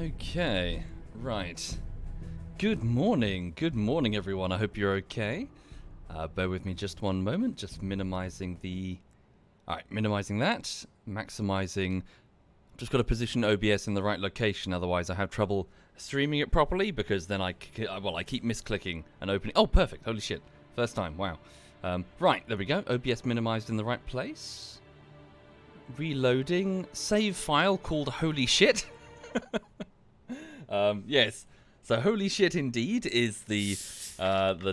Okay, right. Good morning everyone. I hope you're okay. Bear with me just one moment, just minimizing the... Alright, minimizing that, maximizing... Just got to position OBS in the right location, otherwise I have trouble streaming it properly, because then I keep misclicking and opening... Oh, perfect, holy shit. First time, wow. Right, there we go, OBS minimized in the right place. Reloading, save file called holy shit. Yes, so holy shit indeed is the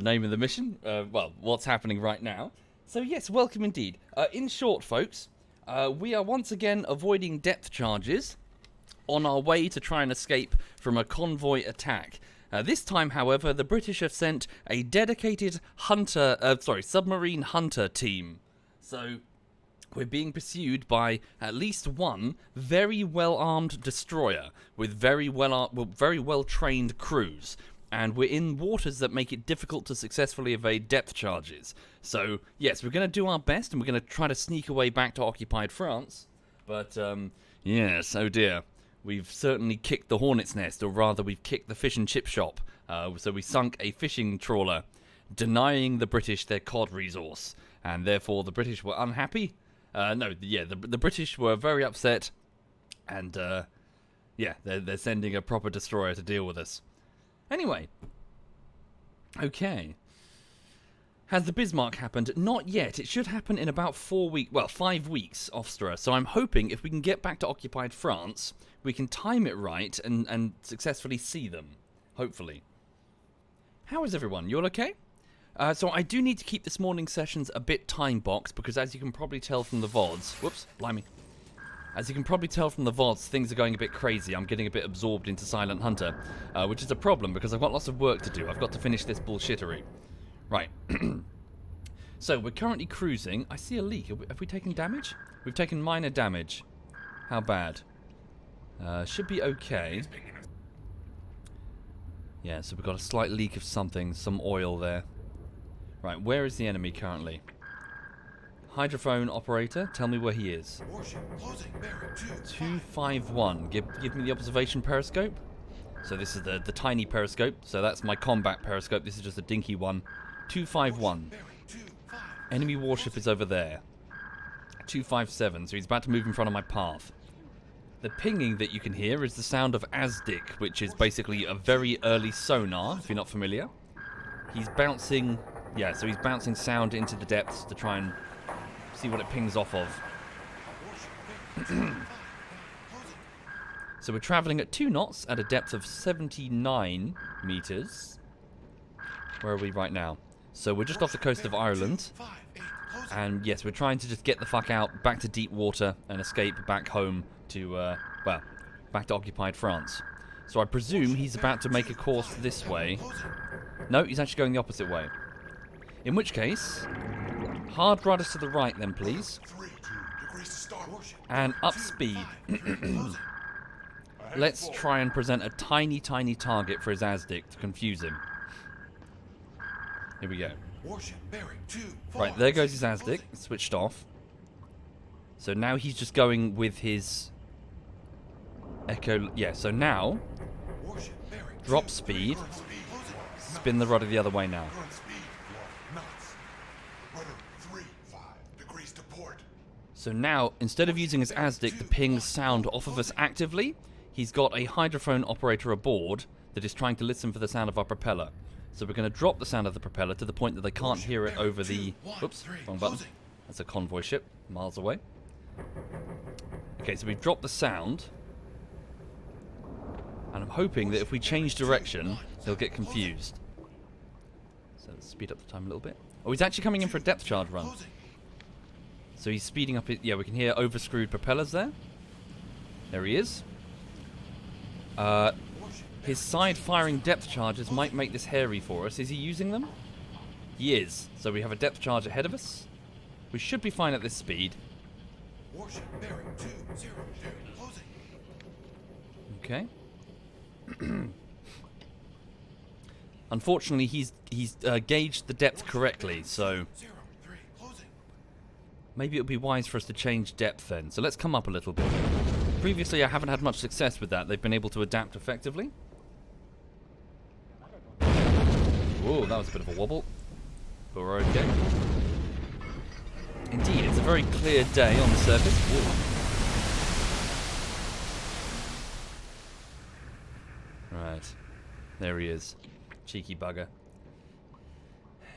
name of the mission. Well, what's happening right now. So yes, welcome indeed. In short, folks, we are once again avoiding depth charges on our way to try and escape from a convoy attack. This time, however, the British have sent a dedicated submarine hunter team. So we're being pursued by at least one very well-armed destroyer with very well-trained crews, and we're in waters that make it difficult to successfully evade depth charges. So yes, we're going to do our best, and we're going to try to sneak away back to occupied France. But yes, oh dear, we've certainly kicked the hornet's nest, or rather, we've kicked the fish and chip shop. So we sunk a fishing trawler, denying the British their cod resource, and therefore the British were unhappy. The British were very upset, and they're sending a proper destroyer to deal with us. Anyway, okay. Has the Bismarck happened? Not yet. It should happen in about 5 weeks, Offstra. So I'm hoping if we can get back to occupied France, we can time it right and successfully see them. Hopefully. How is everyone? You all okay? So I do need to keep this morning's sessions a bit time-boxed, because as you can probably tell from the VODs... Whoops, blimey. As you can probably tell from the VODs, things are going a bit crazy. I'm getting a bit absorbed into Silent Hunter, which is a problem, because I've got lots of work to do. I've got to finish this bullshittery. Right. So, we're currently cruising. I see a leak. Have we taken damage? We've taken minor damage. How bad? Should be okay. Yeah, so we've got a slight leak of something, some oil there. Right, where is the enemy currently? Hydrophone operator, tell me where he is. 251. Give me the observation periscope. So this is the tiny periscope. So that's my combat periscope. This is just a dinky one. 251. Enemy warship is over there. 257. So he's about to move in front of my path. The pinging that you can hear is the sound of ASDIC, which is basically a very early sonar, if you're not familiar. He's bouncing... Yeah, so he's bouncing sound into the depths to try and see what it pings off of. So we're travelling at 2 knots at a depth of 79 meters. Where are we right now? So we're just off the coast of Ireland. And yes, we're trying to just get the fuck out, back to deep water, and escape back home to, back to occupied France. So I presume he's about to make a course this way. No, he's actually going the opposite way. In which case, hard rudders to the right then, please. And up speed. Let's try and present a tiny, tiny target for his ASDIC to confuse him. Here we go. Right, there goes his ASDIC. Switched off. So now he's just going with his Echo... Yeah, so now, drop speed. Spin the rudder the other way now. So now, instead of using his ASDIC to ping sound off of us actively, he's got a hydrophone operator aboard that is trying to listen for the sound of our propeller. So we're going to drop the sound of the propeller to the point that they can't hear it over the... Whoops, wrong button. That's a convoy ship, miles away. Okay, so we've dropped the sound. And I'm hoping that if we change direction, he'll get confused. So let's speed up the time a little bit. Oh, he's actually coming in for a depth charge run. So he's speeding up it. Yeah, we can hear overscrewed propellers there. There he is. His side-firing depth charges might make this hairy for us. Is he using them? He is. So we have a depth charge ahead of us. We should be fine at this speed. Okay. Unfortunately, he's gauged the depth correctly, so... Maybe it would be wise for us to change depth then. So let's come up a little bit. Previously, I haven't had much success with that. They've been able to adapt effectively. Whoa, that was a bit of a wobble. But we're okay. Indeed, it's a very clear day on the surface. Whoa. Right. There he is. Cheeky bugger.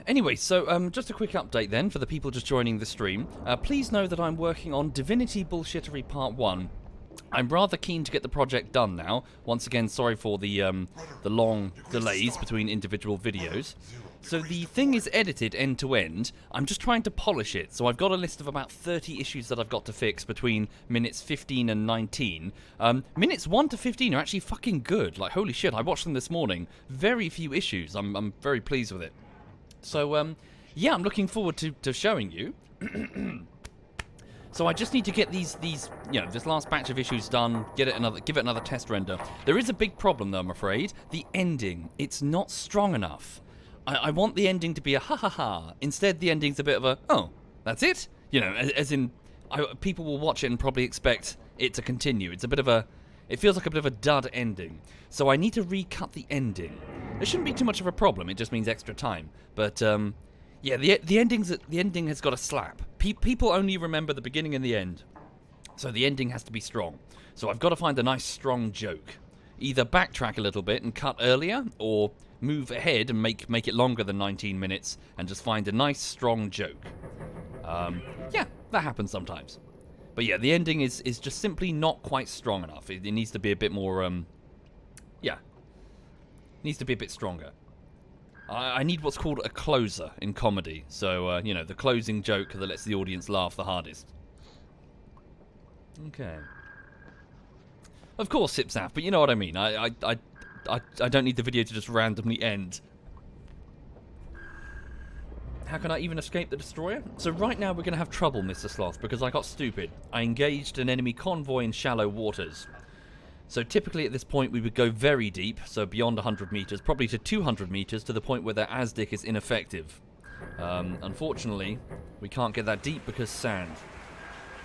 Anyway, so just a quick update then for the people just joining the stream. Please know that I'm working on Divinity Bullshittery Part 1. I'm rather keen to get the project done now. Once again, sorry for the long delays between individual videos. So the thing is edited end to end. I'm just trying to polish it. So I've got a list of about 30 issues that I've got to fix between minutes 15 and 19. Minutes 1 to 15 are actually fucking good. Like, holy shit, I watched them this morning. Very few issues. I'm very pleased with it. So, yeah, I'm looking forward to showing you. So I just need to get these, this last batch of issues done, give it another test render. There is a big problem though, I'm afraid. The ending. It's not strong enough. I want the ending to be a ha-ha-ha. Instead, the ending's a bit of a, oh, that's it? You know, as in, people will watch it and probably expect it to continue. It's a bit of a, it feels like a bit of a dud ending. So I need to recut the ending. It shouldn't be too much of a problem. It just means extra time. But, yeah, the ending has got a slap. People only remember the beginning and the end. So the ending has to be strong. So I've got to find a nice strong joke. Either backtrack a little bit and cut earlier, or move ahead and make it longer than 19 minutes and just find a nice strong joke. Yeah, that happens sometimes. But yeah, the ending is just simply not quite strong enough. It needs to be a bit more, yeah. It needs to be a bit stronger. I need what's called a closer in comedy. So, the closing joke that lets the audience laugh the hardest. Okay. Of course, Sipsaf, but you know what I mean. I don't need the video to just randomly end. How can I even escape the destroyer? So right now we're going to have trouble, Mr. Sloth, because I got stupid. I engaged an enemy convoy in shallow waters. So typically at this point we would go very deep, so beyond 100 meters, probably to 200 meters, to the point where their ASDIC is ineffective. Unfortunately, we can't get that deep because sand.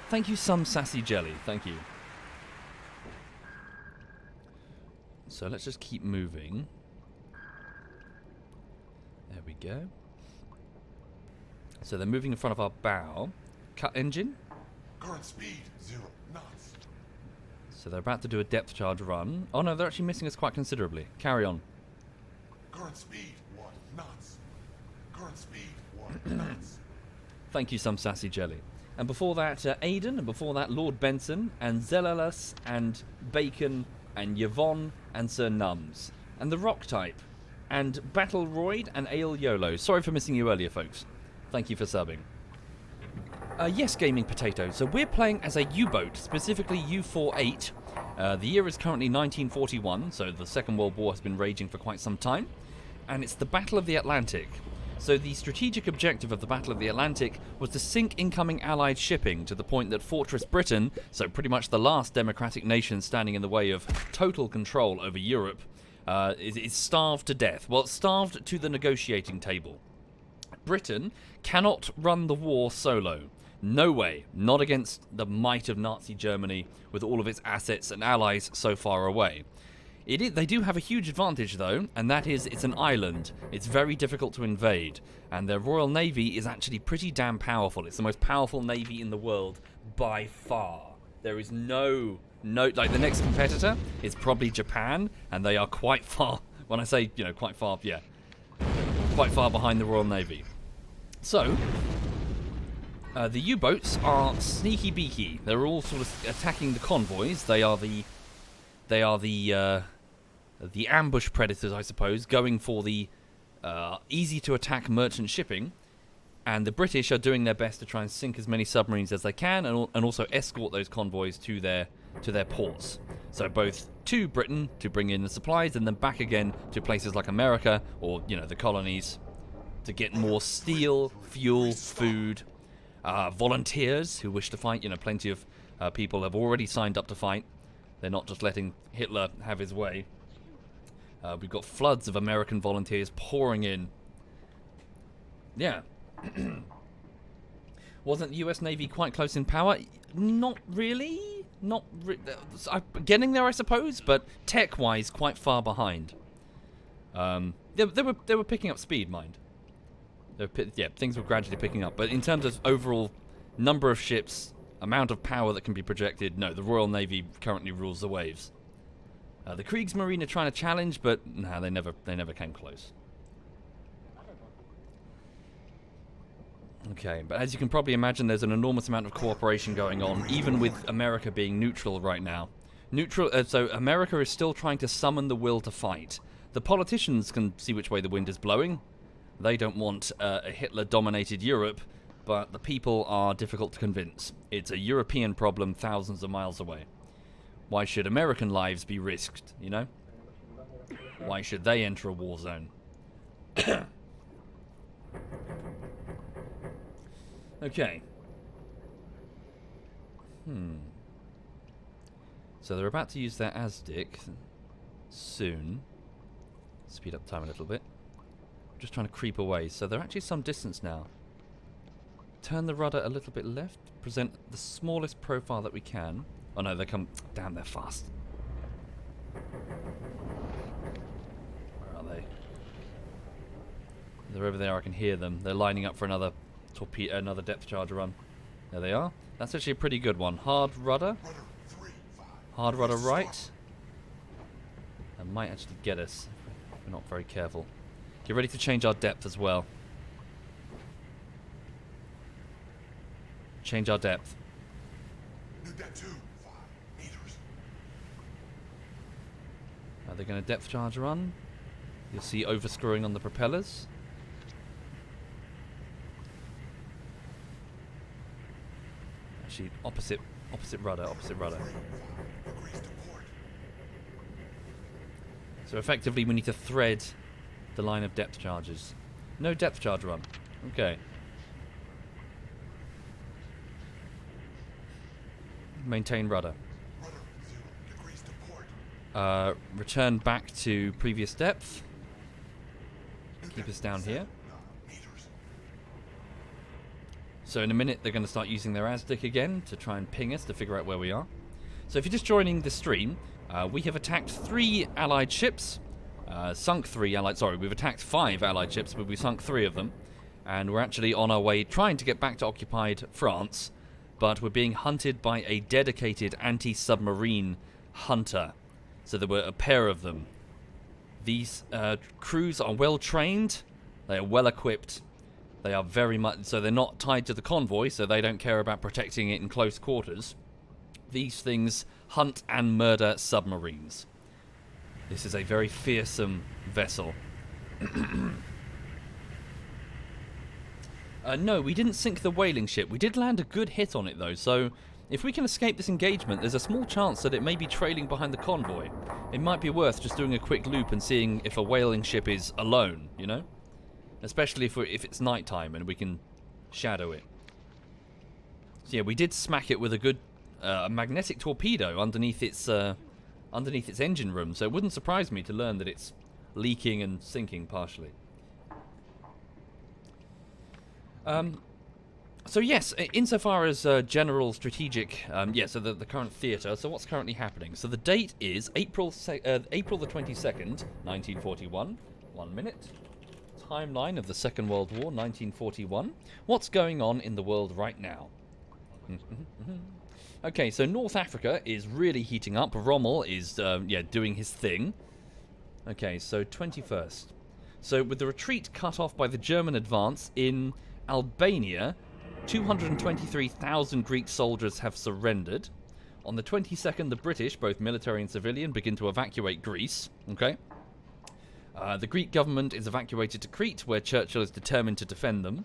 Thank you, some sassy jelly. Thank you. So let's just keep moving. There we go. So they're moving in front of our bow. Cut engine. Current speed 0 knots. So they're about to do a depth charge run. Oh no, they're actually missing us quite considerably. Carry on. Current speed 1 knots. Current speed 1 knots. Thank you, some sassy jelly. And before that, Aiden, and before that, Lord Benson, and Zelalus, and Bacon, and Yvonne, and Sir Nums. And the Rock Type, and Battleroyd, and Ale YOLO. Sorry for missing you earlier, folks. Thank you for subbing. Yes, Gaming Potato. So we're playing as a U-boat, specifically U-48. The year is currently 1941, so the Second World War has been raging for quite some time. And it's the Battle of the Atlantic. So the strategic objective of the Battle of the Atlantic was to sink incoming Allied shipping to the point that Fortress Britain, so pretty much the last democratic nation standing in the way of total control over Europe, is starved to death. Well, starved to the negotiating table. Britain cannot run the war solo. No way. Not against the might of Nazi Germany with all of its assets and allies so far away. They do have a huge advantage, though, and that is it's an island. It's very difficult to invade, and their Royal Navy is actually pretty damn powerful. It's the most powerful navy in the world by far. There is no, like the next competitor is probably Japan, and they are quite far, when I say, quite far, yeah, quite far behind the Royal Navy. So, the U-boats are sneaky beaky. They're all sort of attacking the convoys. They are the ambush predators, I suppose, going for the easy to attack merchant shipping, and the British are doing their best to try and sink as many submarines as they can, and also escort those convoys to their ports. So both to Britain to bring in the supplies, and then back again to places like America or the colonies to get more steel, fuel, food. Volunteers who wish to fight. Plenty of people have already signed up to fight. They're not just letting Hitler have his way. We've got floods of American volunteers pouring in. Yeah. Wasn't the US Navy quite close in power? Not really. not getting there, I suppose, but tech-wise, quite far behind. They were picking up speed, mind. Yeah, things were gradually picking up, but in terms of overall number of ships, amount of power that can be projected, no, the Royal Navy currently rules the waves. The Kriegsmarine are trying to challenge, but no, they never came close. Okay, but as you can probably imagine, there's an enormous amount of cooperation going on, even with America being neutral right now. So America is still trying to summon the will to fight. The politicians can see which way the wind is blowing. They don't want a Hitler-dominated Europe, but the people are difficult to convince. It's a European problem thousands of miles away. Why should American lives be risked, you know? Why should they enter a war zone? Okay. So they're about to use their ASDIC soon. Speed up time a little bit. Just trying to creep away. So they're actually some distance now. Turn the rudder a little bit left. Present the smallest profile that we can. Oh no, they come... Damn, they're fast. Where are they? They're over there, I can hear them. They're lining up for another another depth charge run. There they are. That's actually a pretty good one. Hard rudder. Hard rudder right. That might actually get us if we're not very careful. Get ready to change our depth as well. Change our depth. New depth 5 meters. They're going to depth charge run. You'll see overscrewing on the propellers. Actually, opposite rudder. So effectively, we need to thread the line of depth charges. No depth charge run. Okay. Maintain rudder. Rudder 0 degrees to port. Return back to previous depth. Keep us down here. Meters. So in a minute, they're going to start using their ASDIC again to try and ping us to figure out where we are. So if you're just joining the stream, we have attacked 3 Allied ships. Sunk 3 Allied... Sorry, we've attacked 5 Allied ships, but we sunk 3 of them. And we're actually on our way trying to get back to occupied France. But we're being hunted by a dedicated anti-submarine hunter. So there were a pair of them. These crews are well trained. They are well equipped. They are very much... So they're not tied to the convoy, so they don't care about protecting it in close quarters. These things hunt and murder submarines. This is a very fearsome vessel. No, we didn't sink the whaling ship. We did land a good hit on it, though, so if we can escape this engagement, there's a small chance that it may be trailing behind the convoy. It might be worth just doing a quick loop and seeing if a whaling ship is alone, you know? Especially if it's nighttime and we can shadow it. So yeah, we did smack it with a good magnetic torpedo underneath its engine room, so it wouldn't surprise me to learn that it's leaking and sinking partially. So yes, insofar as general strategic, so the current theatre, so what's currently happening? So the date is April the 22nd, 1941. 1 minute. Timeline of the Second World War, 1941. What's going on in the world right now? Okay, so North Africa is really heating up. Rommel is, doing his thing. Okay, so 21st. So with the retreat cut off by the German advance in Albania, 223,000 Greek soldiers have surrendered. On the 22nd, the British, both military and civilian, begin to evacuate Greece. Okay. The Greek government is evacuated to Crete, where Churchill is determined to defend them.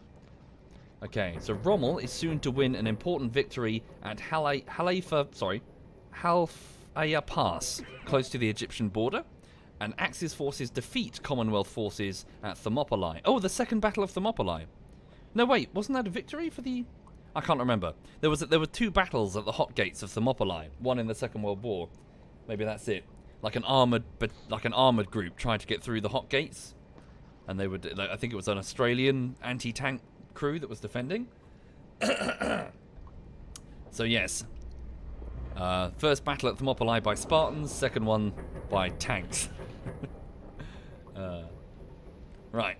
Okay, so Rommel is soon to win an important victory at Halafaya Pass, close to the Egyptian border. And Axis forces defeat Commonwealth forces at Thermopylae. Oh, the Second Battle of Thermopylae. No, wait, wasn't that a victory for the... I can't remember. There were 2 battles at the hot gates of Thermopylae, one in the Second World War. Maybe that's it. Like an armored group trying to get through the hot gates. And they would, I think it was an Australian anti-tank crew that was defending. So yes. First battle at Thermopylae by Spartans, second one by tanks. Right.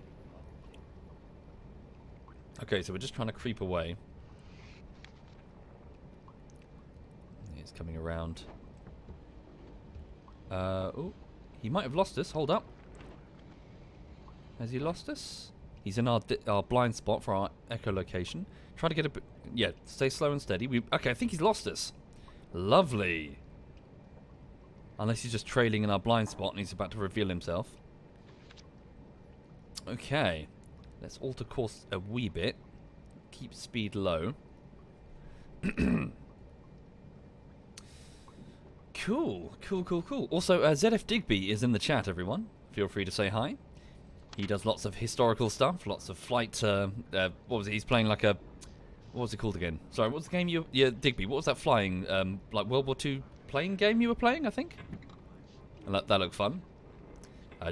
Okay, so we're just trying to creep away. He's coming around. Oh, he might have lost us. Hold up. Has he lost us? He's in our blind spot for our echolocation. Try to get a bit... Yeah, stay slow and steady. Okay, I think he's lost us. Lovely. Unless he's just trailing in our blind spot and he's about to reveal himself. Okay. Let's alter course a wee bit. Keep speed low. Cool. Also, ZF Digby is in the chat, everyone. Feel free to say hi. He does lots of historical stuff, lots of flight... what was it? He's playing like a... What was it called again? Sorry, what was the game you... Yeah, Digby, what was that flying... like World War II playing game you were playing, I think? And that looked fun.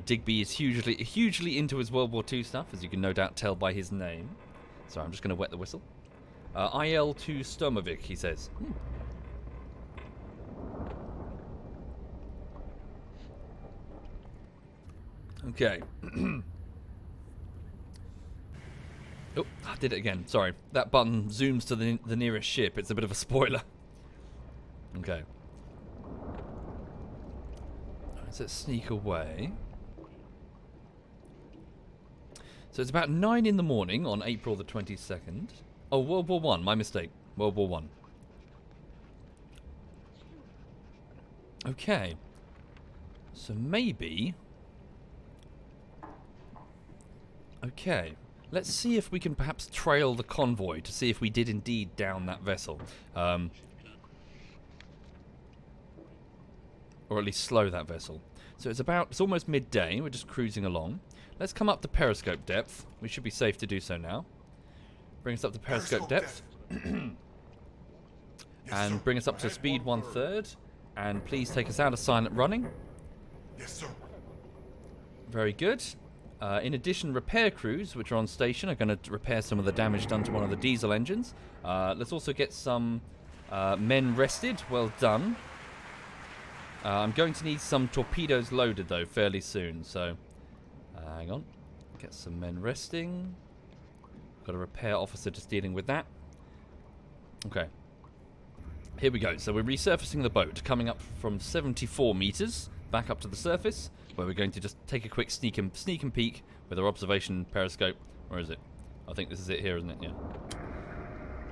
Digby is hugely into his World War II stuff, as you can no doubt tell by his name. Sorry, I'm just going to wet the whistle. IL-2 Stomovic, he says. Okay. Oh, I did it again. Sorry. That button zooms to the nearest ship. It's a bit of a spoiler. Okay. Let's sneak away. So it's about 9 in the morning on April the 22nd. Oh, World War One. My mistake. World War One. Okay. So maybe... Okay. Let's see if we can perhaps trail the convoy to see if we did indeed down that vessel. Or at least slow that vessel. So it's almost midday. We're just cruising along. Let's come up to periscope depth. We should be safe to do so now. Bring us up to periscope depth. And bring us up to speed 1/3. And please take us out of silent running. Yes, sir. Very good. In addition, repair crews, which are on station, are going to repair some of the damage done to one of the diesel engines. Let's also get some men rested. Well done. I'm going to need some torpedoes loaded, though, fairly soon. So, hang on. Get some men resting. Got a repair officer just dealing with that. Okay. Here we go. So we're resurfacing the boat, coming up from 74 meters back up to the surface, where we're going to just take a quick sneak and peek with our observation periscope. Where is it? I think this is it here, isn't it? Yeah.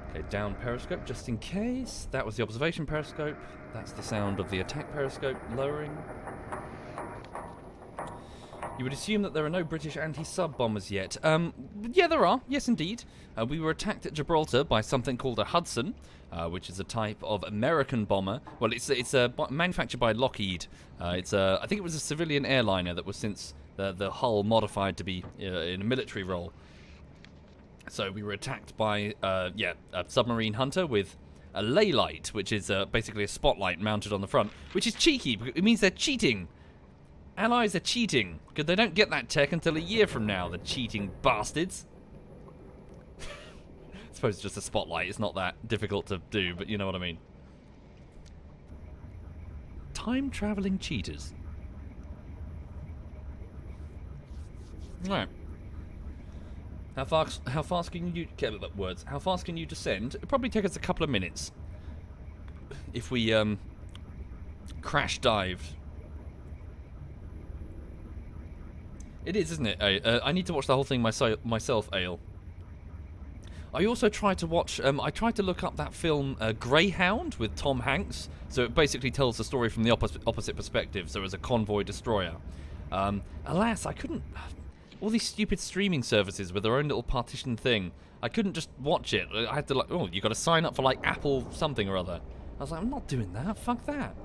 Okay, down periscope, just in case. That was the observation periscope. That's the sound of the attack periscope lowering. You would assume that there are no British anti-sub bombers yet. Yeah, there are. Yes, indeed. We were attacked at Gibraltar by something called a Hudson, which is a type of American bomber. Well, it's manufactured by Lockheed. I think it was a civilian airliner that was since the hull modified to be in a military role. So we were attacked by a submarine hunter with a ley light, which is basically a spotlight mounted on the front, which is cheeky because it means they're cheating. Allies are cheating, because they don't get that tech until a year from now, the cheating bastards. I suppose it's just a spotlight, it's not that difficult to do, but you know what I mean. Time-traveling cheaters. Right. How fast can you How fast can you descend? It'll probably take us a couple of minutes. If we crash dived. It is, isn't it? I need to watch the whole thing myself, Ale. I also tried to watch... I tried to look up that film Greyhound with Tom Hanks. So it basically tells the story from the opposite perspective. So as a convoy destroyer. Alas, I couldn't... All these stupid streaming services with their own little partition thing. I couldn't just watch it. I had to like... Oh, you got to sign up for like Apple something or other. I was like, I'm not doing that. Fuck that.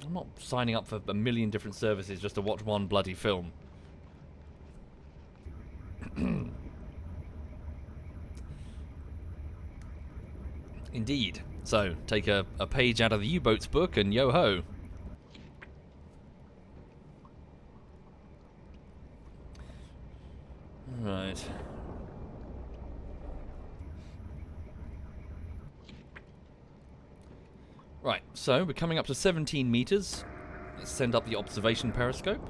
I'm not signing up for a million different services just to watch one bloody film. Indeed. So, take a page out of the U-Boats book and yo-ho. Right. Right, so we're coming up to 17 meters. Let's send up the observation periscope.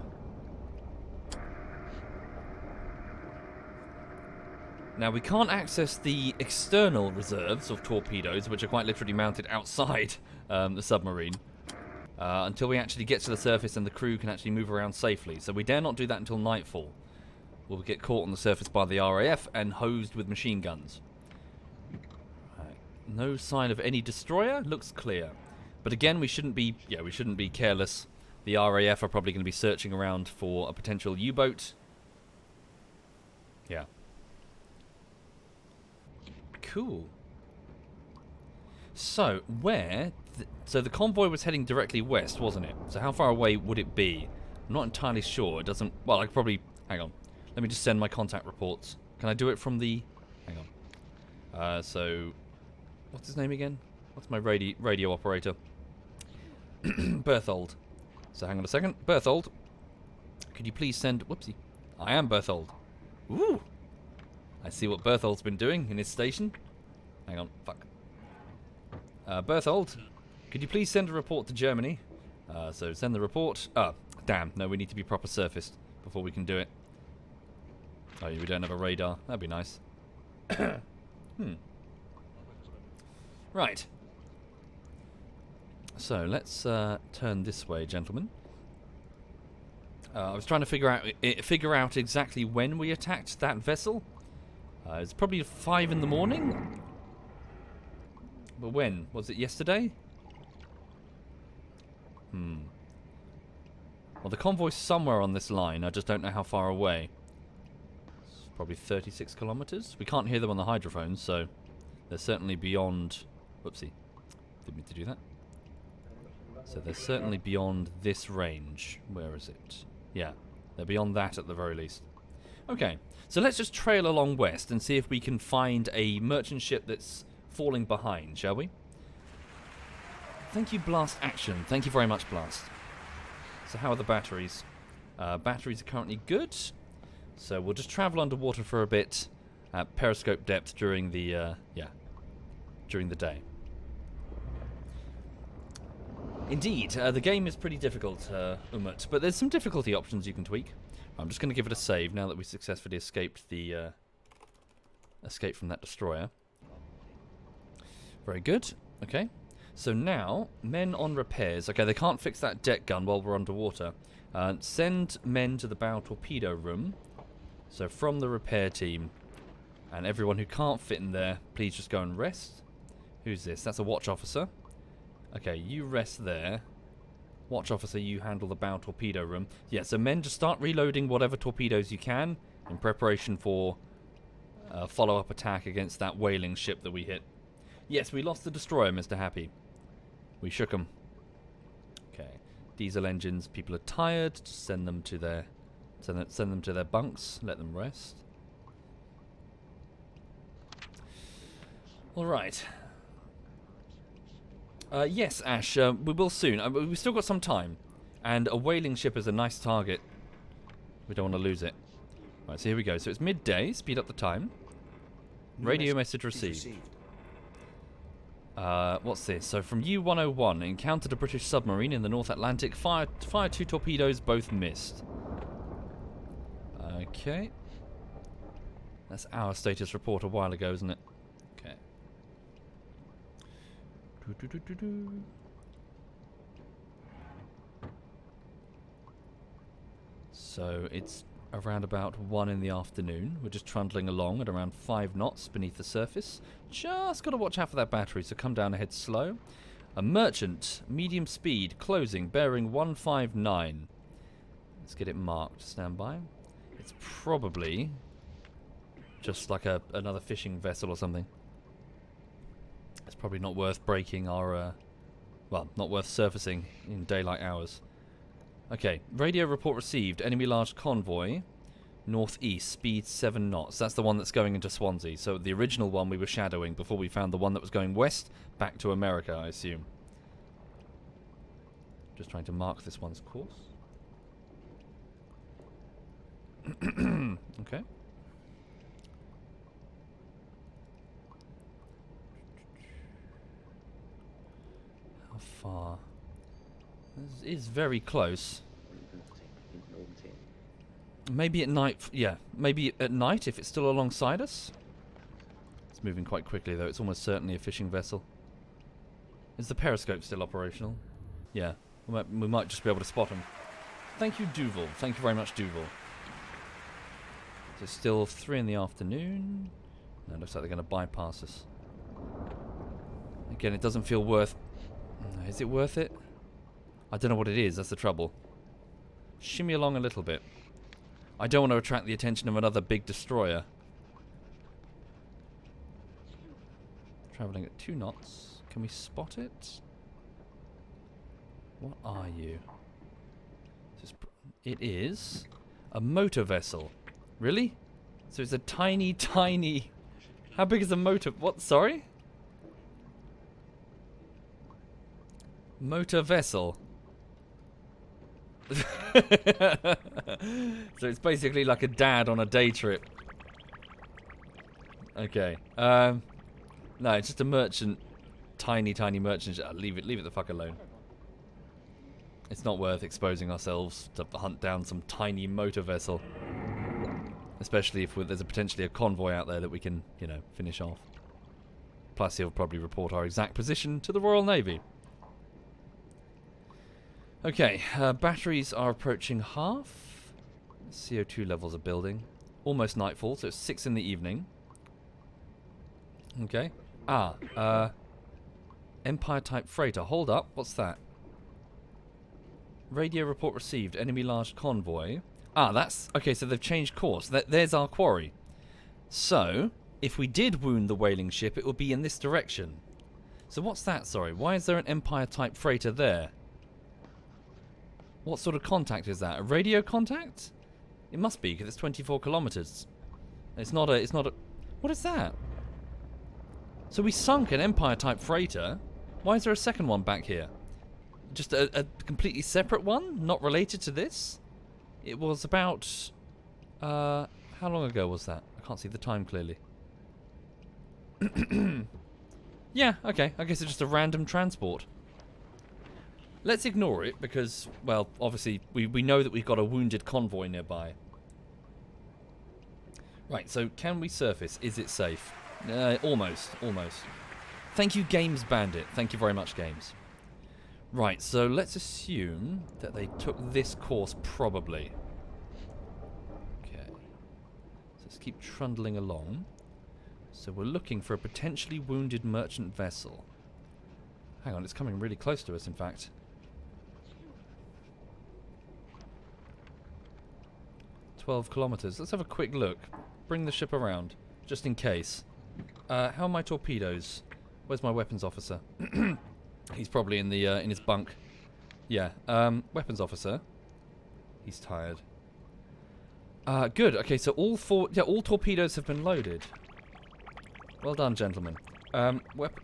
Now, we can't access the external reserves of torpedoes, which are quite literally mounted outside the submarine, until we actually get to the surface and the crew can actually move around safely. So we dare not do that until nightfall. We'll get caught on the surface by the RAF and hosed with machine guns. No sign of any destroyer. Looks clear. But again, we shouldn't be careless. The RAF are probably going to be searching around for a potential U-boat. Yeah. Cool. So, so the convoy was heading directly west, wasn't it? So how far away would it be? I'm not entirely sure. It doesn't... Well, I could probably... Hang on. Let me just send my contact reports. Can I do it from the... Hang on. So... What's his name again? What's my radio operator? Berthold. So hang on a second. Berthold, could you please send... Whoopsie. I am Berthold. Ooh! I see what Berthold's been doing in his station. Hang on. Fuck. Berthold, could you please send a report to Germany? So send the report... damn. No, we need to be proper surfaced before we can do it. Oh, we don't have a radar. That'd be nice. Right. So, let's turn this way, gentlemen. I was trying to figure out exactly when we attacked that vessel. It's probably 5 in the morning. But when? Was it yesterday? Well, the convoy's somewhere on this line. I just don't know how far away. It's probably 36 kilometers. We can't hear them on the hydrophones, so they're certainly beyond... Whoopsie. Didn't mean to do that. So they're certainly beyond this range. Where is it? Yeah, they're beyond that at the very least. Okay, so let's just trail along west and see if we can find a merchant ship that's falling behind, shall we? Thank you, Blast Action. Thank you very much, Blast. So how are the batteries? Batteries are currently good. So we'll just travel underwater for a bit at periscope depth during the, during the day. Indeed, the game is pretty difficult, Umut, but there's some difficulty options you can tweak. I'm just going to give it a save now that we successfully escaped the escape from that destroyer. Very good. Okay, so now men on repairs. Okay, they can't fix that deck gun while we're underwater. Send men to the bow torpedo room. So from the repair team, and everyone who can't fit in there, please just go and rest. Who's this? That's a watch officer. Okay, you rest there. Watch officer, you handle the bow torpedo room. Yeah, so men, just start reloading whatever torpedoes you can in preparation for a follow-up attack against that whaling ship that we hit. Yes, we lost the destroyer, Mr. Happy. We shook them. Okay, diesel engines. People are tired. Just send them to their bunks. Let them rest. All right. Yes, Ash, we will soon. We've still got some time. And a whaling ship is a nice target. We don't want to lose it. Right, so here we go. So it's midday. Speed up the time. Radio message received. What's this? So from U-101, encountered a British submarine in the North Atlantic. Fired 2 torpedoes, both missed. Okay. That's our status report a while ago, isn't it? Okay. So it's around about 1 in the afternoon. We're just trundling along at around 5 knots beneath the surface. Just got to watch out for that battery, so come down ahead slow. A merchant, medium speed, closing, bearing 159. Let's get it marked. Stand by. It's probably just like another fishing vessel or something. It's probably not worth breaking our... well, not worth surfacing in daylight hours. Okay, radio report received. Enemy large convoy, northeast, speed 7 knots. That's the one that's going into Swansea. So the original one we were shadowing before we found the one that was going west, back to America, I assume. Just trying to mark this one's course. Okay. How far? This is very close. Maybe at night. Yeah, maybe at night if it's still alongside us. It's moving quite quickly though. It's almost certainly a fishing vessel. Is the periscope still operational? Yeah, we might just be able to spot him. Thank you, Duval. Thank you very much, Duval. So it's still 3 in the afternoon. No, it looks like they're going to bypass us. Again, it doesn't feel worth... Is it worth it? I don't know what it is, that's the trouble. Shimmy along a little bit. I don't want to attract the attention of another big destroyer. Travelling at 2 knots. Can we spot it? What are you? It is a motor vessel. Really? So it's a tiny, tiny... How big is a motor... What? Sorry? Motor vessel. So it's basically like a dad on a day trip. Okay. No, it's just a merchant. Tiny, tiny merchant. Leave it the fuck alone. It's not worth exposing ourselves to hunt down some tiny motor vessel. Especially if there's potentially a convoy out there that we can, you know, finish off. Plus he'll probably report our exact position to the Royal Navy. Okay, batteries are approaching half. CO2 levels are building. Almost nightfall, so it's 6 in the evening. Okay. Empire-type freighter. Hold up, what's that? Radio report received. Enemy large convoy. That's... Okay, so they've changed course. There's our quarry. So, if we did wound the whaling ship, it would be in this direction. So what's that, sorry? Why is there an Empire-type freighter there? What sort of contact is that? A radio contact? It must be, because it's 24 kilometers. It's not a... What is that? So we sunk an Empire-type freighter. Why is there a second one back here? Just a completely separate one? Not related to this? It was about... how long ago was that? I can't see the time clearly. Yeah, okay. I guess it's just a random transport. Let's ignore it because, well, obviously we know that we've got a wounded convoy nearby. Right, so can we surface? Is it safe? Almost. Thank you, Games Bandit. Thank you very much, Games. Right, so let's assume that they took this course probably. Okay. So let's keep trundling along. So we're looking for a potentially wounded merchant vessel. Hang on, it's coming really close to us, in fact. "12 kilometers. Let's have a quick look. Bring the ship around, just in case. How are my torpedoes? Where's my weapons officer? He's probably in the in his bunk. Yeah. Weapons officer. He's tired. Good. Okay, so all torpedoes have been loaded. Well done, gentlemen.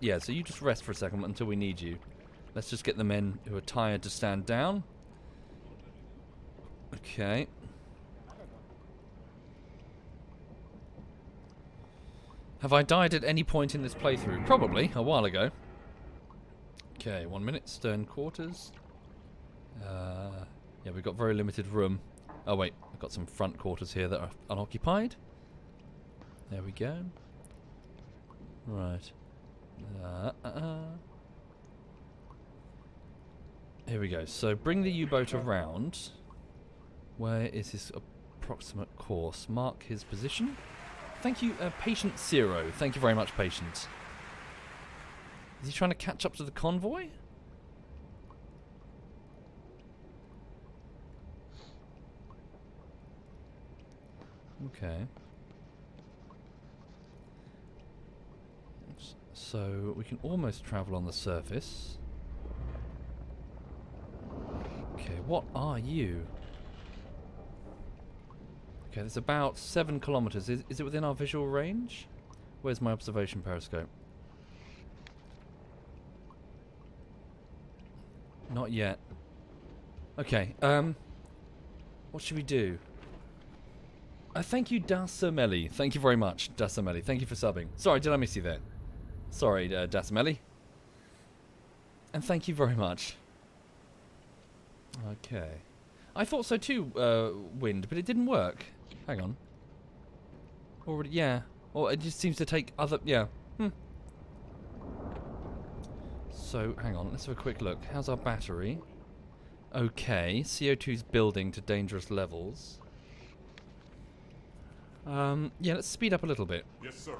Yeah, so you just rest for a second until we need you. Let's just get the men who are tired to stand down. Okay. Have I died at any point in this playthrough? Probably, a while ago. Okay, 1 minute. Stern quarters. Yeah, we've got very limited room. Oh wait, I've got some front quarters here that are unoccupied. There we go. Right. Here we go. So bring the U-boat around. Where is his approximate course? Mark his position. Thank you, Patient Zero. Thank you very much, Patient. Is he trying to catch up to the convoy? Okay. So we can almost travel on the surface. Okay, what are you? Okay, there's about 7 kilometers. Is it within our visual range? Where's my observation periscope? Not yet. Okay, what should we do? Thank you, Dasameli. Thank you very much, Dasameli. Thank you for subbing. Sorry, did I miss you there? Sorry, Dasameli. And thank you very much. Okay. I thought so too, Wind, but it didn't work. Hang on. Already, yeah. Or it just seems to take other, yeah. So, hang on, let's have a quick look. How's our battery? Okay, CO2's building to dangerous levels. Yeah, let's speed up a little bit. Yes, sir.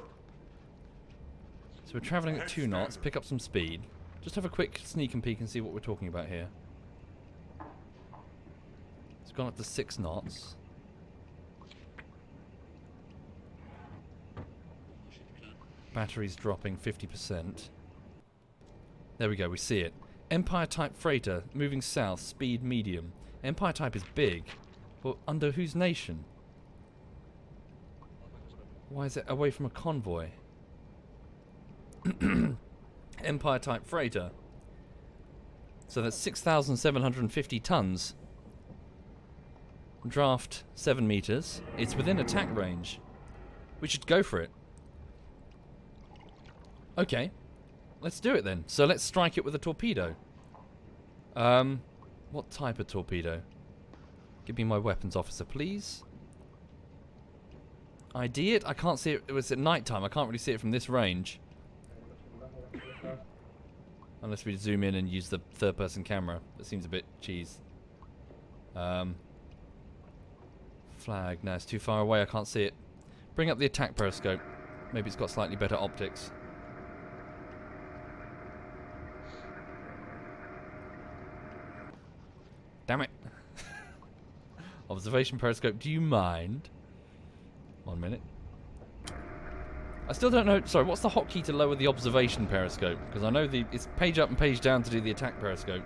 So we're travelling at 2 knots, pick up some speed. Just have a quick sneak and peek and see what we're talking about here. It's gone up to 6 knots. Battery's dropping 50%. There we go, we see it. Empire type freighter, moving south, speed medium. Empire type is big. But under whose nation? Why is it away from a convoy? Empire type freighter. So that's 6,750 tons. Draft 7 meters. It's within attack range. We should go for it. Okay. Let's do it then. So let's strike it with a torpedo. What type of torpedo? Give me my weapons officer, please. ID it? I can't see it. It was at night time. I can't really see it from this range. Unless we zoom in and use the third-person camera. That seems a bit cheese. Flag. No, it's too far away. I can't see it. Bring up the attack periscope. Maybe it's got slightly better optics. Damn it. Observation periscope, do you mind? 1 minute. I still don't know. Sorry, what's the hotkey to lower the observation periscope? Because I know it's page up and page down to do the attack periscope.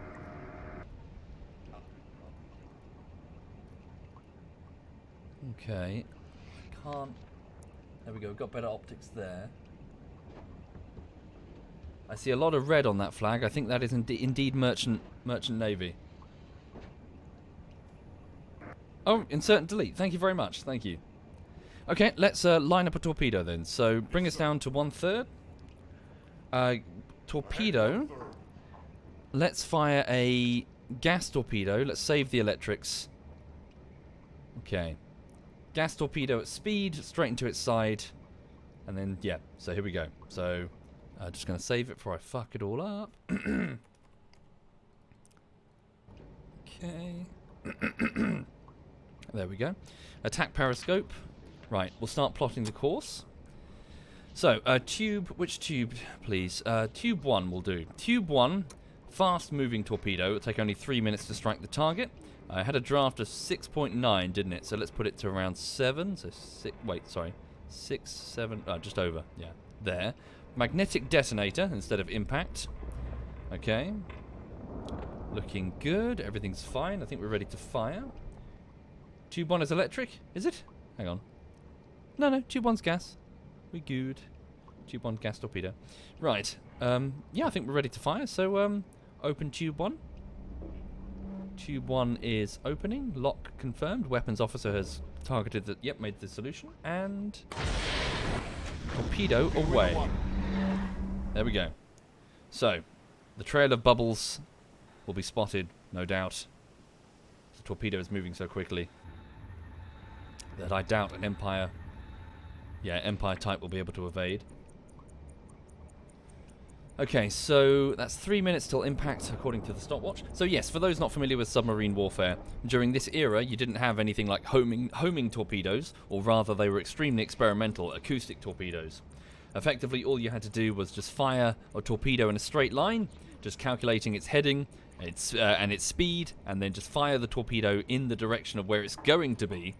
Okay. Can't. There we go. We've got better optics there. I see a lot of red on that flag. I think that is indeed merchant navy. Oh, insert and delete. Thank you very much. Thank you. Okay, let's line up a torpedo then. So bring us down to 1/3. Torpedo. Let's fire a gas torpedo. Let's save the electrics. Okay. Gas torpedo at speed, straight into its side. And then, yeah, so here we go. So, just going to save it before I fuck it all up. Okay. There we go. Attack periscope. Right, we'll start plotting the course. So, tube, which tube, please? Tube 1 will do. Tube 1, fast-moving torpedo. It'll take only 3 minutes to strike the target. I had a draft of 6.9, didn't it? So let's put it to around 7. So 6, 7, just over. Yeah, there. Magnetic detonator instead of impact. Okay. Looking good. Everything's fine. I think we're ready to fire. Tube 1 is electric, is it? Hang on. No, Tube 1's gas. We good. Tube 1 gas torpedo. Right. Yeah, I think we're ready to fire. So, open Tube 1. Tube 1 is opening. Lock confirmed. Weapons officer has targeted the... Yep, made the solution. And... torpedo away. There we go. So, the trail of bubbles will be spotted, no doubt. The torpedo is moving so quickly that I doubt an Empire... Yeah, Empire type will be able to evade. Okay, so that's 3 minutes till impact according to the stopwatch. So yes, for those not familiar with submarine warfare, during this era you didn't have anything like homing torpedoes, or rather they were extremely experimental acoustic torpedoes. Effectively all you had to do was just fire a torpedo in a straight line, just calculating its heading and its speed, and then just fire the torpedo in the direction of where it's going to be.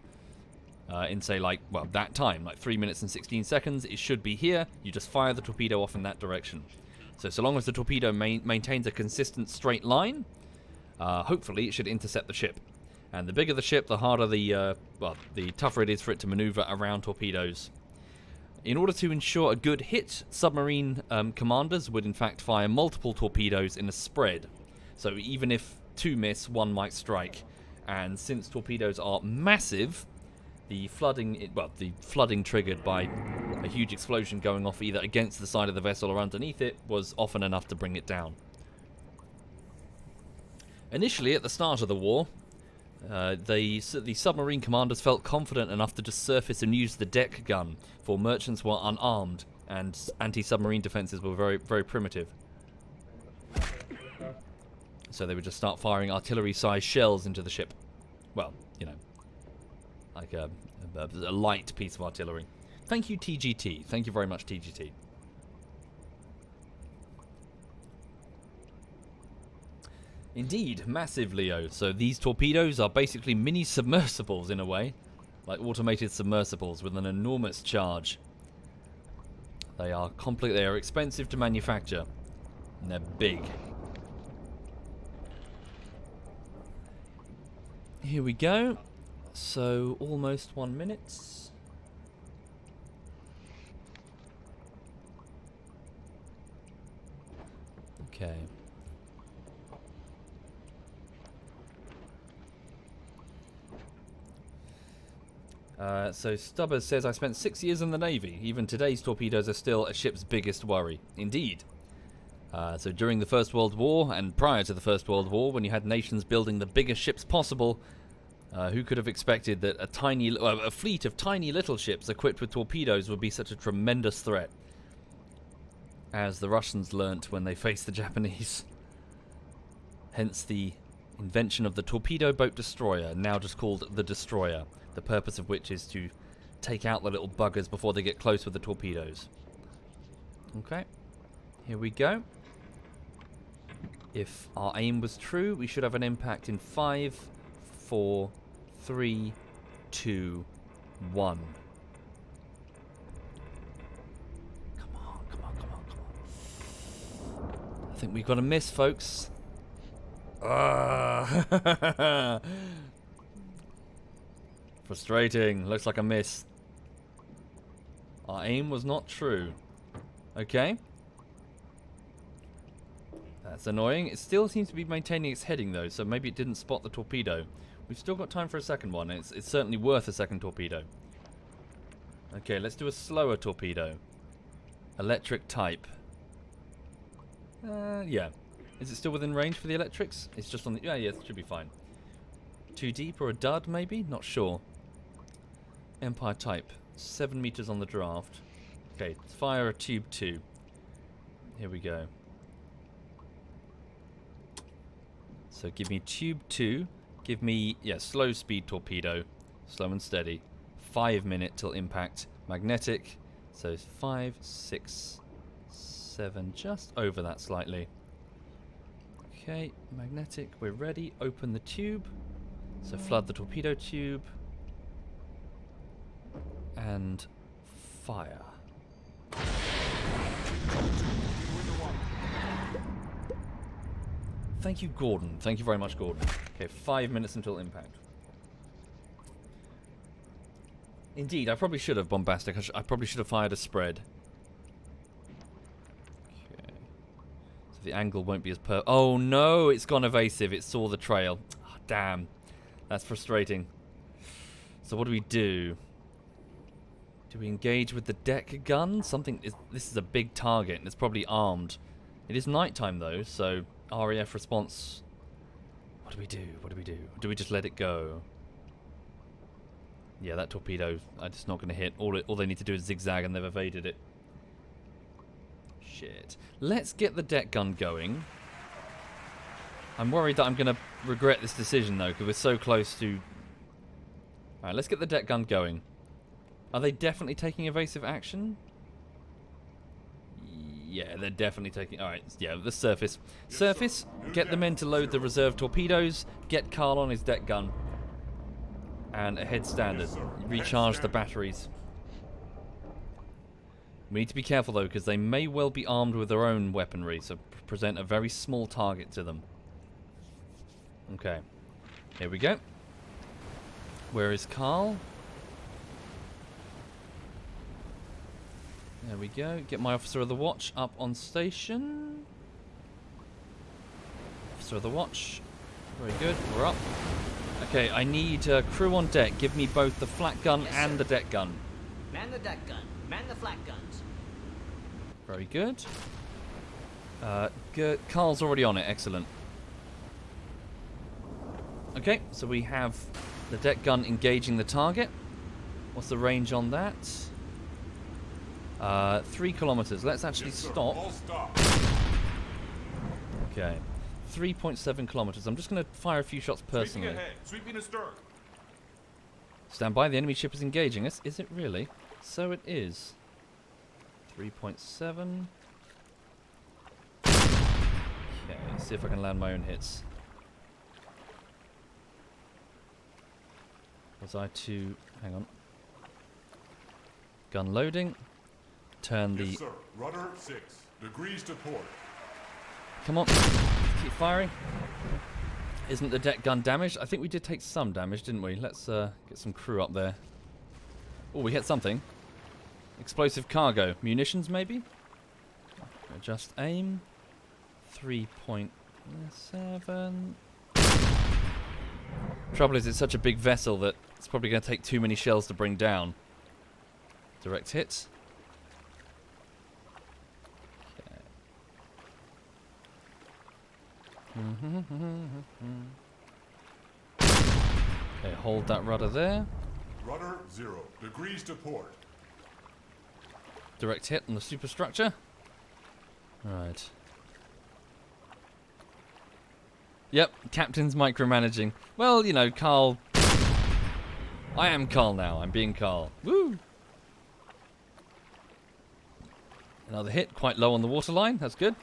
In say that time, like 3 minutes and 16 seconds, it should be here. You just fire the torpedo off in that direction. So long as the torpedo maintains a consistent straight line, hopefully it should intercept the ship. And the bigger the ship, the harder the tougher it is for it to maneuver around torpedoes. In order to ensure a good hit, submarine commanders would in fact fire multiple torpedoes in a spread. So even if 2 miss, 1 might strike. And since torpedoes are massive, the flooding triggered by a huge explosion going off either against the side of the vessel or underneath it was often enough to bring it down. Initially, at the start of the war, the submarine commanders felt confident enough to just surface and use the deck gun, for merchants were unarmed and anti-submarine defenses were very, very primitive. So they would just start firing artillery-sized shells into the ship. Well, you know, like a light piece of artillery. Thank you, TGT. Thank you very much, TGT. Indeed, massive, Leo. So these torpedoes are basically mini submersibles in a way, like automated submersibles with an enormous charge. They are They are expensive to manufacture, and they're big. Here we go. So almost 1 minute. Okay. So Stubbers says, I spent 6 years in the Navy. Even today's torpedoes are still a ship's biggest worry. Indeed. So during the First World War, and prior to the First World War, when you had nations building the biggest ships possible, who could have expected that a fleet of tiny little ships equipped with torpedoes would be such a tremendous threat? As the Russians learnt when they faced the Japanese. Hence the invention of the torpedo boat destroyer, now just called the Destroyer. The purpose of which is to take out the little buggers before they get close with the torpedoes. Okay, here we go. If our aim was true, we should have an impact in 5, 4, 3, 2, 1. Come on, come on, come on, come on. I think we've got a miss, folks. Frustrating. Looks like a miss. Our aim was not true. Okay. That's annoying. It still seems to be maintaining its heading though, so maybe it didn't spot the torpedo. We've still got time for a second one. It's certainly worth a second torpedo. Okay, let's do a slower torpedo. Electric type. Yeah. Is it still within range for the electrics? It's just on the... Yeah, it should be fine. Too deep or a dud, maybe? Not sure. Empire type. 7 meters on the draft. Okay, fire a tube 2. Here we go. So give me tube 2. Give me, slow speed torpedo. Slow and steady. 5 minute till impact. Magnetic. So 5, 6, 7. Just over that slightly. Okay, magnetic. We're ready. Open the tube. So flood the torpedo tube. And fire. Thank you, Gordon. Thank you very much, Gordon. Okay, 5 minutes until impact. Indeed, I probably should have bombastic. I probably should have fired a spread. Okay. So the angle won't be as Oh no, it's gone evasive. It saw the trail. Oh, damn. That's frustrating. So what do we do? Do we engage with the deck gun? This is a big target and it's probably armed. It is nighttime though, so RAF response. What do we do? What do we do? Do we just let it go? Yeah, that torpedo, I'm just not going to hit. All they need to do is zigzag and they've evaded it. Shit. Let's get the deck gun going. I'm worried that I'm going to regret this decision though, because we're so close to... Alright, let's get the deck gun going. Are they definitely taking evasive action? Yeah, they're definitely taking... Alright, yeah, the surface. Surface, get the men to load the reserve torpedoes, get Carl on his deck gun. And ahead standard. Recharge the batteries. We need to be careful though, because they may well be armed with their own weaponry, so present a very small target to them. Okay, here we go. Where is Carl? There we go. Get my officer of the watch up on station. Officer of the watch. Very good. We're up. Okay, I need crew on deck. Give me both the flat gun and the deck gun. Man the deck gun. Man the flat guns. Very good. Carl's already on it. Excellent. Okay, so we have the deck gun engaging the target. What's the range on that? 3 kilometers. Let's actually Yes, sir. stop. All stop. Okay. 3.7 kilometers. I'm just going to fire a few shots Sweeping personally. ahead. Sweeping astern. Stand by. The enemy ship is engaging us. Is it really? So it is. 3.7. Okay, let's see if I can land my own hits. Was I to... Hang on. Gun loading. Turn the... Yes, sir. Rudder 6 degrees to port. Come on. Keep firing. Isn't the deck gun damaged? I think we did take some damage, didn't we? Let's get some crew up there. Oh, we hit something. Explosive cargo. Munitions, maybe? Adjust aim. 3.7. Trouble is, it's such a big vessel that it's probably going to take too many shells to bring down. Direct hit. Okay, hold that rudder there. Rudder 0 degrees to port. Direct hit on the superstructure. Alright. Yep, Captain's micromanaging. Well, you know, Carl... I am Carl now. I'm being Carl. Woo! Another hit, quite low on the waterline. That's good.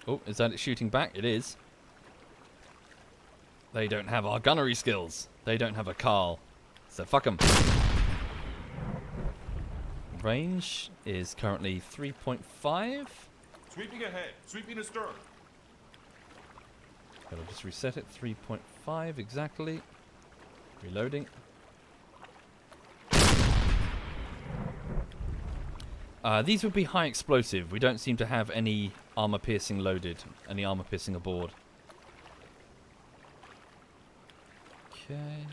Oh, is that it shooting back? It is. They don't have our gunnery skills. They don't have a Carl. So fuck them. Range is currently 3.5. Sweeping ahead. Sweeping astern. Gotta just reset it. 3.5 exactly. Reloading. These would be high explosive. We don't seem to have any armor piercing loaded. Any armor piercing aboard. Okay.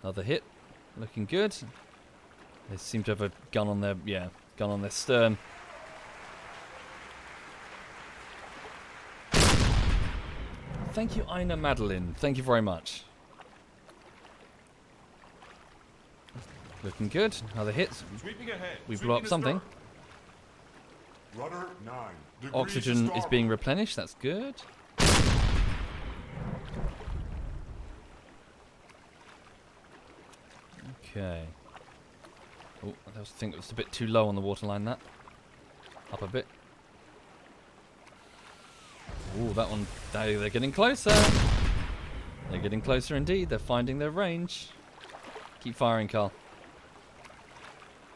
Another hit. Looking good. They seem to have a gun on their, gun on their stern. Thank you, Ina Madeline. Thank you very much. Looking good. Another hit. Sweeping ahead. We blew up something. Rudder 9 degrees Oxygen to is starboard. being replenished. That's good. Okay. Oh, I think it was a bit too low on the waterline, that. Up a bit. Oh, that one. They're getting closer. They're getting closer indeed. They're finding their range. Keep firing, Carl.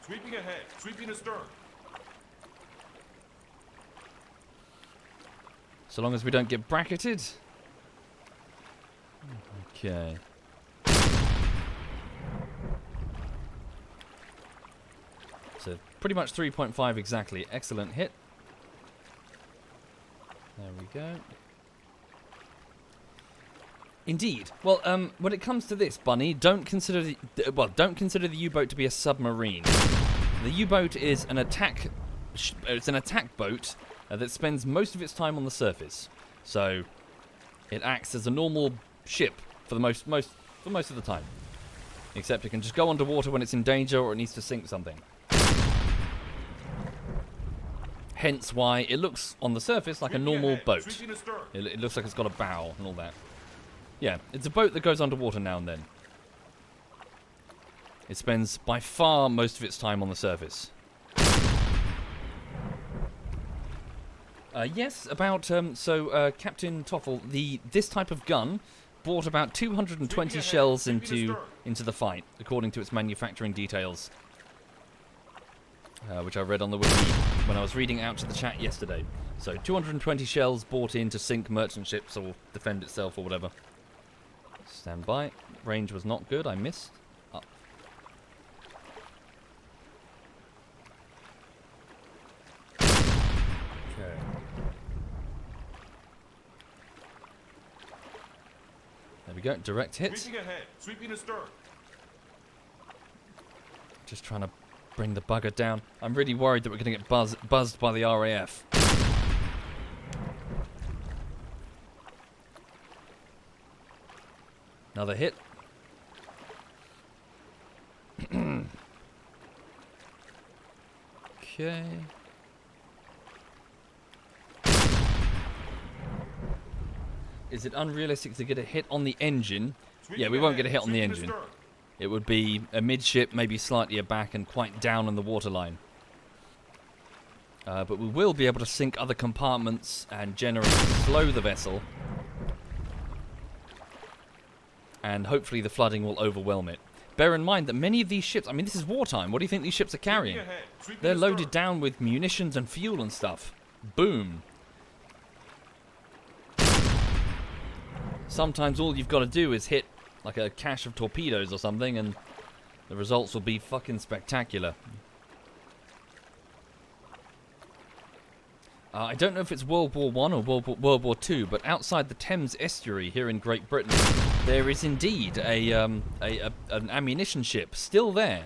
Sweeping ahead. Sweeping astern. So long as we don't get bracketed. Okay. So pretty much 3.5 exactly. Excellent hit. There we go. Indeed. Well, when it comes to this, Bunny, don't consider the U-boat to be a submarine. The U-boat is an attack. It's an attack boat that spends most of its time on the surface. So it acts as a normal ship for the most of the time. Except it can just go underwater when it's in danger or it needs to sink something. Hence why it looks on the surface like a normal boat. It looks like it's got a bow and all that. Yeah, it's a boat that goes underwater now and then. It spends by far most of its time on the surface. Yes, about Captain Toffel, this type of gun brought about 220 shells into the fight, according to its manufacturing details, which I read on the wiki when I was reading out to the chat yesterday. So 220 shells bought in to sink merchant ships or defend itself or whatever. Stand by. Range was not good. I missed. Up. Okay. There we go. Direct hit. Sweeping ahead. Sweeping astern. Just trying to bring the bugger down. I'm really worried that we're going to get buzzed by the RAF. Another hit. Okay. Is it unrealistic to get a hit on the engine? Yeah, we won't get a hit on the engine. It would be a midship, maybe slightly aback and quite down on the waterline. But we will be able to sink other compartments and generally slow the vessel. And hopefully the flooding will overwhelm it. Bear in mind that many of these ships, I mean, this is wartime. What do you think these ships are carrying? They're loaded down with munitions and fuel and stuff. Boom. Sometimes all you've got to do is hit like a cache of torpedoes or something and the results will be fucking spectacular. I don't know if it's World War I or World War II, but outside the Thames estuary here in Great Britain, there is indeed an ammunition ship still there.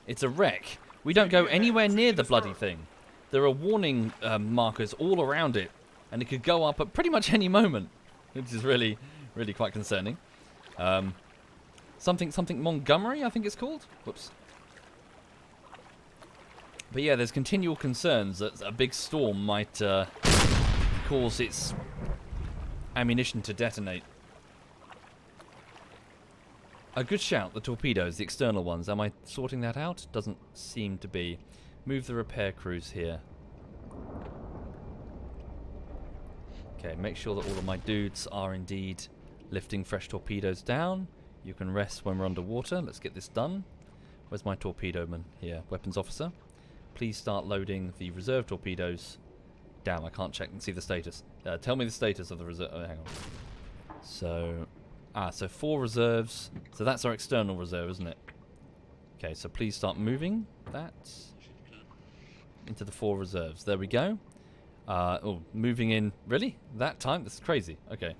It's a wreck. We don't go anywhere near the bloody thing. There are warning markers all around it, and it could go up at pretty much any moment, which is really, really quite concerning. Something Montgomery, I think it's called. Whoops. But yeah, there's continual concerns that a big storm might cause its ammunition to detonate. A good shout, the torpedoes, the external ones. Am I sorting that out? Doesn't seem to be. Move the repair crews here. Okay, make sure that all of my dudes are indeed lifting fresh torpedoes down. You can rest when we're underwater. Let's get this done. Where's my torpedo man? Here, weapons officer. Please start loading the reserve torpedoes. Damn, I can't check and see the status. Tell me the status of the reserve. Oh, hang on. So 4 reserves. So that's our external reserve, isn't it? Okay, so please start moving that into the 4 reserves. There we go. Moving in. Really? That time? This is crazy. Okay.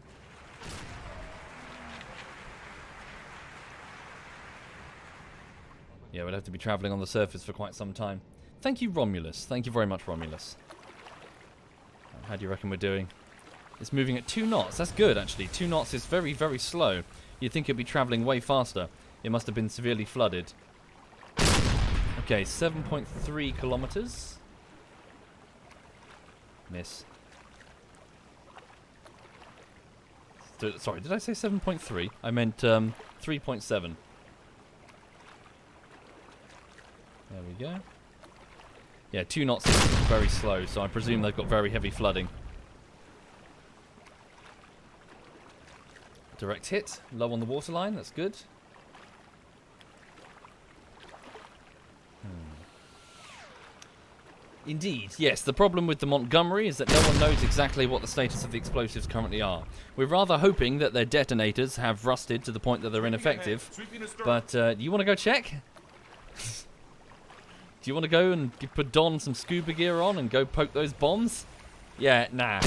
Yeah, we'll have to be traveling on the surface for quite some time. Thank you, Romulus. Thank you very much, Romulus. How do you reckon we're doing? It's moving at 2 knots. That's good, actually. 2 knots is very, very slow. You'd think it'd be traveling way faster. It must have been severely flooded. Okay, 7.3 kilometers. Miss. Sorry, did I say 7.3? I meant 3.7. There we go. Yeah, 2 knots is very slow, so I presume they've got very heavy flooding. Direct hit, low on the waterline, that's good. Indeed, yes, the problem with the Montgomery is that no one knows exactly what the status of the explosives currently are. We're rather hoping that their detonators have rusted to the point that they're ineffective. But, do you want to go check? Do you want to go and put Don some scuba gear on and go poke those bombs? Yeah, nah.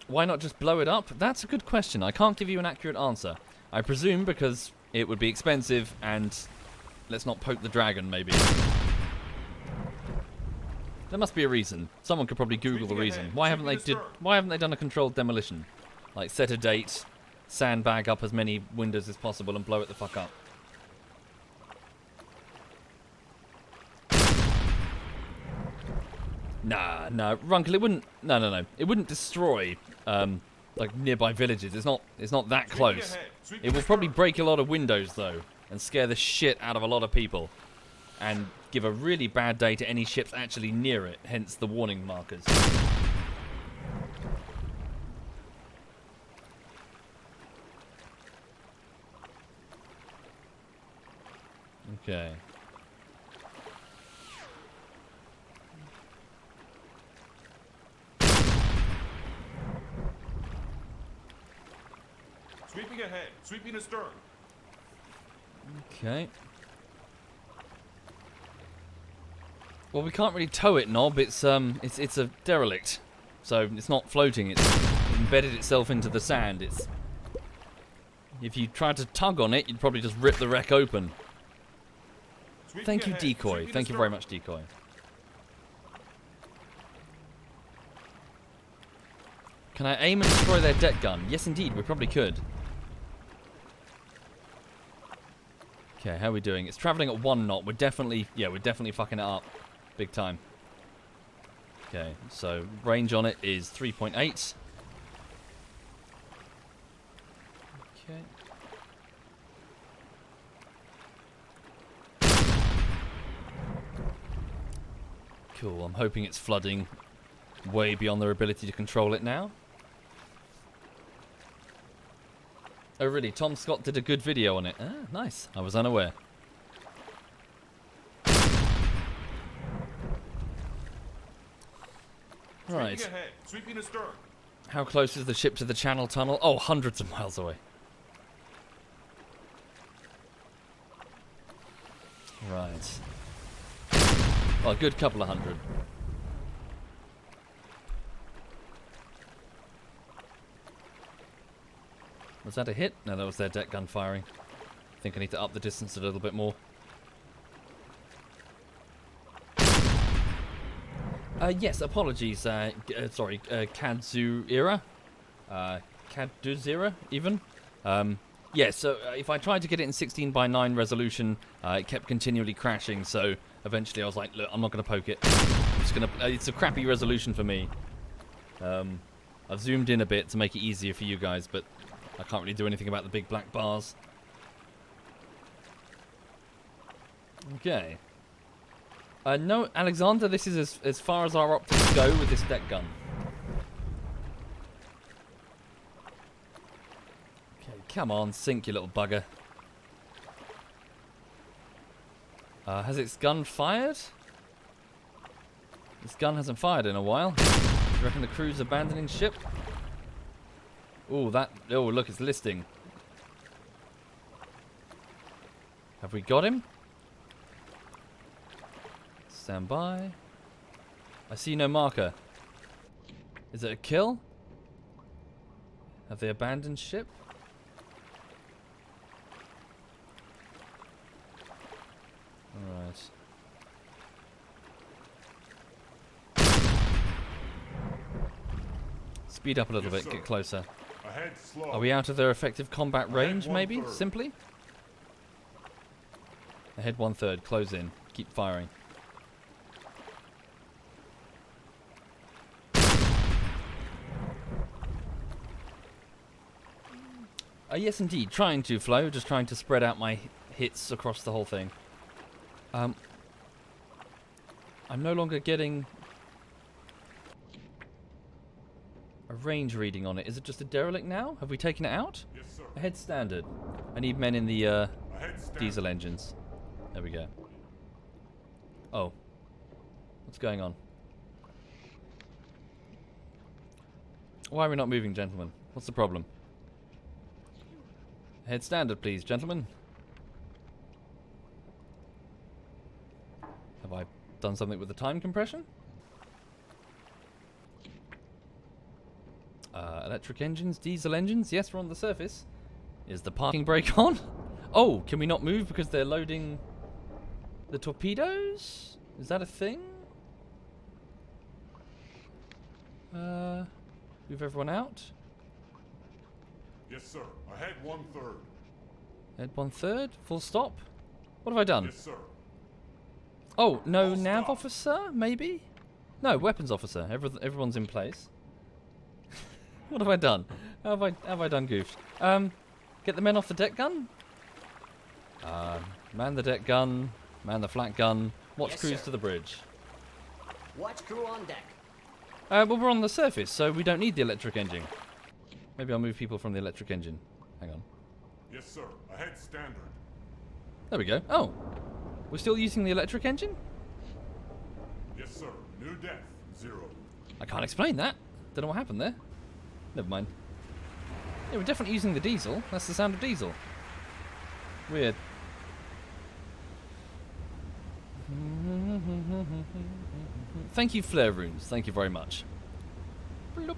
Why not just blow it up? That's a good question. I can't give you an accurate answer. I presume because it would be expensive and let's not poke the dragon, maybe. There must be a reason. Someone could probably Google the reason. Why haven't they done a controlled demolition? Like set a date, sandbag up as many windows as possible and blow it the fuck up. Nah, Runkle, it wouldn't. No. It wouldn't destroy like nearby villages. It's not that close. It will probably break a lot of windows though, and scare the shit out of a lot of people, and give a really bad day to any ships actually near it. Hence the warning markers. Okay. Sweeping ahead. Sweeping astern. Okay. Well, we can't really tow it, Knob. It's a derelict, so it's not floating. It's embedded itself into the sand. It's If you tried to tug on it, you'd probably just rip the wreck open. Thank you, Decoy. Thank you very much, Decoy. Can I aim and destroy their deck gun? Yes, indeed. We probably could. Okay, how are we doing? It's traveling at 1 knot. We're definitely fucking it up. Big time. Okay, so range on it is 3.8. Okay. Cool, I'm hoping it's flooding way beyond their ability to control it now. Oh really, Tom Scott did a good video on it. Ah, nice. I was unaware. Right. Ahead. Sweeping astern. How close is the ship to the Channel Tunnel? Oh, hundreds of miles away. Right. Well, a good couple of hundred. Was that a hit? No, that was their deck gun firing. I think I need to up the distance a little bit more. Yes, apologies. Sorry, Kadzura. Kadzura, even. Yeah, so if I tried to get it in 16:9 resolution, it kept continually crashing, so eventually I was like, look, I'm not going to poke it. I'm just going to... it's a crappy resolution for me. I've zoomed in a bit to make it easier for you guys, but I can't really do anything about the big black bars. Okay. No, Alexander, this is as far as our optics go with this deck gun. Okay, come on, sink, you little bugger. Has its gun fired? This gun hasn't fired in a while. Do you reckon the crew's abandoning ship? Oh, that... Oh, look, it's listing. Have we got him? Stand by. I see no marker. Is it a kill? Have they abandoned ship? Alright. Speed up a little bit, sir. get closer. Ahead, slow. Are we out of their effective combat range, Ahead maybe? 1/3. Simply? Ahead 1/3, close in. Keep firing. Yes, indeed. Trying to, Flo. Just trying to spread out my hits across the whole thing. I'm no longer getting a range reading on it. Is it just a derelict now? Have we taken it out? Yes, sir. Ahead standard. I need men in the Ahead, stand. diesel engines. There we go. Oh. What's going on? Why are we not moving, gentlemen? What's the problem? Head standard, please, gentlemen. Have I done something with the time compression? Electric engines, diesel engines. Yes, we're on the surface. Is the parking brake on? Oh, can we not move because they're loading the torpedoes? Is that a thing? Move everyone out. Yes, sir. Ahead 1/3. Head 1/3. Full stop. What have I done? Yes, sir. Oh, no Full nav stop. officer, maybe? No, weapons officer. Everyone's in place. What have I done? How have I done goofed? Get the men off the deck gun? Man the deck gun. Man the flat gun. Watch Yes, crews sir. to the bridge. Watch crew on deck. Well, we're on the surface, so we don't need the electric engine. Maybe I'll move people from the electric engine. Hang on. Yes, sir. Ahead standard. There we go. Oh, we're still using the electric engine? Yes, sir. New depth 0. I can't explain that. Don't know what happened there. Never mind. Yeah, we're definitely using the diesel. That's the sound of diesel. Weird. Thank you, Flare Runes. Thank you very much. Bloop.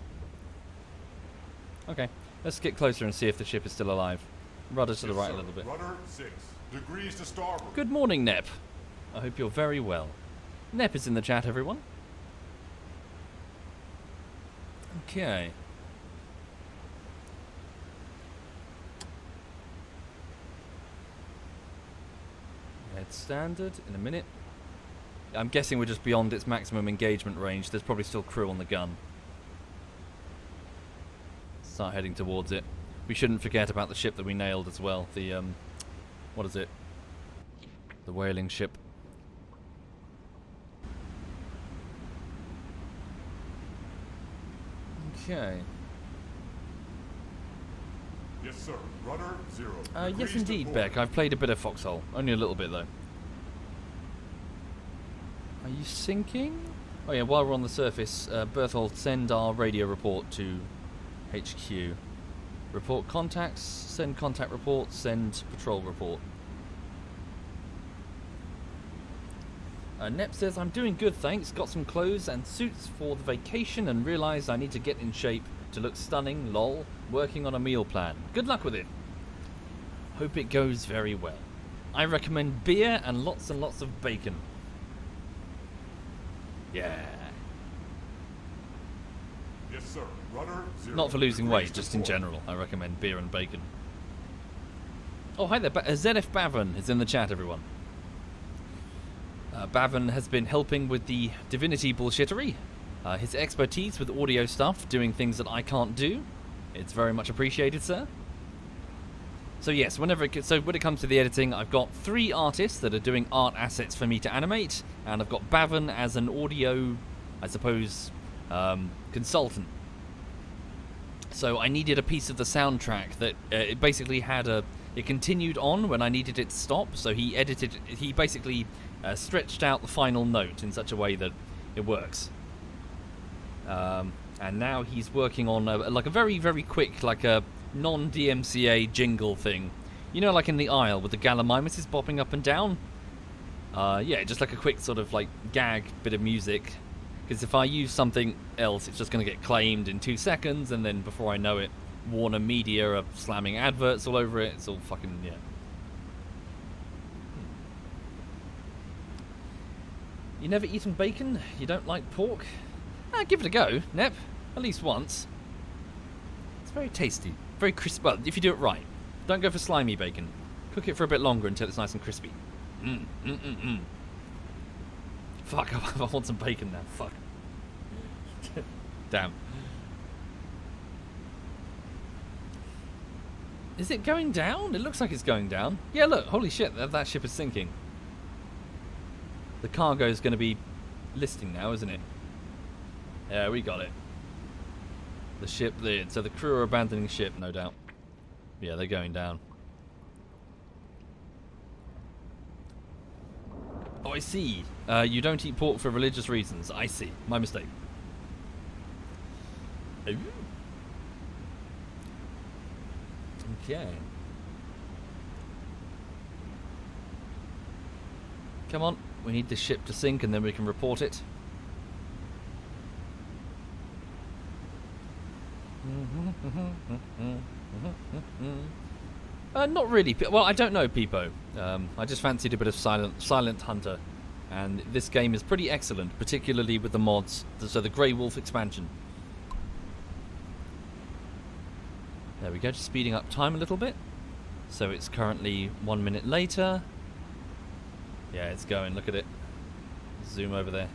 Okay, let's get closer and see if the ship is still alive. Rudder to the Yes, right sir. a little bit. Rudder 6 degrees to starboard. Good morning, Nep. I hope you're very well. Nep is in the chat, everyone. Okay. Head standard in a minute. I'm guessing we're just beyond its maximum engagement range. There's probably still crew on the gun. Start heading towards it. We shouldn't forget about the ship that we nailed as well. The, what is it? The whaling ship. Okay. Yes, sir. Rudder 0. Yes, degrees to indeed, port. Beck. I've played a bit of Foxhole. Only a little bit, though. Are you sinking? Oh, yeah, while we're on the surface, Berthold, send our radio report to HQ. Report contacts, send contact report, send patrol report. Nep says, I'm doing good, thanks. Got some clothes and suits for the vacation and realised I need to get in shape to look stunning, lol. Working on a meal plan. Good luck with it. Hope it goes very well. I recommend beer and lots of bacon. Yeah. Yes, sir. Rudder 0. Not for losing degrees weight, to just in port. general. I recommend beer and bacon. Oh, hi there. Zenith Bavon is in the chat, everyone. Bavon has been helping with the Divinity bullshittery. His expertise with audio stuff, doing things that I can't do. It's very much appreciated, sir. So yes, when it comes to the editing, I've got 3 artists that are doing art assets for me to animate, and I've got Bavon as an audio, I suppose, consultant. So I needed a piece of the soundtrack that it basically had it continued on when I needed it to stop. So he basically stretched out the final note in such a way that it works. And now he's working on a very, very quick, like a non-DMCA jingle thing. You know, like in the aisle with the Gallimimuses bopping up and down? Yeah, just like a quick sort of like gag bit of music. Because if I use something else, it's just going to get claimed in 2 seconds, and then before I know it, Warner Media are slamming adverts all over it. It's all fucking, yeah. You never eaten bacon? You don't like pork? Give it a go, Nep. At least once. It's very tasty. Very crisp. Well, if you do it right. Don't go for slimy bacon. Cook it for a bit longer until it's nice and crispy. Fuck, I want some bacon now. Fuck. Damn. Is it going down? It looks like it's going down. Yeah, look. Holy shit, that ship is sinking. The cargo is going to be listing now, isn't it? Yeah, we got it. The ship, so the crew are abandoning ship, no doubt. Yeah, they're going down. Oh, I see. You don't eat pork for religious reasons. I see. My mistake. Ooh. Okay. Come on. We need this ship to sink and then we can report it. Not really. Well, I don't know, Peepo. I just fancied a bit of Silent Hunter, and this game is pretty excellent, particularly with the mods. So the Grey Wolf expansion. There we go, just speeding up time a little bit. So it's currently 1 minute later. Yeah, it's going. Look at it. Zoom over there.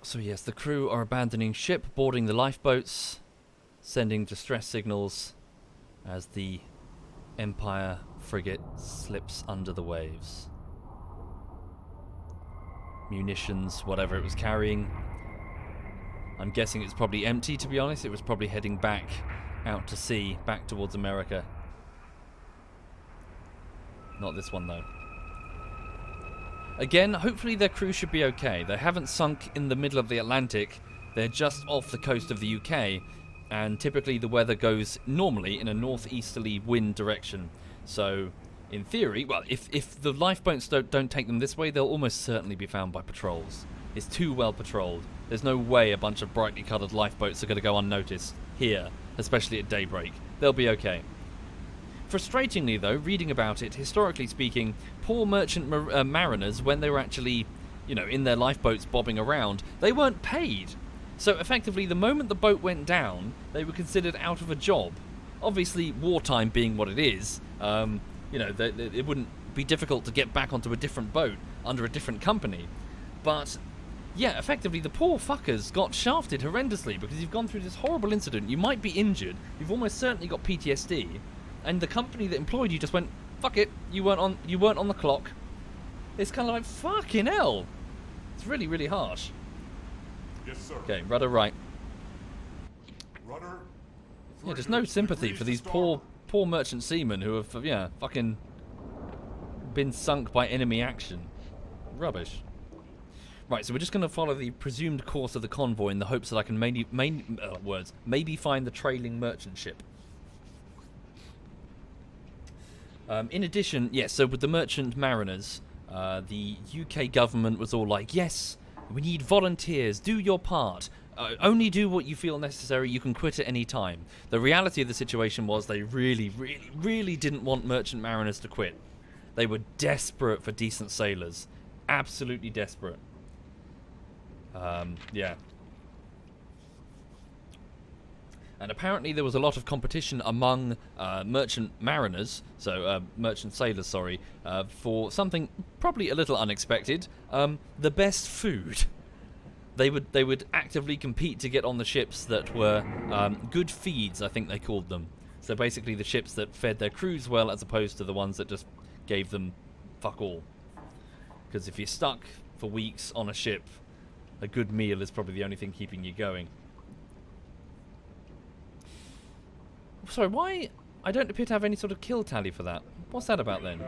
So yes, the crew are abandoning ship, boarding the lifeboats, sending distress signals as the Empire frigate slips under the waves. Munitions, whatever it was carrying. I'm guessing it's probably empty, to be honest. It was probably heading back out to sea, back towards America. Not this one, though. Again, hopefully their crew should be okay. They haven't sunk in the middle of the Atlantic. They're just off the coast of the UK, and typically the weather goes normally in a northeasterly wind direction. So, in theory, well, if the lifeboats don't take them this way, they'll almost certainly be found by patrols. It's too well patrolled. There's no way a bunch of brightly coloured lifeboats are going to go unnoticed here, especially at daybreak. They'll be okay. Frustratingly, though, reading about it, historically speaking, poor merchant mariners, when they were actually, in their lifeboats bobbing around, they weren't paid. So effectively, the moment the boat went down, they were considered out of a job. Obviously, wartime being what it is, it wouldn't be difficult to get back onto a different boat under a different company. But yeah, effectively, the poor fuckers got shafted horrendously because you've gone through this horrible incident. You might be injured. You've almost certainly got PTSD. And the company that employed you just went, fuck it, you weren't on the clock. It's kind of like, fucking hell. It's really, really harsh. Yes, sir. Okay, rudder right. Rudder. Yeah, there's no sympathy for these poor merchant seamen who have, fucking been sunk by enemy action. Rubbish. Right, so we're just going to follow the presumed course of the convoy in the hopes that I can maybe find the trailing merchant ship. In addition, yes, so with the merchant mariners, the UK government was all like, yes, we need volunteers, do your part. Only do what you feel necessary, you can quit at any time. The reality of the situation was they really, really, really didn't want merchant mariners to quit. They were desperate for decent sailors. Absolutely desperate. Yeah. And apparently there was a lot of competition among merchant mariners, so merchant sailors, sorry, for something probably a little unexpected, the best food. They would actively compete to get on the ships that were good feeds, I think they called them. So basically the ships that fed their crews well as opposed to the ones that just gave them fuck all. Because if you're stuck for weeks on a ship, a good meal is probably the only thing keeping you going. Sorry, why? I don't appear to have any sort of kill tally for that. What's that about then?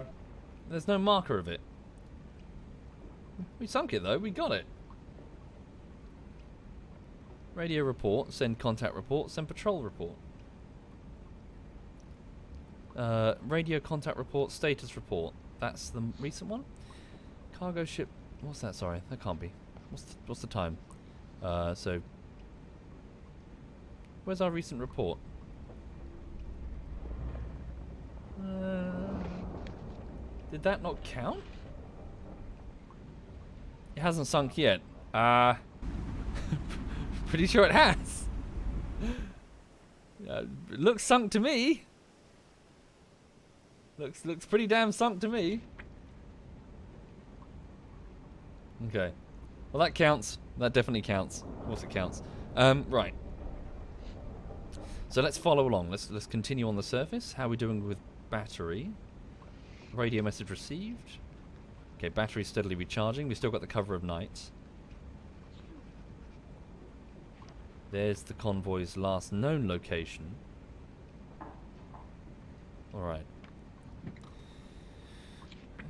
There's no marker of it. We sunk it though, we got it. Radio report, send contact report, send patrol report. Radio contact report, status report. That's the recent one? Cargo ship, what's that? Sorry, that can't be. What's the time? So, where's our recent report? Did that not count? It hasn't sunk yet. Pretty sure it has. It looks sunk to me. Looks pretty damn sunk to me. Okay. Well, that counts. That definitely counts. Of course it counts. Right. So let's follow along. Let's continue on the surface. How are we doing with battery? Radio message received. Okay, battery steadily recharging. We've still got the cover of night. There's the convoy's last known location. Alright.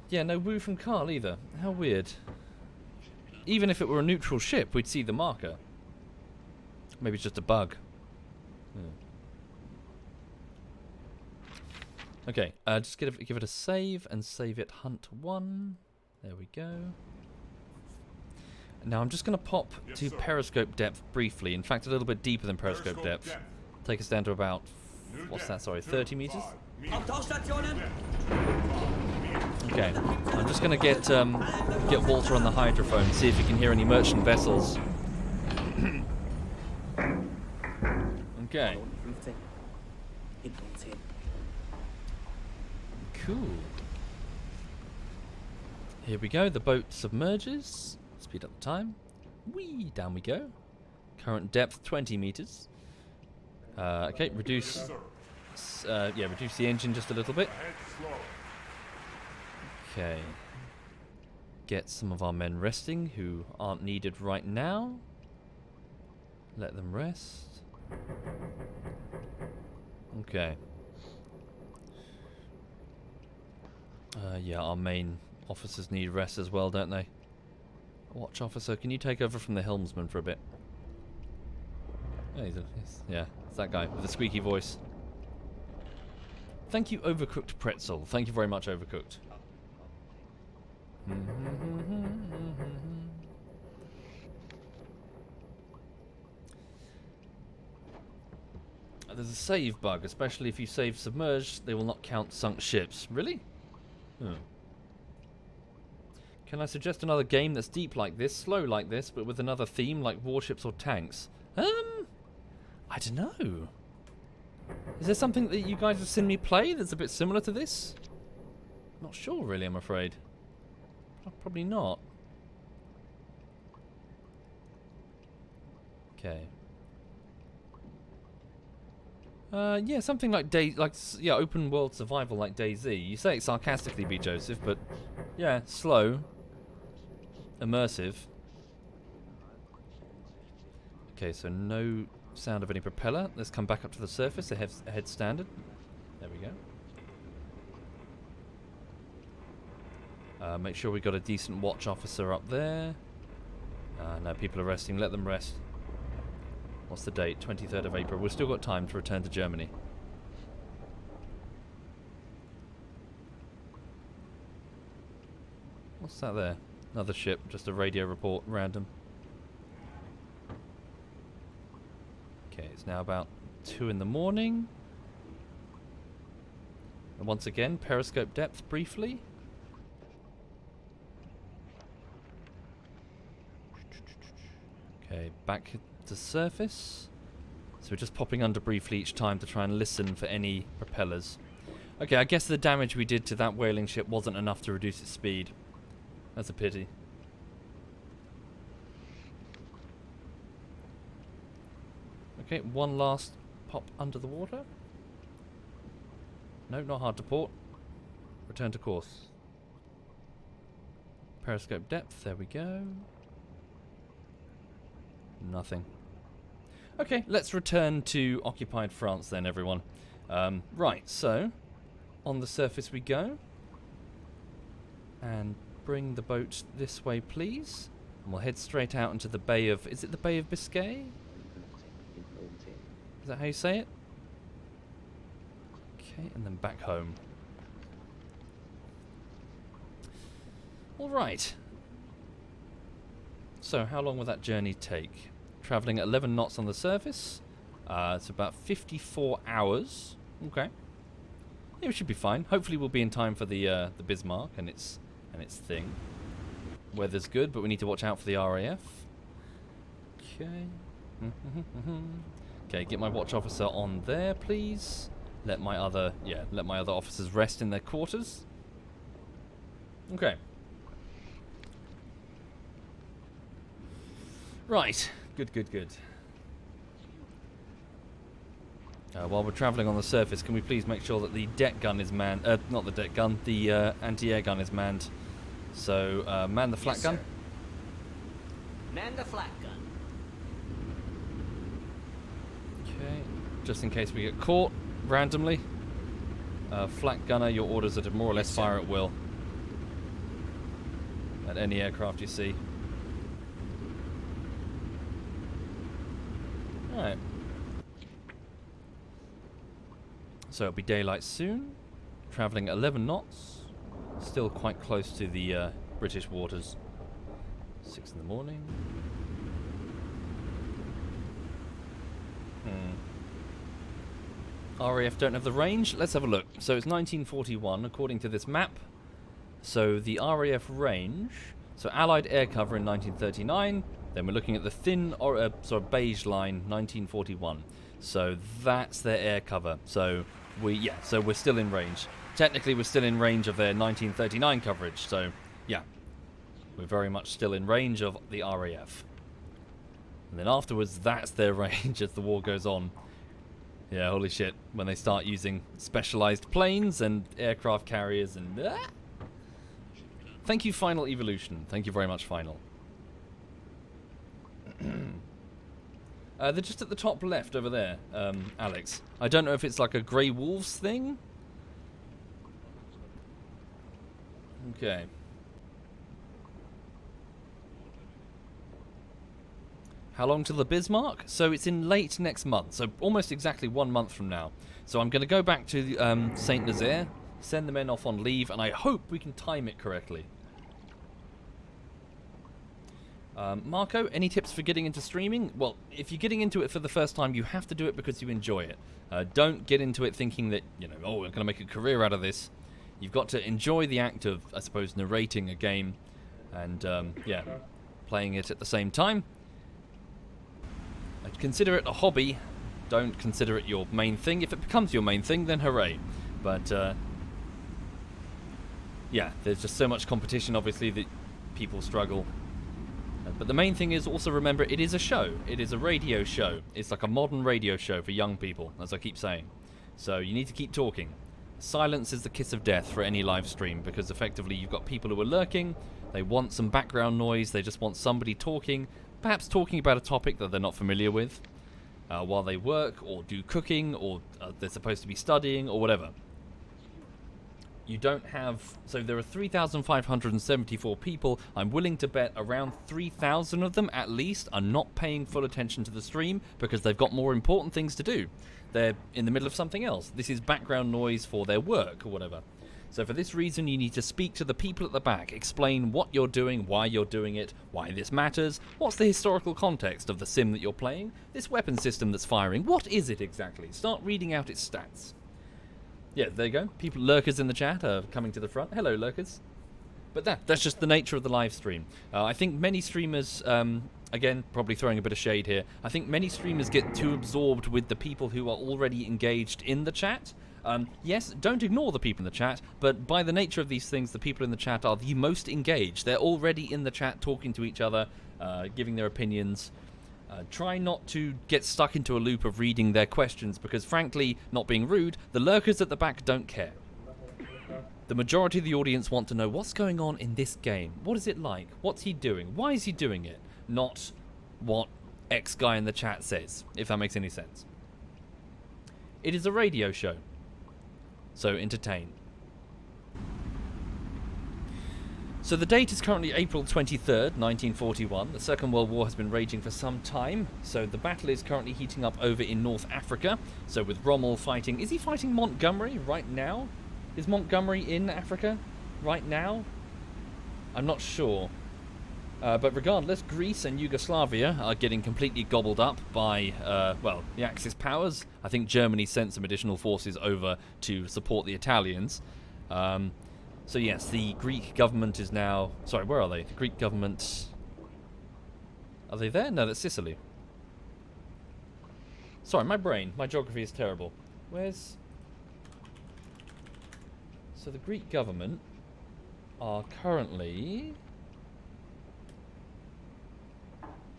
Yeah, no woo from Carl either. How weird. Even if it were a neutral ship, we'd see the marker. Maybe it's just a bug. Yeah. Okay, just give it a save and save it Hunt 1. There we go. Now I'm just going to pop to periscope depth briefly. In fact, a little bit deeper than periscope depth. Take us down to about, what's that, sorry, 30 meters? Okay, I'm just going to get Walter on the hydrophone, see if he can hear any merchant vessels. Okay. Cool. Here we go, the boat submerges. Speed up the time. Whee! Down we go. Current depth 20 meters. Okay, reduce. Reduce the engine just a little bit. Okay. Get some of our men resting who aren't needed right now. Let them rest. Okay. Yeah, our main officers need rest as well, don't they? Watch officer, can you take over from the helmsman for a bit? Oh, it's that guy with the squeaky voice. Thank you, Overcooked Pretzel. Thank you very much, Overcooked. There's a save bug, especially if you save submerged, they will not count sunk ships. Really? Hmm. Can I suggest another game that's deep like this, slow like this, but with another theme like warships or tanks? I don't know. Is there something that you guys have seen me play that's a bit similar to this? Not sure, really, I'm afraid. Probably not. Okay. Yeah, something like open world survival like DayZ. You say it sarcastically, B. Joseph, but yeah, slow, immersive. Okay, so no sound of any propeller. Let's come back up to the surface. Ahead standard. There we go. Make sure we got a decent watch officer up there. No, people are resting. Let them rest. What's the date? 23rd of April. We've still got time to return to Germany. What's that there? Another ship. Just a radio report. Random. Okay, it's now about 2 in the morning. And once again, periscope depth briefly. Okay, back to surface. So we're just popping under briefly each time to try and listen for any propellers. Okay, I guess the damage we did to that whaling ship wasn't enough to reduce its speed. That's a pity. Okay, one last pop under the water. No, not hard to port. Return to course. Periscope depth, there we go. Nothing. Okay, let's return to occupied France then, everyone. Right, so on the surface we go. And bring the boat this way, please. And we'll head straight out into the Bay of... Is it the Bay of Biscay? Is that how you say it? Okay, and then back home. Alright. So, how long will that journey take? Travelling at 11 knots on the surface. It's about 54 hours. Okay. Yeah, we should be fine. Hopefully we'll be in time for the Bismarck and its thing. Weather's good, but we need to watch out for the RAF. Okay. Okay, get my watch officer on there, please. Let my other officers rest in their quarters. Okay. Right. Good. While we're travelling on the surface, can we please make sure that the deck gun is manned? Not the deck gun, the anti-air gun is manned. So, man the flak gun. Sir. Man the flak gun. Okay. Just in case we get caught randomly. Flak gunner, your orders are to more or less fire at will. At any aircraft you see. Alright. So it'll be daylight soon. Travelling at 11 knots. Still quite close to the British waters. 6 in the morning. RAF don't have the range. Let's have a look. So it's 1941 according to this map. So the RAF range. So Allied air cover in 1939. Then we're looking at the thin or sort of beige line, 1941. So that's their air cover. So we're still in range. Technically, we're still in range of their 1939 coverage. So yeah, we're very much still in range of the RAF. And then afterwards, that's their range as the war goes on. Yeah, holy shit! When they start using specialized planes and aircraft carriers and. Thank you, Final Evolution. Thank you very much, Final. They're just at the top left over there, Alex. I don't know if it's like a Grey Wolves thing. Okay. How long till the Bismarck? So it's in late next month, so almost exactly 1 month from now. So I'm going to go back to Saint Nazaire, send the men off on leave, and I hope we can time it correctly. Marco, any tips for getting into streaming? Well, if you're getting into it for the first time, you have to do it because you enjoy it. Don't get into it thinking that, oh, we're going to make a career out of this. You've got to enjoy the act of, I suppose, narrating a game and, yeah, playing it at the same time. I'd consider it a hobby. Don't consider it your main thing. If it becomes your main thing, then hooray. But, yeah, there's just so much competition, obviously, that people struggle. But the main thing is also remember it is a show. It is a radio show. It's like a modern radio show for young people, as I keep saying. So you need to keep talking. Silence is the kiss of death for any live stream because effectively you've got people who are lurking. They want some background noise. They just want somebody talking, perhaps talking about a topic that they're not familiar with while they work or do cooking or they're supposed to be studying or whatever. You don't have... So there are 3,574 people. I'm willing to bet around 3,000 of them, at least, are not paying full attention to the stream because they've got more important things to do. They're in the middle of something else. This is background noise for their work or whatever. So for this reason, you need to speak to the people at the back. Explain what you're doing, why you're doing it, why this matters, what's the historical context of the sim that you're playing, this weapon system that's firing, what is it exactly? Start reading out its stats. Yeah, there you go. People, lurkers in the chat are coming to the front. Hello, lurkers. But that's just the nature of the live stream. I think many streamers, again, probably throwing a bit of shade here, I think many streamers get too absorbed with the people who are already engaged in the chat. Yes, don't ignore the people in the chat, but by the nature of these things, the people in the chat are the most engaged. They're already in the chat talking to each other, giving their opinions. Try not to get stuck into a loop of reading their questions because, frankly, not being rude, the lurkers at the back don't care. The majority of the audience want to know what's going on in this game. What is it like? What's he doing? Why is he doing it? Not what X guy in the chat says, if that makes any sense. It is a radio show, so entertain. So the date is currently April 23rd, 1941. The Second World War has been raging for some time. So the battle is currently heating up over in North Africa. So with Rommel fighting... Is he fighting Montgomery right now? Is Montgomery in Africa right now? I'm not sure. But regardless, Greece and Yugoslavia are getting completely gobbled up by, well, the Axis powers. I think Germany sent some additional forces over to support the Italians. So yes, the Greek government is now... Sorry, where are they? The Greek government... Are they there? No, that's Sicily. Sorry, my geography is terrible. Where's... So the Greek government are currently...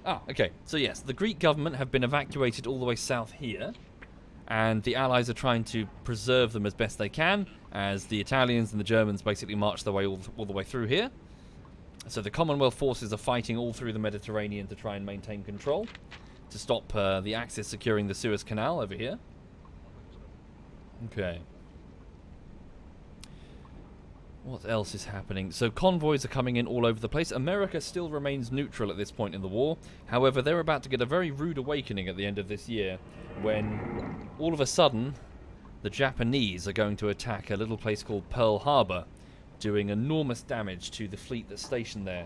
Ah, okay. So yes, the Greek government have been evacuated all the way south here. And the Allies are trying to preserve them as best they can, as the Italians and the Germans basically march their way all the way through here. So the Commonwealth forces are fighting all through the Mediterranean to try and maintain control, to stop the Axis securing the Suez Canal over here. Okay. What else is happening? So convoys are coming in all over the place. America still remains neutral at this point in the war. However, they're about to get a very rude awakening at the end of this year when all of a sudden the Japanese are going to attack a little place called Pearl Harbor, doing enormous damage to the fleet that's stationed there,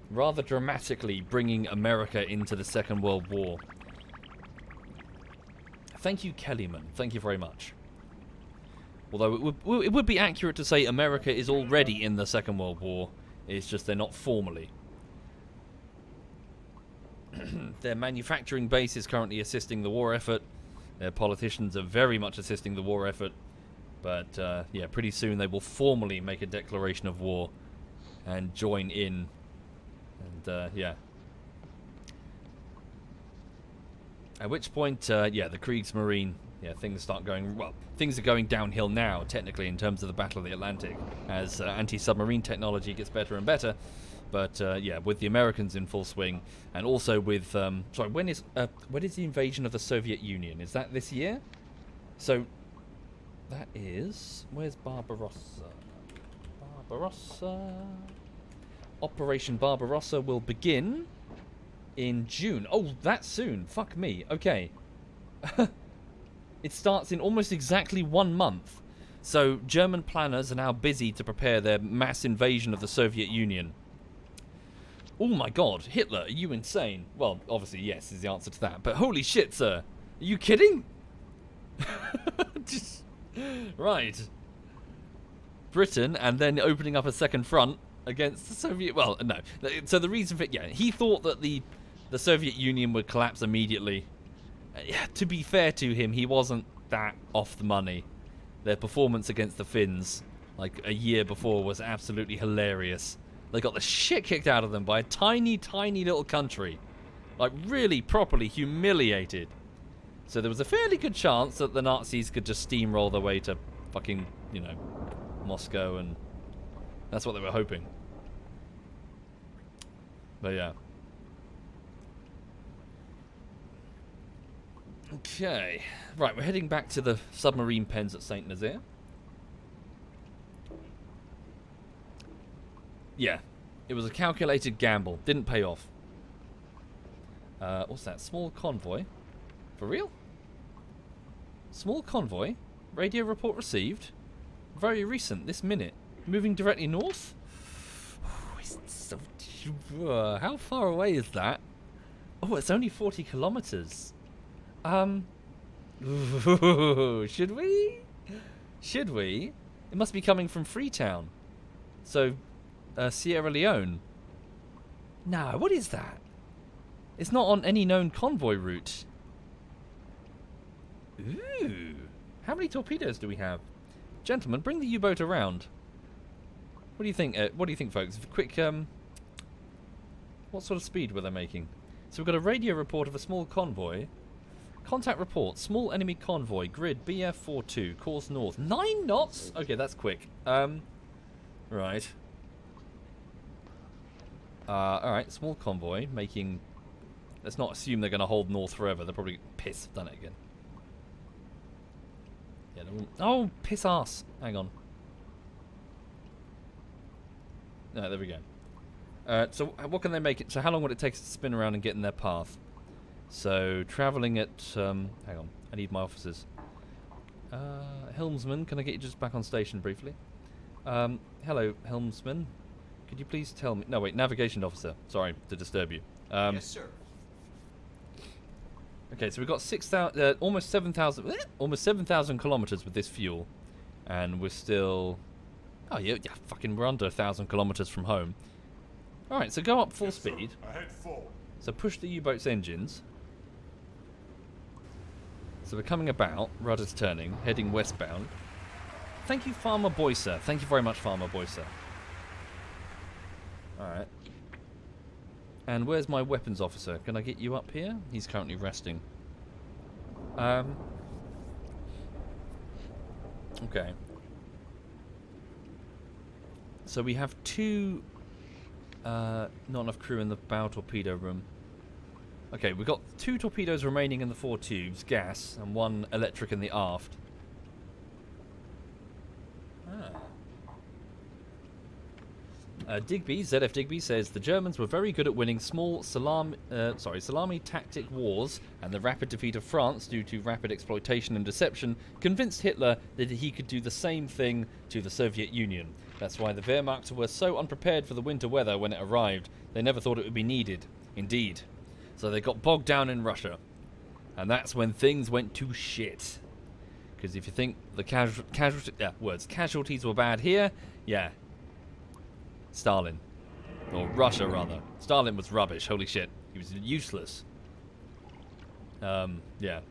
rather dramatically bringing America into the Second World War. Thank you, Kellyman. Thank you very much. Although it would be accurate to say America is already in the Second World War. It's just they're not formally. Their manufacturing base is currently assisting the war effort. Their politicians are very much assisting the war effort. But, yeah, pretty soon they will formally make a declaration of war and join in. And, yeah. At which point, yeah, the Kriegsmarine... Yeah, things start going... Well, things are going downhill now, technically, in terms of the Battle of the Atlantic, as anti-submarine technology gets better and better. But, yeah, with the Americans in full swing, and also with... sorry, when is the invasion of the Soviet Union? Is that this year? So, that is... Where's Barbarossa? Barbarossa... Operation Barbarossa will begin in June. Oh, that's soon. Fuck me. Okay. It starts in almost exactly 1 month. So German planners are now busy to prepare their mass invasion of the Soviet Union. Oh my god, Hitler, are you insane? Well, obviously yes is the answer to that, but holy shit, sir. Are you kidding? Just, right. Britain, and then opening up a second front against the Soviet... Well, no. So the reason for... Yeah, he thought that the Soviet Union would collapse immediately. Yeah, to be fair to him, he wasn't that off the money. Their performance against the Finns, like a year before, was absolutely hilarious. They got the shit kicked out of them by a tiny, tiny little country. Like, really properly humiliated. So there was a fairly good chance that the Nazis could just steamroll their way to fucking, you know, Moscow, and that's what they were hoping. But yeah. Okay. Right, we're heading back to the submarine pens at St. Nazaire. Yeah. It was a calculated gamble. Didn't pay off. What's that? Small convoy? For real? Small convoy? Radio report received? Very recent, this minute. Moving directly north? How far away is that? Oh, it's only 40 kilometers. Should we? Should we? It must be coming from Freetown. So, Sierra Leone. Nah, what is that? It's not on any known convoy route. Ooh. How many torpedoes do we have? Gentlemen, bring the U-boat around. What do you think? What do you think, folks? Quick, what sort of speed were they making? So we've got a radio report of a small convoy. Contact report. Small enemy convoy. Grid BF42. Course north. 9 knots? Okay, that's quick. Right. Alright, small convoy making... Let's not assume they're going to hold north forever. They're probably... Piss, I've done it again. Yeah, oh, piss ass. Hang on. No, there we go. So what can they make it? So how long would it take us to spin around and get in their path? So travelling at... hang on, I need my officers. Helmsman, can I get you just back on station briefly? Hello, Helmsman. Could you please tell me... No, wait, navigation officer. Sorry to disturb you. Yes, sir. Okay, so we've got 6,000, almost 7,000 kilometers with this fuel, and we're still... Oh yeah, fucking we're under 1,000 kilometers from home. All right, so go up full speed. Ahead forward. So push the U-boat's engines. So we're coming about, rudders turning, heading westbound. Thank you, Farmer Boyser. Thank you very much, Farmer Boyser. All right. And where's my weapons officer? Can I get you up here? He's currently resting. Okay. So we have two... not enough crew in the bow torpedo room. Okay, we've got 2 torpedoes remaining in the 4 tubes, gas, and 1 electric in the aft. Digby, ZF Digby says the Germans were very good at winning small salami tactic wars, and the rapid defeat of France due to rapid exploitation and deception convinced Hitler that he could do the same thing to the Soviet Union. That's why the Wehrmacht were so unprepared for the winter weather when it arrived. They never thought it would be needed. Indeed. So they got bogged down in Russia. And that's when things went to shit. Because if you think the casualties were bad here, yeah. Stalin. Or Russia, rather. Stalin was rubbish, holy shit. He was useless. Yeah.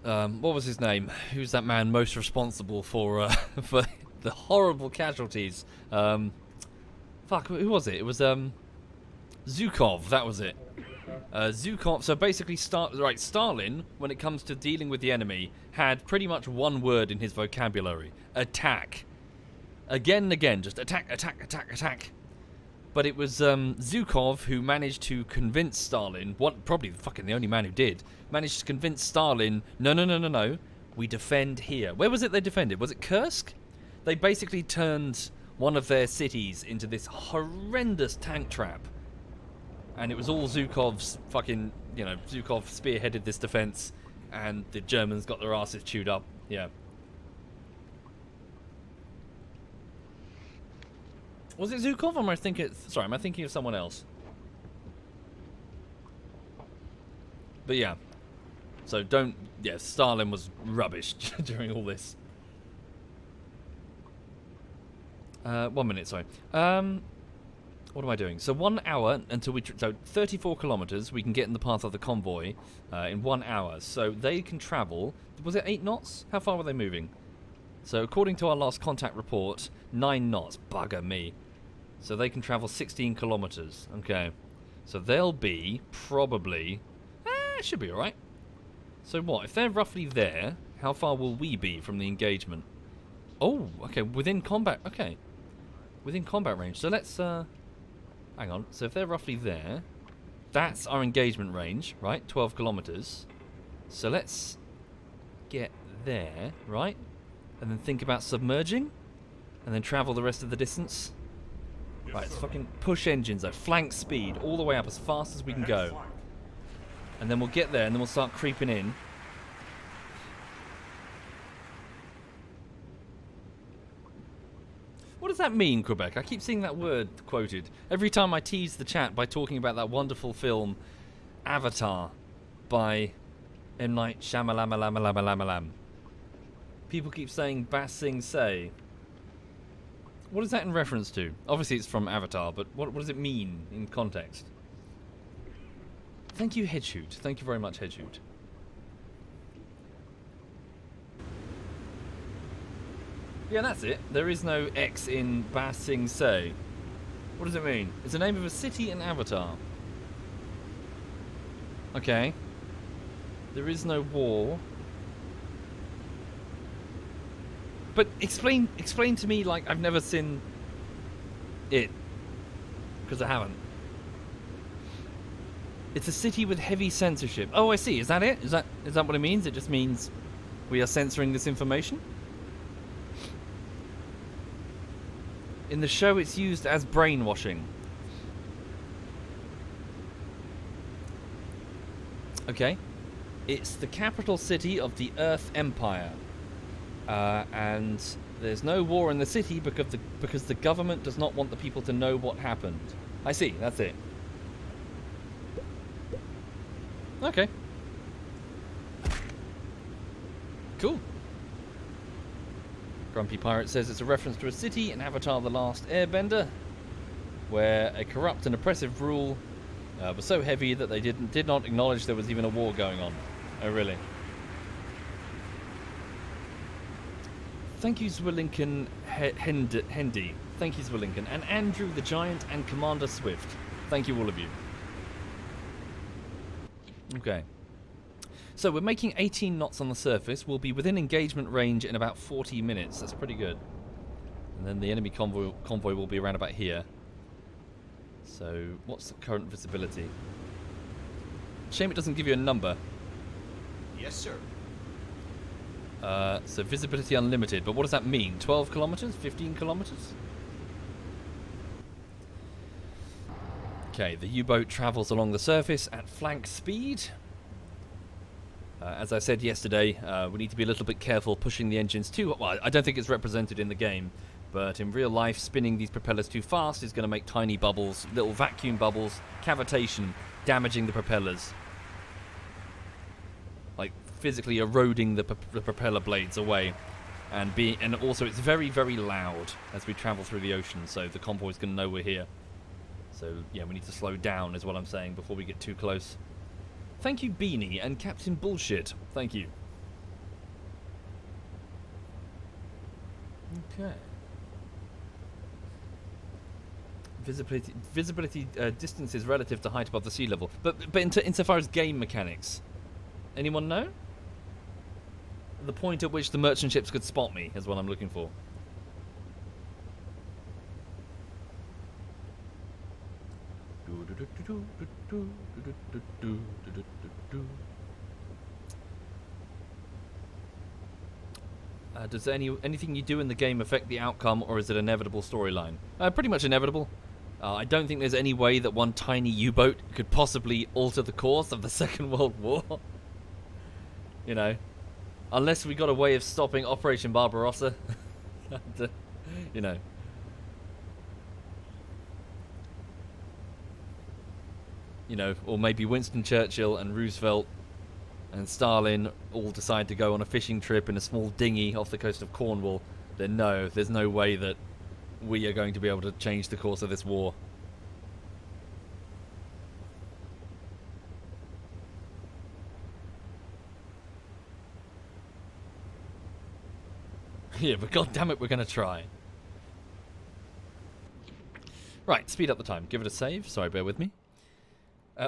What was his name? Who's that man most responsible for for the horrible casualties? Fuck, who was it? It was Zhukov, that was it. Zhukov, so basically Stalin, when it comes to dealing with the enemy, had pretty much one word in his vocabulary. Attack. Again and again, just attack, attack, attack, attack. But it was Zhukov who managed to convince Stalin, probably fucking the only man who did, managed to convince Stalin, no, we defend here. Where was it they defended? Was it Kursk? They basically turned one of their cities into this horrendous tank trap. And it was all Zhukov's fucking, Zhukov spearheaded this defense, and the Germans got their asses chewed up. Yeah. Was it Zukov, or am I thinking? Sorry, am I thinking of someone else? But yeah. So don't. Yeah, Stalin was rubbish during all this. 1 minute, sorry. What am I doing? So 1 hour until we... So 34 kilometers we can get in the path of the convoy in 1 hour. So they can travel... Was it 8 knots? How far were they moving? So according to our last contact report, 9 knots. Bugger me. So they can travel 16 kilometers. Okay. So they'll be probably... should be alright. So what? If they're roughly there, how far will we be from the engagement? Oh, okay. Within combat... Okay. Within combat range. So let's... Hang on. So if they're roughly there, that's our engagement range, right? 12 kilometers. So let's get there, right? And then think about submerging, and then travel the rest of the distance. Yes, Right, let's sir. fucking push engines, though. Flank speed, all the way up as fast as we can go. And then we'll get there, and then we'll start creeping in. What does that mean, Quebec? I keep seeing that word quoted. Every time I tease the chat by talking about that wonderful film, Avatar, by M. Night Shyamalan. People keep saying Bas Sing Se. What is that in reference to? Obviously it's from Avatar, but what does it mean in context? Thank you, Headshoot. Thank you very much, Headshoot. Yeah, that's it. There is no X in Ba Sing Se. What does it mean? It's the name of a city in Avatar. Okay. There is no war. But explain to me like I've never seen it. Because I haven't. It's a city with heavy censorship. Oh, I see. Is that it? Is that what it means? It just means we are censoring this information? In the show, it's used as brainwashing. Okay. It's the capital city of the Earth Empire. And there's no war in the city because the government does not want the people to know what happened. I see, that's it. Okay. Cool. Grumpy Pirate says it's a reference to a city in Avatar: The Last Airbender, where a corrupt and oppressive rule was so heavy that they did not acknowledge there was even a war going on. Oh, really? Thank you, Zwillinken Hendy. Thank you, Zwillinken. And Andrew the Giant and Commander Swift. Thank you, all of you. Okay. So we're making 18 knots on the surface. We'll be within engagement range in about 40 minutes. That's pretty good. And then the enemy convoy will be around about here. So what's the current visibility? Shame it doesn't give you a number. Yes, sir. So visibility unlimited. But what does that mean? 12 kilometers? 15 kilometers? Okay, the U-boat travels along the surface at flank speed. As I said yesterday, we need to be a little bit careful pushing the engines too... Well, I don't think it's represented in the game, but in real life, spinning these propellers too fast is going to make tiny bubbles, little vacuum bubbles, cavitation, damaging the propellers. Like, physically eroding the propeller blades away. And also, it's very, very loud as we travel through the ocean, so the convoy's going to know we're here. So, yeah, we need to slow down, is what I'm saying, before we get too close. Thank you, Beanie, and Captain Bullshit. Thank you. Okay. Visibility distances relative to height above the sea level. But insofar as game mechanics, anyone know? The point at which the merchant ships could spot me is what I'm looking for. Does anything you do in the game affect the outcome, or is it an inevitable storyline? Pretty much inevitable. I don't think there's any way that one tiny U-boat could possibly alter the course of the Second World War. You know, unless we got a way of stopping Operation Barbarossa. You know. you know, or maybe Winston Churchill and Roosevelt and Stalin all decide to go on a fishing trip in a small dinghy off the coast of Cornwall, then no, there's no way that we are going to be able to change the course of this war. Yeah, but goddammit, we're going to try. Right, speed up the time. Give it a save. Sorry, bear with me.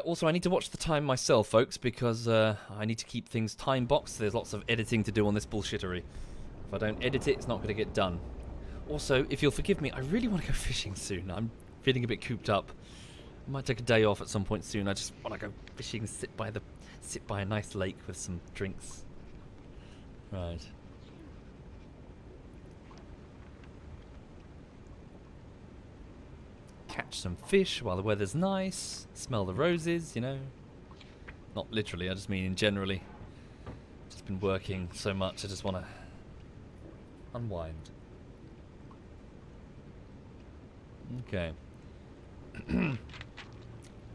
Also, I need to watch the time myself, folks, because I need to keep things time-boxed. There's lots of editing to do on this bullshittery. If I don't edit it, it's not going to get done. Also, if you'll forgive me, I really want to go fishing soon. I'm feeling a bit cooped up. I might take a day off at some point soon. I just want to go fishing, sit by a nice lake with some drinks. Right. Catch some fish while the weather's nice. Smell the roses, you know. Not literally, I just mean in generally. Just been working so much, I just want to unwind. Okay.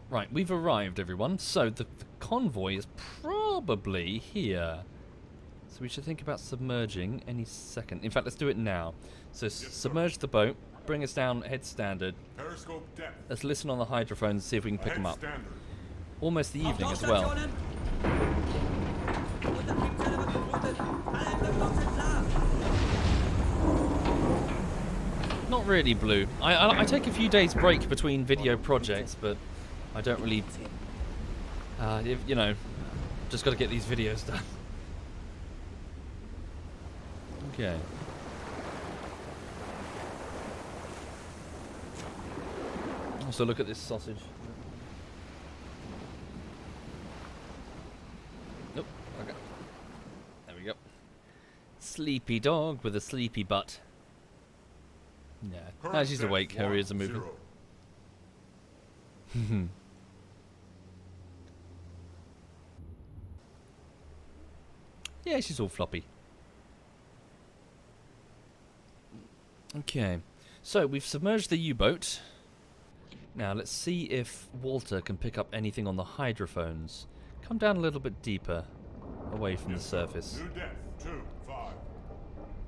Right, we've arrived, everyone. So the convoy is probably here. So we should think about submerging any second. In fact, let's do it now. So submerge the boat. Bring us down head standard. Periscope depth. Let's listen on the hydrophones and see if we can pick them up. Standard. Almost the evening as well. Not really, Blue. I take a few days break between video projects, but I don't really, you know, just got to get these videos done. Okay. Also, look at this sausage. Nope. Okay. There we go. Sleepy dog with a sleepy butt. Yeah. Ah, she's awake. Her ears are moving. Yeah, she's all floppy. Okay. So, we've submerged the U-boat. Now, let's see if Walter can pick up anything on the hydrophones. Come down a little bit deeper, away from the surface. New depth 2-5.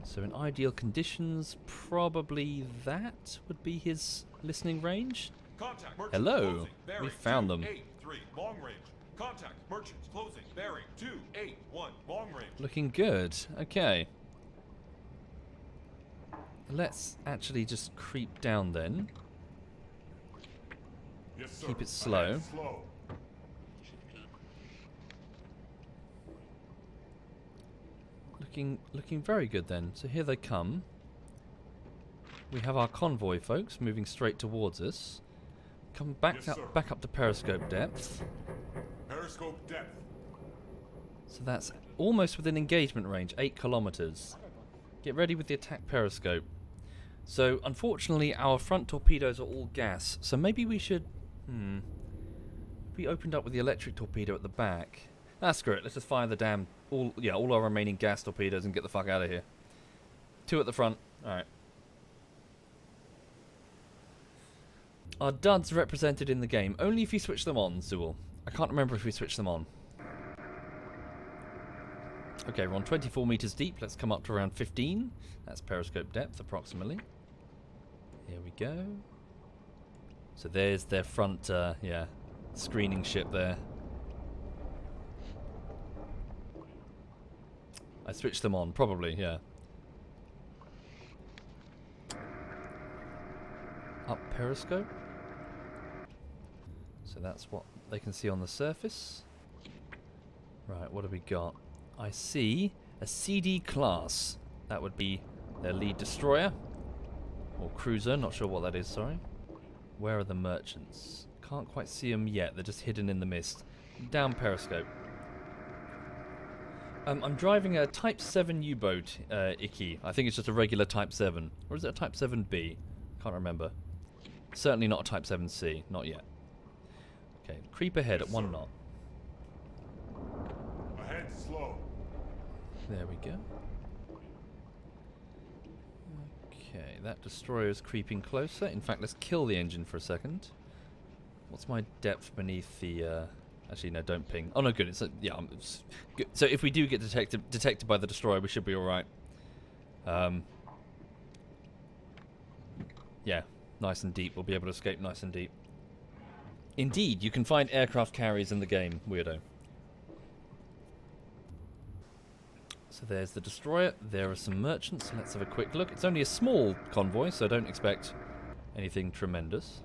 So in ideal conditions, probably that would be his listening range. Contact merchants Hello, closing, bearing we found them. 283 long range. Contact merchants closing, bearing 281 long range. Looking good. Okay. Let's actually just creep down then. Yes, sir. Keep it slow. Ahead, slow. Looking very good then. So here they come. We have our convoy, folks, moving straight towards us. Come back Yes, sir. back up to periscope depth. Periscope depth. So that's almost within engagement range, 8 kilometers. Get ready with the attack periscope. So unfortunately, our front torpedoes are all gas. So maybe we should. We opened up with the electric torpedo at the back. Ah, screw it. Let's just fire the damn all our remaining gas torpedoes and get the fuck out of here. 2 at the front. All right. Are duds represented in the game? Only if you switch them on, Zool. I can't remember if we switched them on. Okay, we're on 24 meters deep. Let's come up to around 15. That's periscope depth, approximately. Here we go. So there's their front, screening ship there. I switched them on, probably, yeah. Up periscope. So that's what they can see on the surface. Right, what have we got? I see a CD class. That would be their lead destroyer. Or cruiser, not sure what that is, sorry. Where are the merchants? Can't quite see them yet, they're just hidden in the mist. Down periscope. I'm driving a Type 7 U-boat, Icky. I think it's just a regular Type 7. Or is it a Type 7B? Can't remember. Certainly not a Type 7C, not yet. Okay, creep ahead at 1 knot. Ahead slow. There we go. Okay, that destroyer is creeping closer. In fact, let's kill the engine for a second. What's my depth beneath the... Actually, no, don't ping. Oh, no, good. Yeah, it's good. So if we do get detected by the destroyer, we should be alright. Yeah, nice and deep. We'll be able to escape nice and deep. Indeed, you can find aircraft carriers in the game, weirdo. So there's the destroyer. There are some merchants. Let's have a quick look. It's only a small convoy, so don't expect anything tremendous.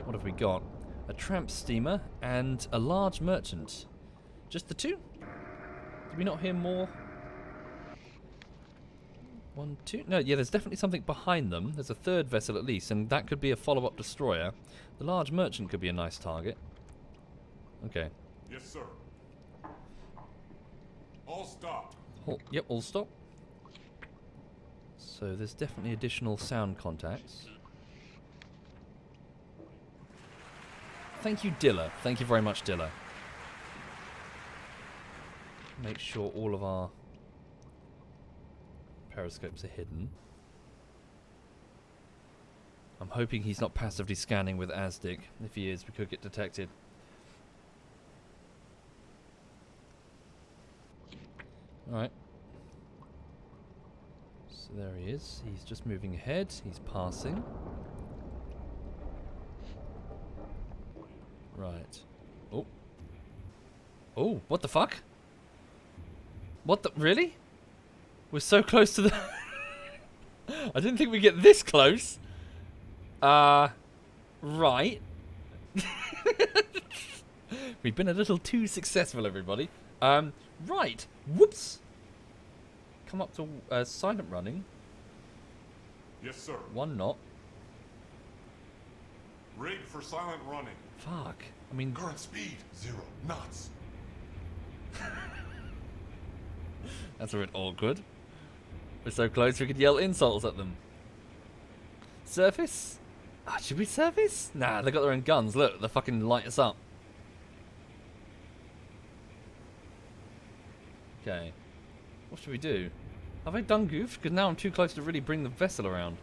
What have we got? A tramp steamer and a large merchant. Just the two? Did we not hear more? One, two? No, yeah, there's definitely something behind them. There's a third vessel at least, and that could be a follow-up destroyer. The large merchant could be a nice target. Okay. Yes, sir. All stop. Yep, all stop. So there's definitely additional sound contacts. Thank you, Dilla. Thank you very much, Dilla. Make sure all of our periscopes are hidden. I'm hoping he's not passively scanning with ASDIC. If he is, we could get detected. Alright. So there he is. He's just moving ahead. He's passing. Right. Oh. Oh, what the fuck? What the... Really? We're so close to the... I didn't think we'd get this close. Right. We've been a little too successful, everybody. Right. Whoops. Come up to silent running. Yes, sir. 1 knot. Rig for silent running. Fuck. I mean... Current speed, 0 knots. That's a bit awkward. We're so close we could yell insults at them. Surface? Ah, should we surface? Nah, they got their own guns. Look, they fucking light us up. Okay. What should we do? Have I done goofed? Because now I'm too close to really bring the vessel around.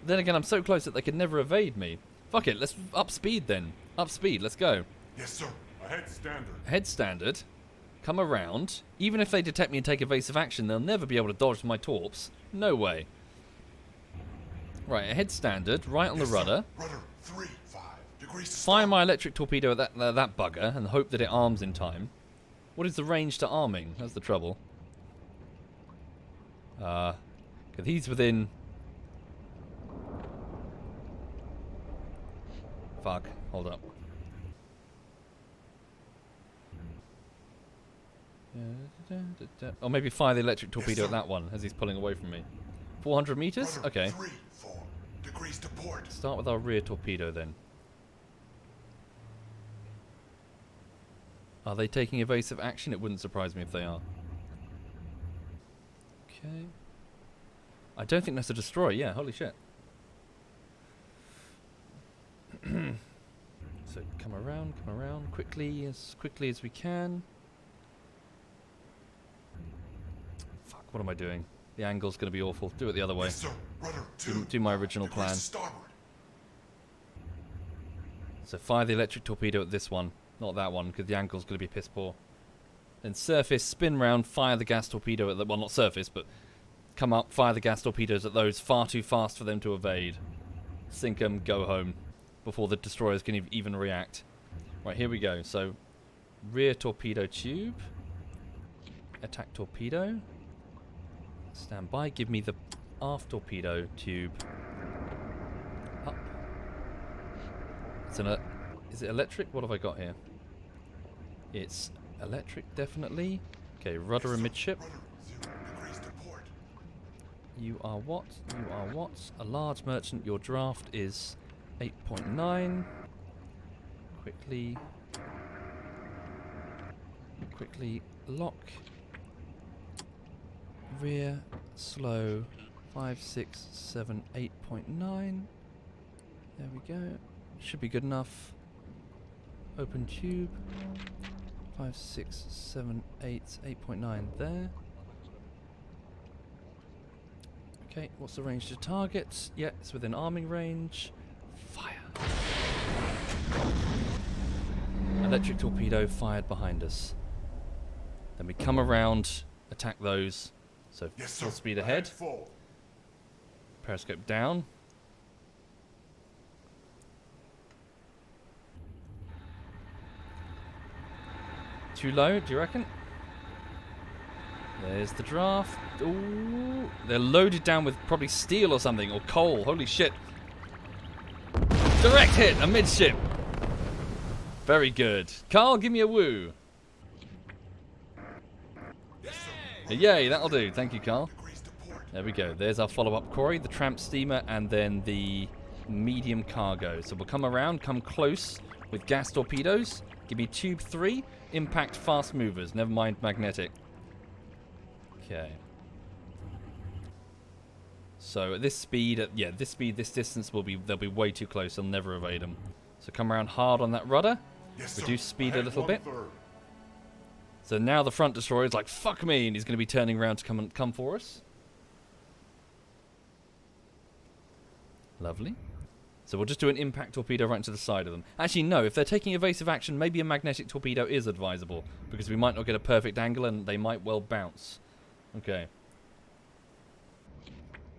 Then again, I'm so close that they could never evade me. Fuck it, let's up speed then. Up speed, let's go. Yes, sir. Ahead standard. Head standard. Come around. Even if they detect me and take evasive action, they'll never be able to dodge my torps. No way. Right, ahead standard, right on the rudder. Rudder 3, 5 degrees to Fire start. my electric torpedo at that bugger and hope that it arms in time. What is the range to arming? That's the trouble. 'Cause he's within... Fuck, hold up. Or maybe fire the electric torpedo at that one as he's pulling away from me. 400 meters? Rudder Okay. 3, 4 degrees to port. Start with our rear torpedo then. Are they taking evasive action? It wouldn't surprise me if they are. Okay. I don't think that's a destroyer. Yeah, holy shit. So come around quickly as we can. Fuck, what am I doing? The angle's going to be awful. Do it the other way. Yes, sir. Rudder 2, Do my original degrees plan. to starboard. So fire the electric torpedo at this one, not that one, because the angle's going to be piss poor. Then surface, spin round, fire the gas torpedo at the... Well, not surface, but come up, fire the gas torpedoes at those far too fast for them to evade. Sink them, go home, before the destroyers can even react. Right, here we go. So, rear torpedo tube. Attack torpedo. Stand by. Give me the aft torpedo tube. Up. It's is it electric? What have I got here? It's electric, definitely. Okay, rudder and midship. Rudder 0 degrees to port. You are what? You are what? A large merchant. Your draft is 8.9. Quickly lock. Rear, slow. 5, 6, 7, 8.9. There we go. Should be good enough. Open tube. 5, 6, 7, 8, 8.9 there. Okay, what's the range to target? Yeah, it's within arming range. Fire. Electric torpedo fired behind us. Then we come around, attack those. So Yes, sir. full speed ahead. Full. Periscope down. Too low, do you reckon? There's the draft. Ooh, they're loaded down with probably steel or something, or coal. Holy shit. Direct hit, amidship. Very good. Carl, give me a woo. Yay, that'll do. Thank you, Carl. Degrees to port. There we go. There's our follow-up quarry, the tramp steamer, and then the medium cargo. So we'll come around, come close with gas torpedoes. Give me tube 3, impact fast movers. Never mind magnetic. Okay. So at this speed, this distance they'll be way too close. They'll never evade them. So come around hard on that rudder. Yes, sir. Reduce speed a Ahead little bit. 1/3. So now the front destroyer is like, fuck me, and he's going to be turning around to come for us. Lovely. So we'll just do an impact torpedo right into the side of them. Actually, no, if they're taking evasive action, maybe a magnetic torpedo is advisable, because we might not get a perfect angle and they might well bounce. Okay.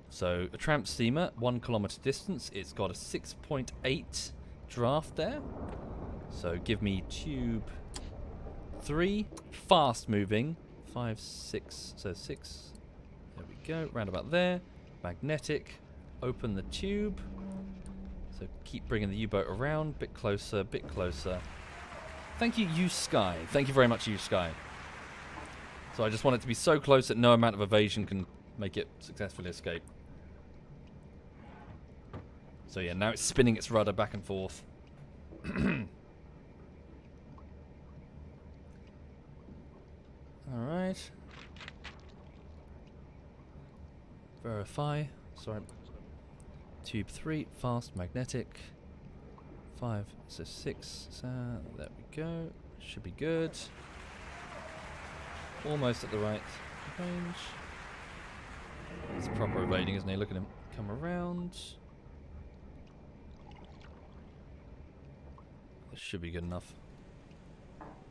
So a tramp steamer, 1 kilometer distance. It's got a 6.8 draft there. So give me tube 3, fast moving, 5, 6, so 6, there we go, round about there, magnetic, open the tube, so keep bringing the U-boat around, bit closer, bit closer. Thank you, U-Sky, thank you very much, U-Sky. So I just want it to be so close that no amount of evasion can make it successfully escape. So yeah, now it's spinning its rudder back and forth. Alright. Verify. Sorry. Tube 3, fast, magnetic. 5, so 6. So there we go. Should be good. Almost at the right range. It's proper evading, isn't he? Look at him. Come around. This should be good enough.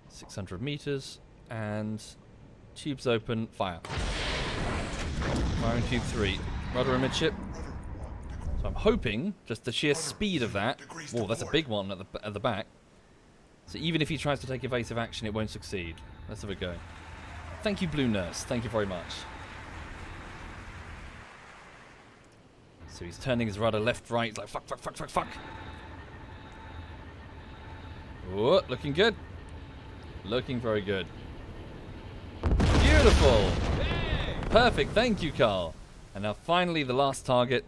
600 meters. And tubes open. Fire. Firing tube 3. Rudder amidship. So I'm hoping just the sheer speed of that. Whoa, that's a big one at the back. So even if he tries to take evasive action, it won't succeed. Let's have a go. Thank you, Blue Nurse. Thank you very much. So he's turning his rudder left, right. He's like, fuck, fuck, fuck, fuck, fuck. Whoa, looking good. Looking very good. Beautiful. Perfect. Thank you, Carl. And now finally the last target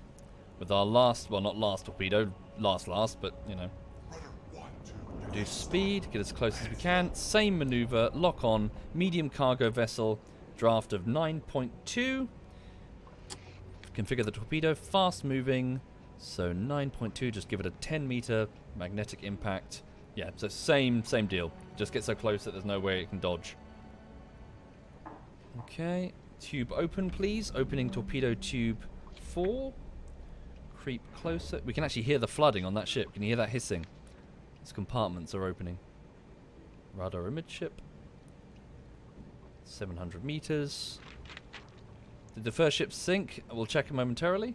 with our last, well, not last torpedo. Last, but, you know. Reduce speed, get as close as we can. Same maneuver, lock on, medium cargo vessel, draft of 9.2. Configure the torpedo, fast moving. So 9.2, just give it a 10 meter magnetic impact. Yeah, so same deal. Just get so close that there's no way it can dodge. Okay, tube open, please. Opening torpedo tube 4. Creep closer. We can actually hear the flooding on that ship. Can you hear that hissing? Its compartments are opening. Rudder amidship. 700 meters. Did the first ship sink? We'll check it momentarily.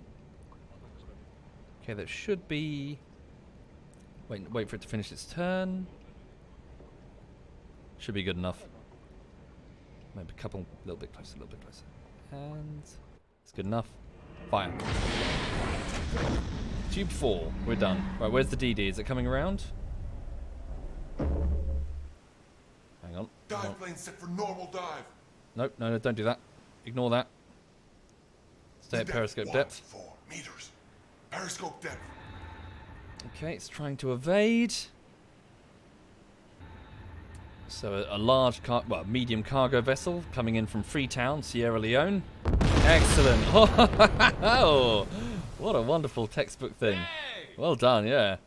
Okay, that should be... Wait for it to finish its turn. Should be good enough. Maybe a little bit closer, And it's good enough. Fire. Tube 4, we're done. Right, where's the DD? Is it coming around? Hang on. Dive plane set for normal dive. Nope, no, don't do that. Ignore that. Stay at periscope depth. 4 meters. Periscope depth. Okay, it's trying to evade. So a large, medium cargo vessel coming in from Freetown, Sierra Leone. Excellent. Oh, what a wonderful textbook thing. Well done, yeah.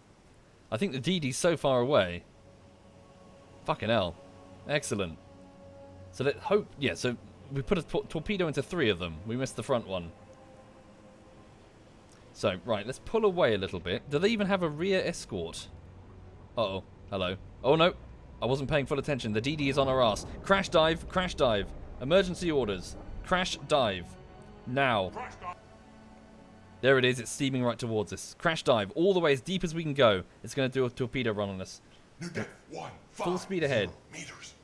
I think the DD's so far away. Fucking hell. Excellent. So let's hope, yeah, so we put a torpedo into 3 of them. We missed the front one. So, right, let's pull away a little bit. Do they even have a rear escort? Uh-oh. Hello. Oh, no. I wasn't paying full attention. The DD is on our ass. Crash dive. Crash dive. Emergency orders. Crash dive. Now. There it is. It's steaming right towards us. Crash dive. All the way as deep as we can go. It's going to do a torpedo run on us. New depth 1, Full speed ahead. meters.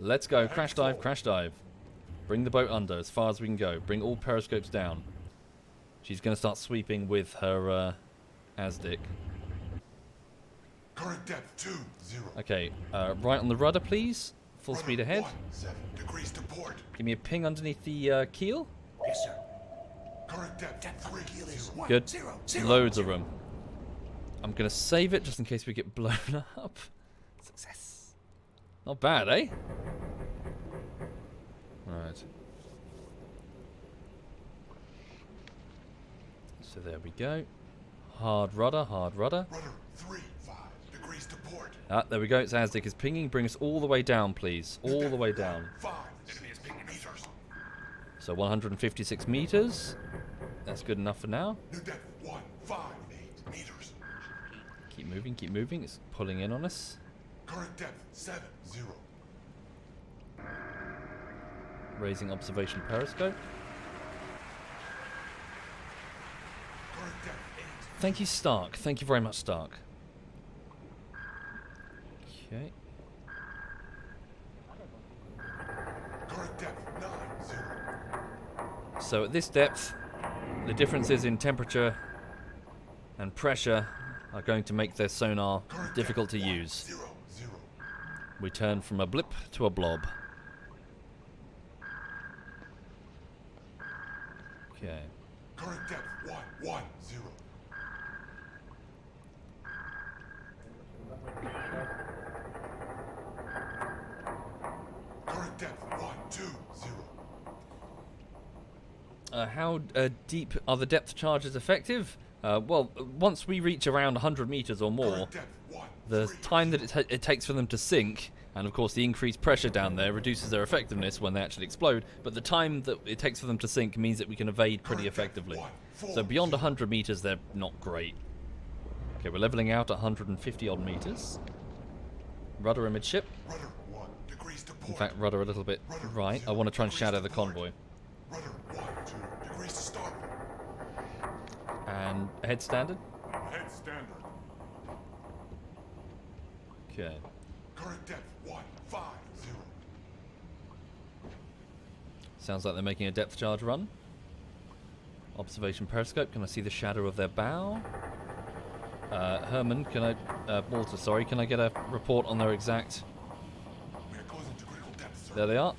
Let's go. Crash dive. Crash dive. Bring the boat under as far as we can go. Bring all periscopes down. She's going to start sweeping with her ASDIC. Current depth 2, 0. Okay, right on the rudder, please. Full Rudder speed ahead. 1, 7 degrees to port. Give me a ping underneath the keel. Yes, sir. Current depth 3, 0. Good. 0. Loads of room. I'm going to save it just in case we get blown up. Success. Not bad, eh? Right. So there we go. Hard rudder, hard rudder. Rudder 3, 5 degrees to port. Ah, there we go. It's ASDIC is pinging. Bring us all the way down, please. All the way down. 5 meters. So 156 meters. That's good enough for now. New depth 1, 5, 8 meters. Keep moving, keep moving. It's pulling in on us. Current depth 7, 0. Raising observation periscope. Current depth 8. Thank you, Stark. Thank you very much, Stark. Okay. Current depth 9, 0. So at this depth, the differences in temperature and pressure are going to make their sonar Current difficult to depth 1, use. 0, 0. We turn from a blip to a blob. Okay. Current depth 1, 1, 0. Current depth 1, 2, 0. How deep are the depth charges effective? Well, once we reach around 100 meters or more, Current depth 1, the 3, time that it takes for them to sink, and of course the increased pressure down there reduces their effectiveness when they actually explode, but the time that it takes for them to sink means that we can evade pretty effectively. So beyond 100 meters, they're not great. Okay, we're leveling out at 150 odd meters. Rudder amidship. Rudder 1 degrees to port. In fact, rudder a little bit right. I want to try and shadow the convoy. Rudder 1, 2 degrees to start. And ahead standard. Head standard. Okay. Current depth 1, 5, 0. Sounds like they're making a depth charge run. Observation periscope. Can I see the shadow of their bow? Herman, Walter, sorry, can I get a report on their exact... We are closing to critical depth, sir. There they are.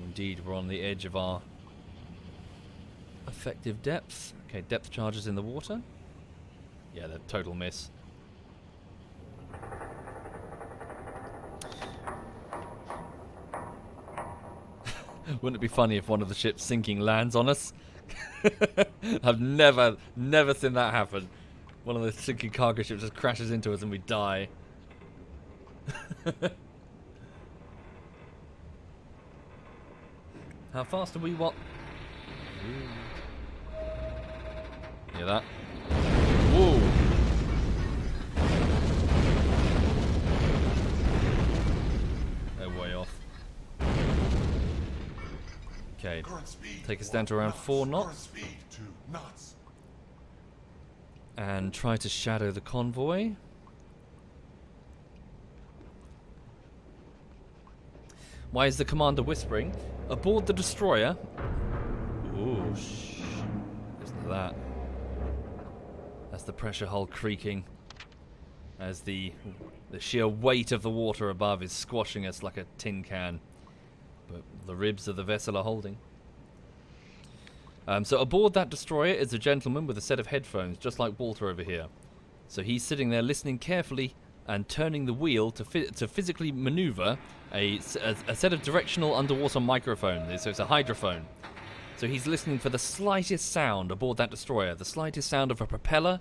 Indeed, we're on the edge of our effective depth. Okay, depth charges in the water. Yeah, they're total miss. Wouldn't it be funny if one of the ships sinking lands on us? I've never seen that happen. One of the sinking cargo ships just crashes into us and we die. How fast are we? What? Hear that? Whoa! They're way off. Okay, Current speed take us 1 down to around 4 Current knots. speed 2 knots. And try to shadow the convoy. Why is the commander whispering? Aboard the destroyer. Ooh, shh. Listen to that. That's the pressure hull creaking as the sheer weight of the water above is squashing us like a tin can. But the ribs of the vessel are holding. So aboard that destroyer is a gentleman with a set of headphones, just like Walter over here. So he's sitting there listening carefully and turning the wheel to physically maneuver a set of directional underwater microphones. So it's a hydrophone. So he's listening for the slightest sound aboard that destroyer, the slightest sound of a propeller,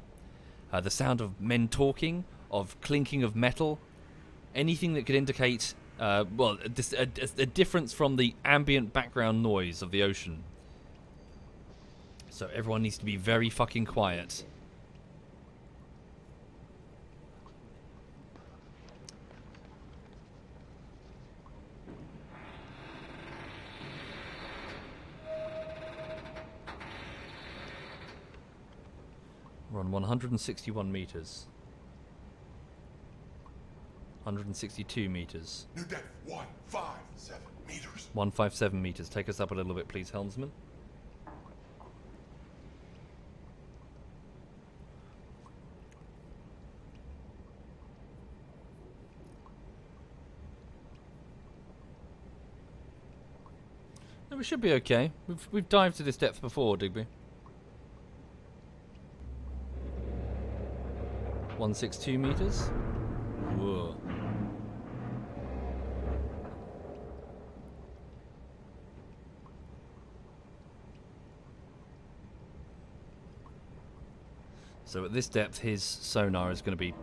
the sound of men talking, of clinking of metal, anything that could indicate, a difference from the ambient background noise of the ocean. So everyone needs to be very fucking quiet. On 161 meters. 162 meters. New depth 157 meters. 157 meters. Take us up a little bit, please, helmsman. No, we should be okay. We've dived to this depth before, did we? 162 meters. Whoa. So at this depth, his sonar is going to be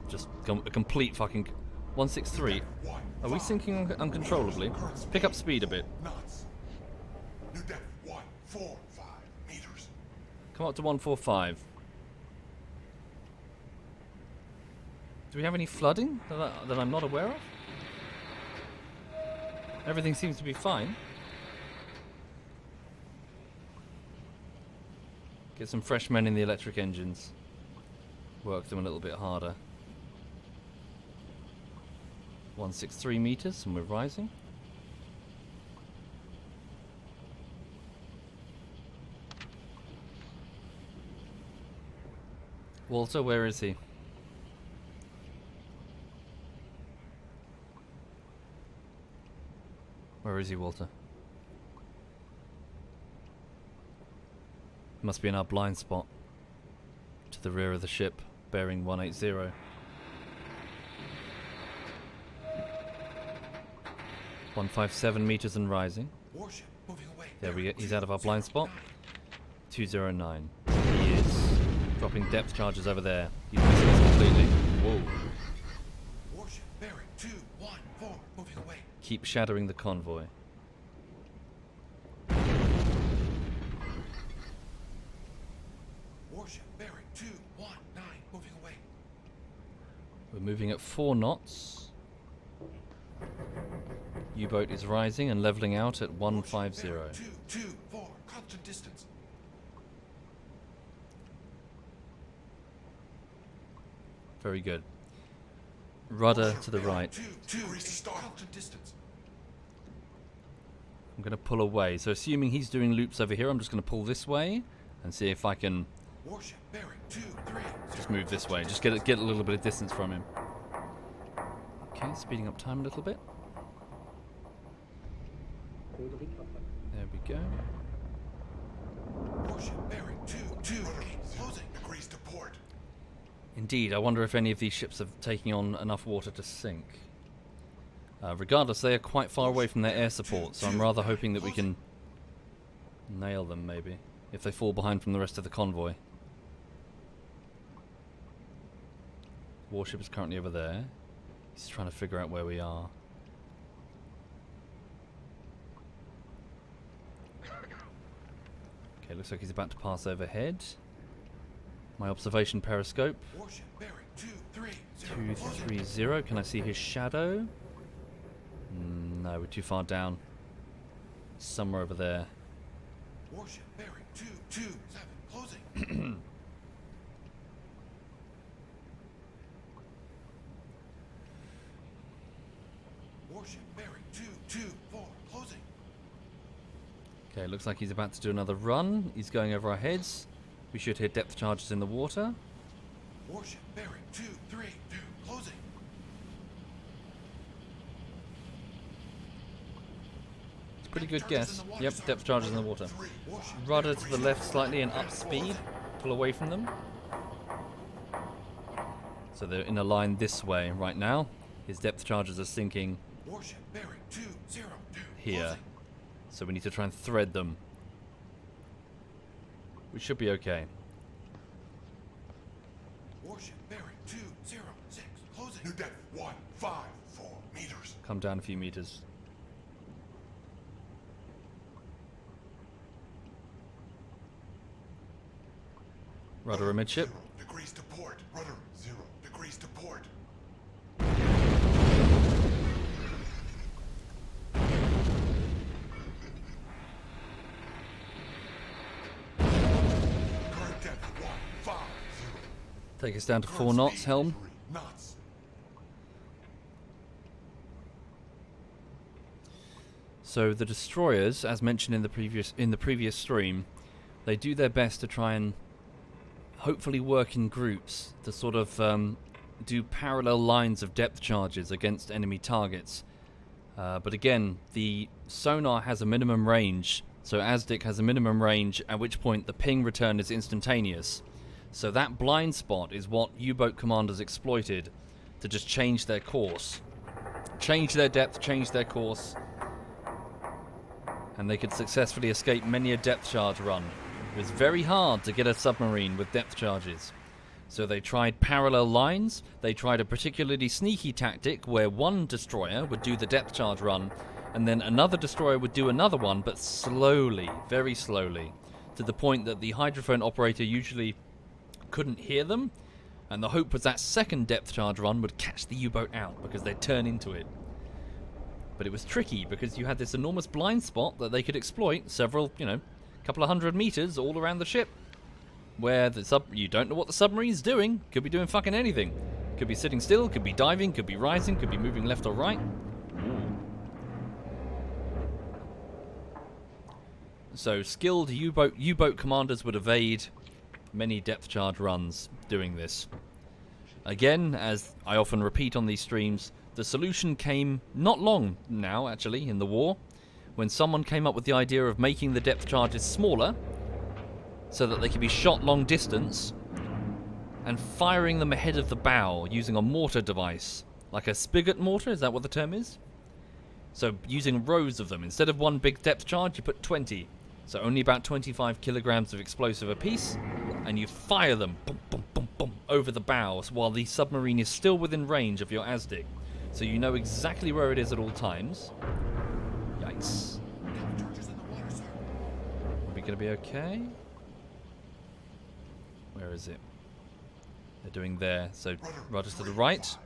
just a complete fucking 163. Are we sinking uncontrollably? Pick up speed a bit. Knots. New depth 145 meters. Come up to 145. Do we have any flooding that I'm not aware of? Everything seems to be fine. Get some fresh men in the electric engines. Work them a little bit harder. 163 meters and we're rising. Walter, where is he? Where is he, Walter? Must be in our blind spot. To the rear of the ship, bearing 180. 157 meters and rising. Warship moving away. There we go. He's out of our blind spot. 209. He is dropping depth charges over there. He's missing us completely. Whoa. Warship bearing 214 moving away. Keep shadowing the convoy. Warship bearing 219 moving away. We're moving at 4 knots. U-boat is rising and leveling out at 150. 224 constant distance. Very good. Rudder to the right. 2 constant distance. I'm going to pull away. So assuming he's doing loops over here, I'm just going to pull this way and see if I can Warship bearing 230. just move this way. Just get a little bit of distance from him. Okay, speeding up time a little bit. There we go. Warship bearing 228 closing degrees to port. Indeed, I wonder if any of these ships are taking on enough water to sink. Regardless, they are quite far away from their air support, so I'm rather hoping that we can nail them, maybe, if they fall behind from the rest of the convoy. Warship is currently over there. He's trying to figure out where we are. Okay, looks like he's about to pass overhead. My observation periscope. Warship bearing 230. 230. Can I see his shadow? No, we're too far down. Somewhere over there. Warship bearing 227 closing. Warship bearing 224 closing. Okay, looks like he's about to do another run. He's going over our heads. We should hit depth charges in the water. Warship bearing 232 closing. It's a pretty good guess. Yep, depth charges in the water. Rudder to the left slightly and up speed. Pull away from them. So they're in a line this way right now. His depth charges are sinking Warship bearing 202 here. closing. So we need to try and thread them. We should be okay. Warship bearing 206 closing. New depth 154 meters. Come down a few meters. Rudder amidship. 0 degrees to port. Rudder 0 degrees to port. Current depth 150 Take us down to 4 Current knots, speed, helm. 3 knots. So the destroyers, as mentioned in the previous stream, they do their best to try and hopefully work in groups to sort of do parallel lines of depth charges against enemy targets. But again, the sonar has a minimum range, so ASDIC has a minimum range, at which point the ping return is instantaneous. So that blind spot is what U-boat commanders exploited to just change their course. Change their depth, change their course, and they could successfully escape many a depth charge run. It was very hard to get a submarine with depth charges. So they tried parallel lines. They tried a particularly sneaky tactic where one destroyer would do the depth charge run and then another destroyer would do another one, but slowly, very slowly, to the point that the hydrophone operator usually couldn't hear them, and the hope was that second depth charge run would catch the U-boat out because they'd turn into it. But it was tricky because you had this enormous blind spot that they could exploit several, couple of 100 meters all around the ship, where you don't know what the submarine's doing. Could be doing fucking anything. Could be sitting still, could be diving, could be rising, could be moving left or right. Ooh. So skilled U-boat commanders would evade many depth charge runs doing this. Again, as I often repeat on these streams, the solution came not long now, actually, in the war, when someone came up with the idea of making the depth charges smaller so that they could be shot long distance and firing them ahead of the bow using a mortar device, like a spigot mortar, is that what the term is? So using rows of them. Instead of one big depth charge, you put 20. So only about 25 kilograms of explosive apiece, and you fire them boom, boom, boom, boom, over the bows while the submarine is still within range of your ASDIC. So you know exactly where it is at all times. Yikes. Are we going to be okay? Where is it? They're doing there. So rudder to the right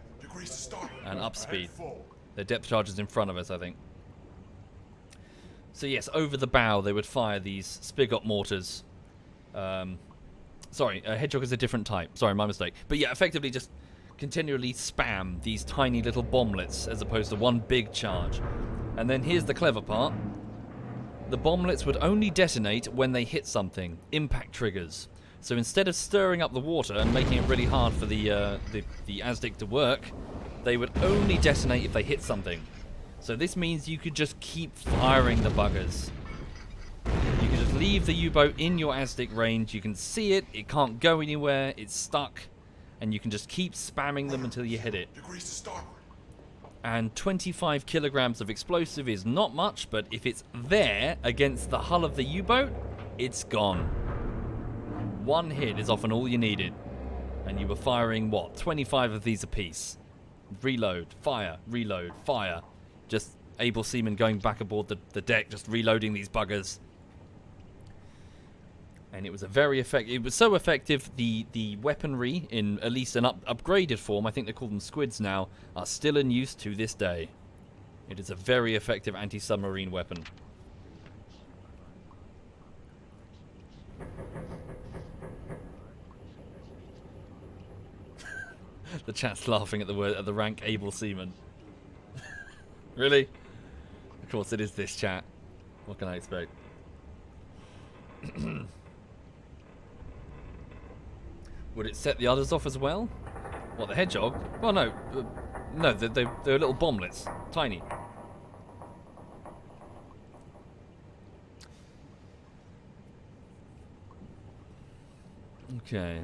and up speed. Their depth charge is in front of us, I think. So yes, over the bow they would fire these spigot mortars. Sorry, Hedgehog is a different type. Sorry, my mistake. But yeah, effectively just continually spam these tiny little bomblets as opposed to one big charge. And then here's the clever part. The bomblets would only detonate when they hit something. Impact triggers. So instead of stirring up the water and making it really hard for the ASDIC to work, they would only detonate if they hit something. So this means you could just keep firing the buggers. You can just leave the U-boat in your ASDIC range. You can see it. It can't go anywhere. It's stuck. And you can just keep spamming them until you hit it. And 25 kilograms of explosive is not much, but if it's there against the hull of the U-boat, it's gone. One hit is often all you needed. And you were firing, what, 25 of these apiece. Reload, fire, reload, fire. Just able seamen going back aboard the deck, just reloading these buggers. And it was a very effective. It was so effective. The weaponry, in at least an upgraded form, I think they call them squids now, are still in use to this day. It is a very effective anti-submarine weapon. The chat's laughing at the word at the rank able seaman. Really? Of course it is this chat. What can I expect? Would it set the others off as well? What, the hedgehog? Well, no. No, they're little bomblets. Tiny. Okay.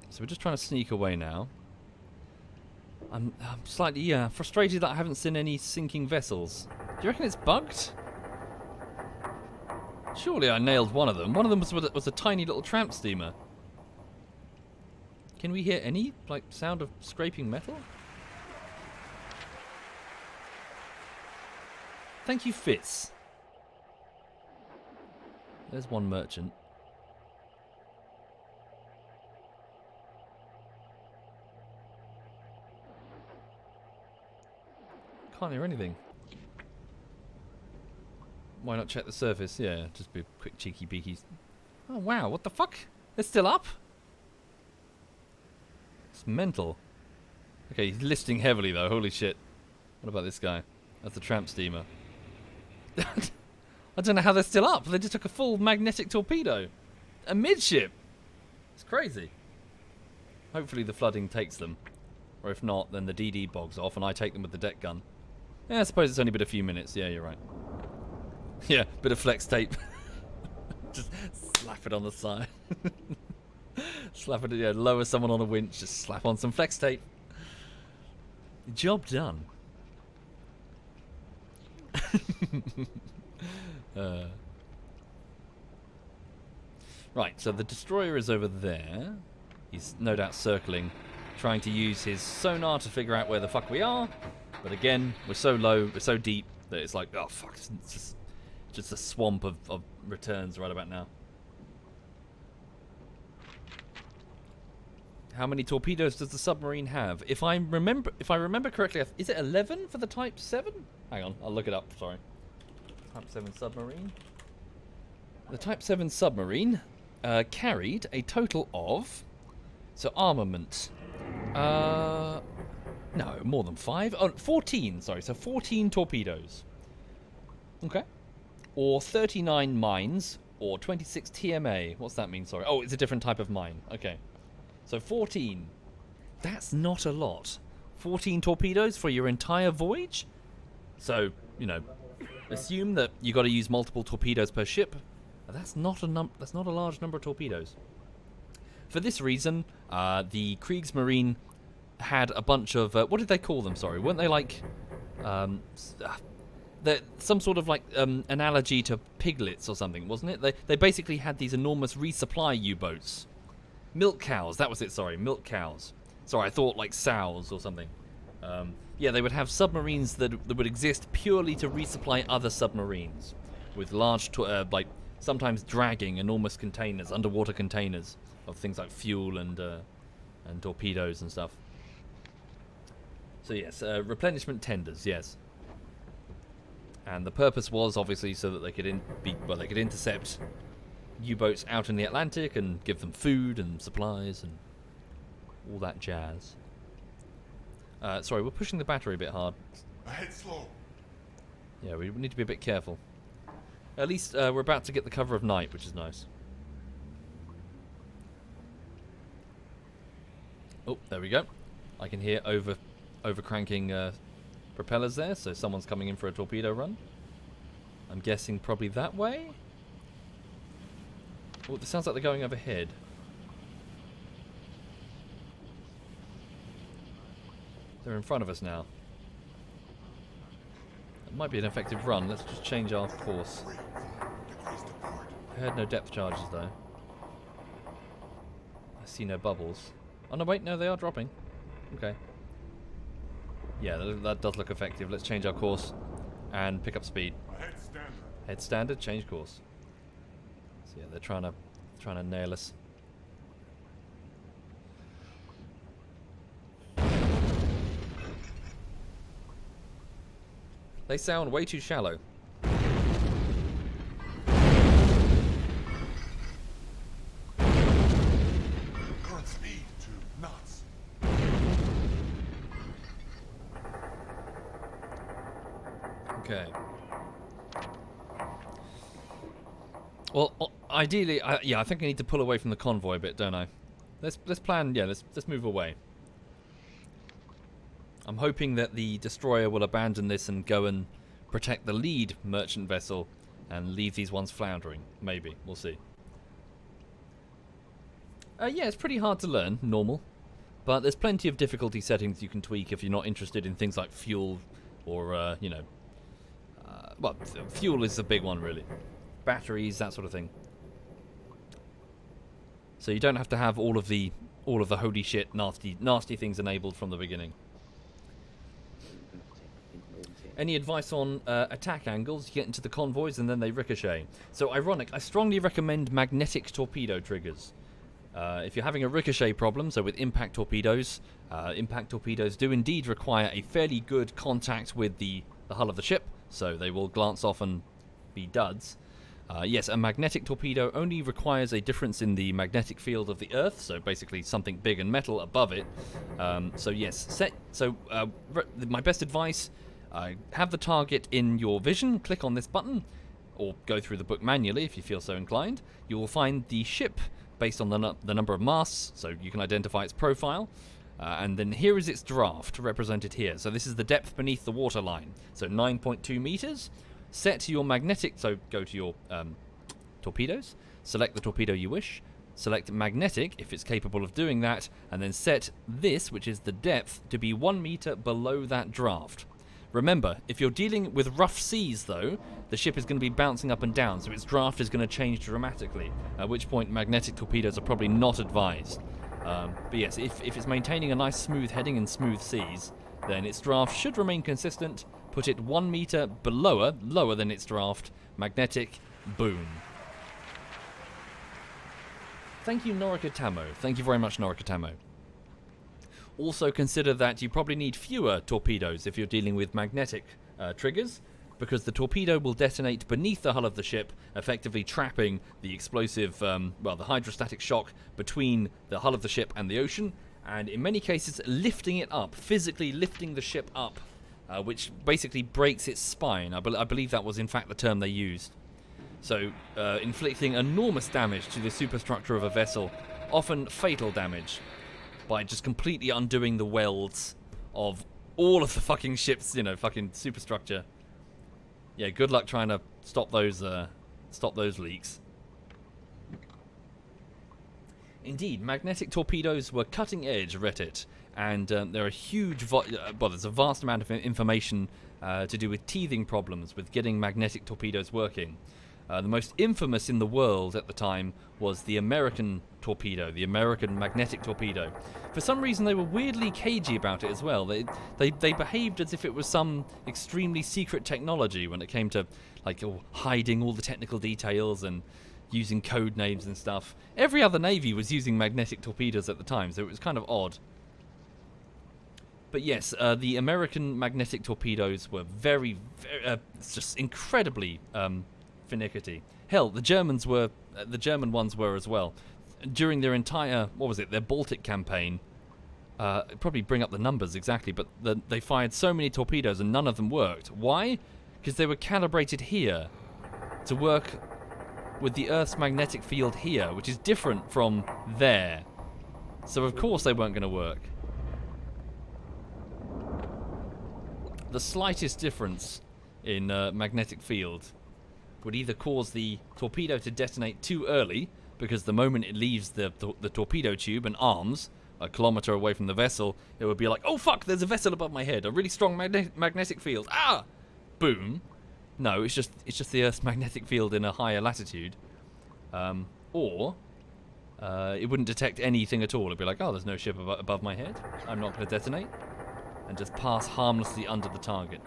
So we're just trying to sneak away now. I'm slightly, frustrated that I haven't seen any sinking vessels. Do you reckon it's bugged? Surely I nailed one of them. One of them was a tiny little tramp steamer. Can we hear any, sound of scraping metal? Thank you, Fitz. There's one merchant. Can't hear anything. Why not check the surface? Yeah, just be a quick cheeky beaky. Oh wow, what the fuck? They're still up? It's mental. Okay, he's listing heavily though. Holy shit. What about this guy? That's a tramp steamer. I don't know how they're still up. They just took a full magnetic torpedo. Amidship. It's crazy. Hopefully the flooding takes them. Or if not, then the DD bogs off and I take them with the deck gun. Yeah, I suppose it's only been a few minutes. Yeah, you're right. Yeah, bit of flex tape. Just slap it on the side. Slap it, yeah, lower someone on a winch, just slap on some flex tape. Job done. Right, so the destroyer is over there. He's no doubt circling, trying to use his sonar to figure out where the fuck we are. But again, we're so low, we're so deep that it's like, oh fuck, it's just a swamp of returns right about now. How many torpedoes does the submarine have? If I remember correctly, is it 11 for the Type 7? Hang on, I'll look it up. Sorry. Type 7 submarine. The Type 7 submarine carried a total of, so armament. No, more than 5. Oh, 14. Sorry, so 14 torpedoes. Okay. Or 39 mines, or 26 TMA. What's that mean? Sorry. Oh, it's a different type of mine. Okay. So 14. That's not a lot. 14 torpedoes for your entire voyage? So, you know, assume that you got to use multiple torpedoes per ship. That's not a large number of torpedoes. For this reason, the Kriegsmarine had a bunch of what did they call them? Sorry, weren't they like some sort of like analogy to piglets or something, wasn't it? They basically had these enormous resupply U-boats. Milk cows, that was it, sorry, milk cows. Sorry, I thought like sows or something. Yeah, they would have submarines that would exist purely to resupply other submarines with large, like sometimes dragging enormous containers, underwater containers of things like fuel and torpedoes and stuff. So yes, replenishment tenders, yes. And the purpose was obviously so that they could intercept U-boats out in the Atlantic and give them food and supplies and all that jazz. Sorry, we're pushing the battery a bit hard. Ahead slow. Yeah, we need to be a bit careful. At least we're about to get the cover of night, which is nice. Oh, there we go. I can hear over cranking propellers there, so someone's coming in for a torpedo run. I'm guessing probably that way. Oh, it sounds like they're going overhead. They're in front of us now. It might be an effective run. Let's just change our course. I heard no depth charges though. I see no bubbles. Oh no, wait, no, they are dropping. Okay. Yeah, that does look effective. Let's change our course and pick up speed. Ahead standard. Head standard, change course. So yeah, they're trying to nail us. They sound way too shallow. Current speed 2 knots. Okay. Well, ideally, I think I need to pull away from the convoy a bit, don't I? Let's plan. Yeah, let's move away. I'm hoping that the destroyer will abandon this and go and protect the lead merchant vessel and leave these ones floundering. Maybe. We'll see. Yeah, it's pretty hard to learn, normal. But there's plenty of difficulty settings you can tweak if you're not interested in things like fuel or, you know... well, fuel is a big one, really. Batteries, that sort of thing. So you don't have to have all of the holy shit, nasty things enabled from the beginning. Any advice on attack angles? You get into the convoys and then they ricochet. So ironic, I strongly recommend magnetic torpedo triggers. If you're having a ricochet problem, so with impact torpedoes do indeed require a fairly good contact with the hull of the ship, so they will glance off and be duds. Yes, a magnetic torpedo only requires a difference in the magnetic field of the Earth, so basically something big and metal above it. So yes, my best advice, have the target in your vision, click on this button, or go through the book manually if you feel so inclined. You will find the ship based on the number of masts, so you can identify its profile. And then here is its draft, represented here. So this is the depth beneath the waterline, so 9.2 meters. Set your magnetic, so go to your torpedoes, select the torpedo you wish, select magnetic if it's capable of doing that, and then set this, which is the depth, to be 1 meter below that draft. Remember, if you're dealing with rough seas though, the ship is going to be bouncing up and down, so its draft is going to change dramatically, at which point magnetic torpedoes are probably not advised. But yes, if it's maintaining a nice smooth heading in smooth seas, then its draft should remain consistent. Put it 1 meter lower than its draft. Magnetic, boom. Thank you, Norikatamo. Thank you very much, Norikatamo. Also consider that you probably need fewer torpedoes if you're dealing with magnetic triggers, because the torpedo will detonate beneath the hull of the ship, effectively trapping the explosive, the hydrostatic shock between the hull of the ship and the ocean, and in many cases lifting it up, physically lifting the ship up, which basically breaks its spine. I believe that was in fact the term they used. So, inflicting enormous damage to the superstructure of a vessel, often fatal damage, by just completely undoing the welds of all of the fucking ship's, fucking superstructure. Yeah, good luck trying to stop those leaks. Indeed, magnetic torpedoes were cutting edge, Reddit, and there are there's a vast amount of information to do with teething problems with getting magnetic torpedoes working. The most infamous in the world at the time was the American torpedo, the American magnetic torpedo. For some reason, they were weirdly cagey about it as well. They behaved as if it was some extremely secret technology when it came to hiding all the technical details and using code names and stuff. Every other navy was using magnetic torpedoes at the time, so it was kind of odd. But yes, the American magnetic torpedoes were very just incredibly finicky. Hell, the German ones were as well. During their entire, their Baltic campaign, probably bring up the numbers exactly, but they fired so many torpedoes and none of them worked. Why? Because they were calibrated here to work with the Earth's magnetic field here, which is different from there. So of course they weren't going to work. The slightest difference in magnetic field would either cause the torpedo to detonate too early, because the moment it leaves the torpedo tube and arms a kilometer away from the vessel, it would be like, oh fuck, there's a vessel above my head, a really strong magnetic field, boom. No, it's just the Earth's magnetic field in a higher latitude, or it wouldn't detect anything at all. It'd be like, oh, there's no ship above my head, I'm not going to detonate, and just pass harmlessly under the target.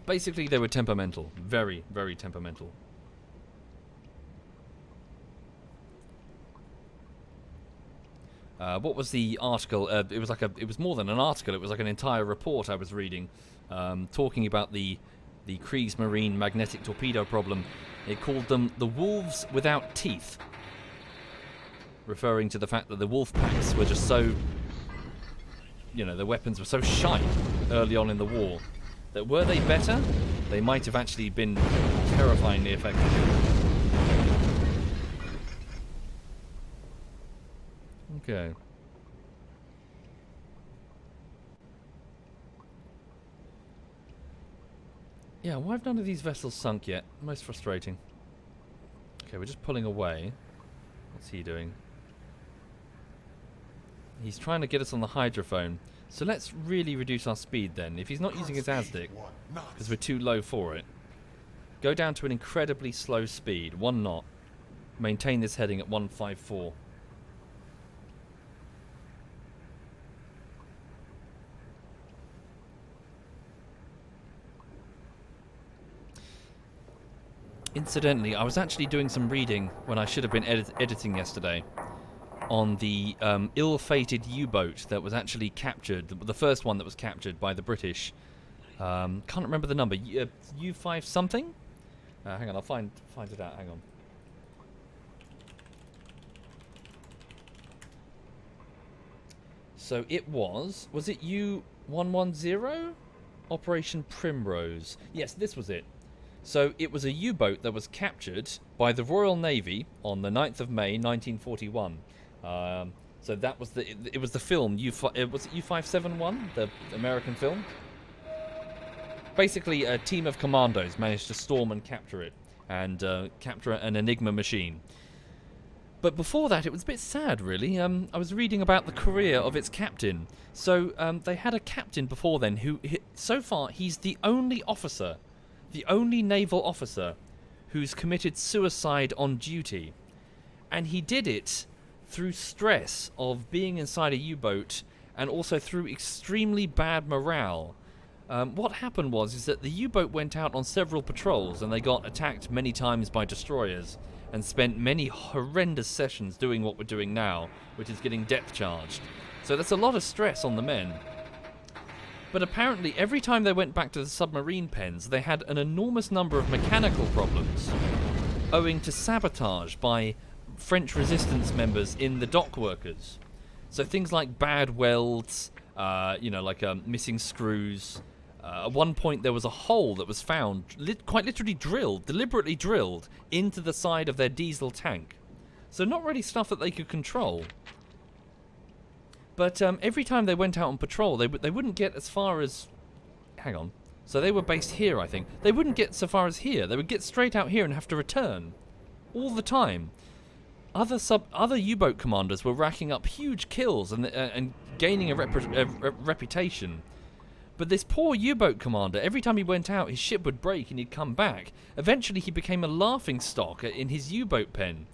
Basically, they were temperamental. Very, very temperamental. What was the article? It was more than an article. It was like an entire report I was reading, talking about the Kriegsmarine magnetic torpedo problem. It called them the wolves without teeth, referring to the fact that the wolf packs were just so, the weapons were so shite early on in the war, that were they better, they might have actually been terrifyingly effective. Okay. Yeah, why have none of these vessels sunk yet? Most frustrating. Okay, we're just pulling away. What's he doing? He's trying to get us on the hydrophone. So let's really reduce our speed then. If he's not using his ASDIC, because we're too low for it, go down to an incredibly slow speed, 1 knot. Maintain this heading at 154. Incidentally, I was actually doing some reading when I should have been editing yesterday on the ill-fated U-boat that was actually captured, the first one that was captured by the British Can't remember the number. U5 something? Hang on, I'll find it out. Hang on. So it was it U110? Operation Primrose. Yes, this was it. So it was a U-boat that was captured by the Royal Navy on the 9th of May 1941. So that was it was the film was it U571, the American film? Basically, a team of commandos managed to storm and capture it, and capture an Enigma machine. But before that, it was a bit sad, really. I was reading about the career of its captain. So they had a captain before then who, so far, he's the only officer, the only naval officer who's committed suicide on duty. And he did it through stress of being inside a U-boat and also through extremely bad morale. What happened is that the U-boat went out on several patrols and they got attacked many times by destroyers and spent many horrendous sessions doing what we're doing now, which is getting depth charged. So that's a lot of stress on the men. But apparently every time they went back to the submarine pens, they had an enormous number of mechanical problems owing to sabotage by French resistance members in the dock workers. So things like bad welds, missing screws. At one point there was a hole that was found, quite literally deliberately drilled, into the side of their diesel tank. So not really stuff that they could control. But every time they went out on patrol, they wouldn't get as far as... Hang on. So they were based here, I think. They wouldn't get so far as here. They would get straight out here and have to return. All the time. Other U-boat commanders were racking up huge kills and gaining a reputation. But this poor U-boat commander, every time he went out, his ship would break and he'd come back. Eventually, he became a laughingstock in his U-boat pen.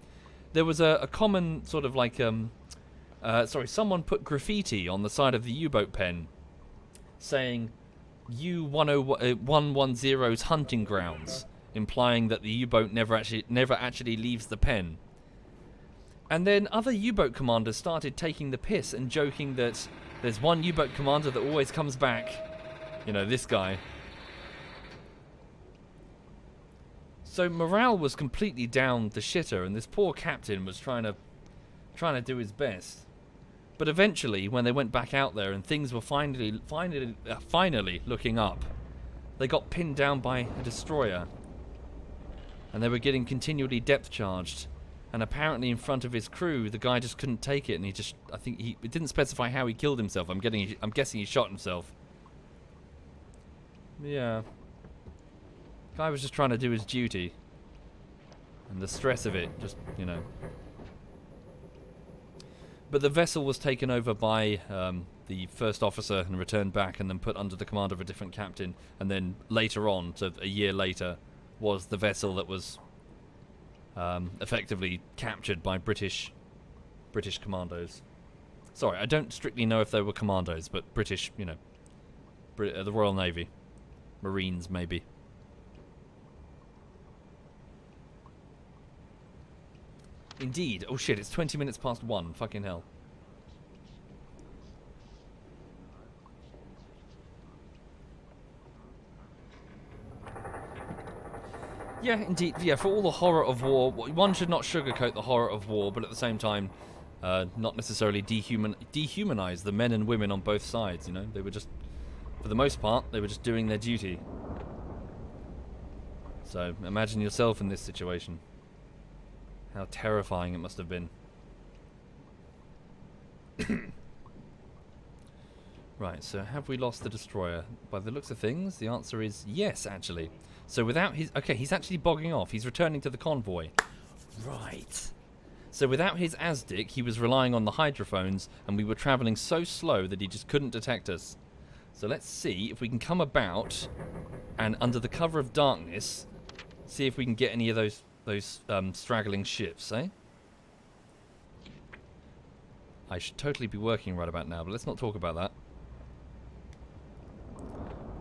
There was a common sort of like... someone put graffiti on the side of the U-boat pen saying U110's hunting grounds, implying that the U-boat never actually leaves the pen. And then other U-boat commanders started taking the piss and joking that there's one U-boat commander that always comes back. You know, this guy. So morale was completely down the shitter, and this poor captain was trying to do his best. But eventually, when they went back out there and things were finally looking up, they got pinned down by a destroyer. And they were getting continually depth charged. And apparently in front of his crew, the guy just couldn't take it, and it didn't specify how he killed himself. I'm guessing he shot himself. Yeah. Guy was just trying to do his duty. And the stress of it, just, you know. But the vessel was taken over by the first officer and returned back and then put under the command of a different captain. And then later on, so a year later, was the vessel that was effectively captured by British commandos. Sorry, I don't strictly know if they were commandos, but British, you know, the Royal Navy. Marines, maybe. Indeed. Oh shit, it's 20 minutes past 1. Fucking hell. Yeah, indeed. Yeah, for all the horror of war, one should not sugarcoat the horror of war, but at the same time, not necessarily dehumanize the men and women on both sides, you know? They were just, for the most part, they were just doing their duty. So, imagine yourself in this situation. How terrifying it must have been. Right, so have we lost the destroyer? By the looks of things, the answer is yes, actually. So without his... Okay, he's actually bogging off. He's returning to the convoy. Right. So without his ASDIC, he was relying on the hydrophones, and we were travelling so slow that he just couldn't detect us. So let's see if we can come about, and under the cover of darkness, see if we can get any of those straggling ships, eh? I should totally be working right about now, but let's not talk about that.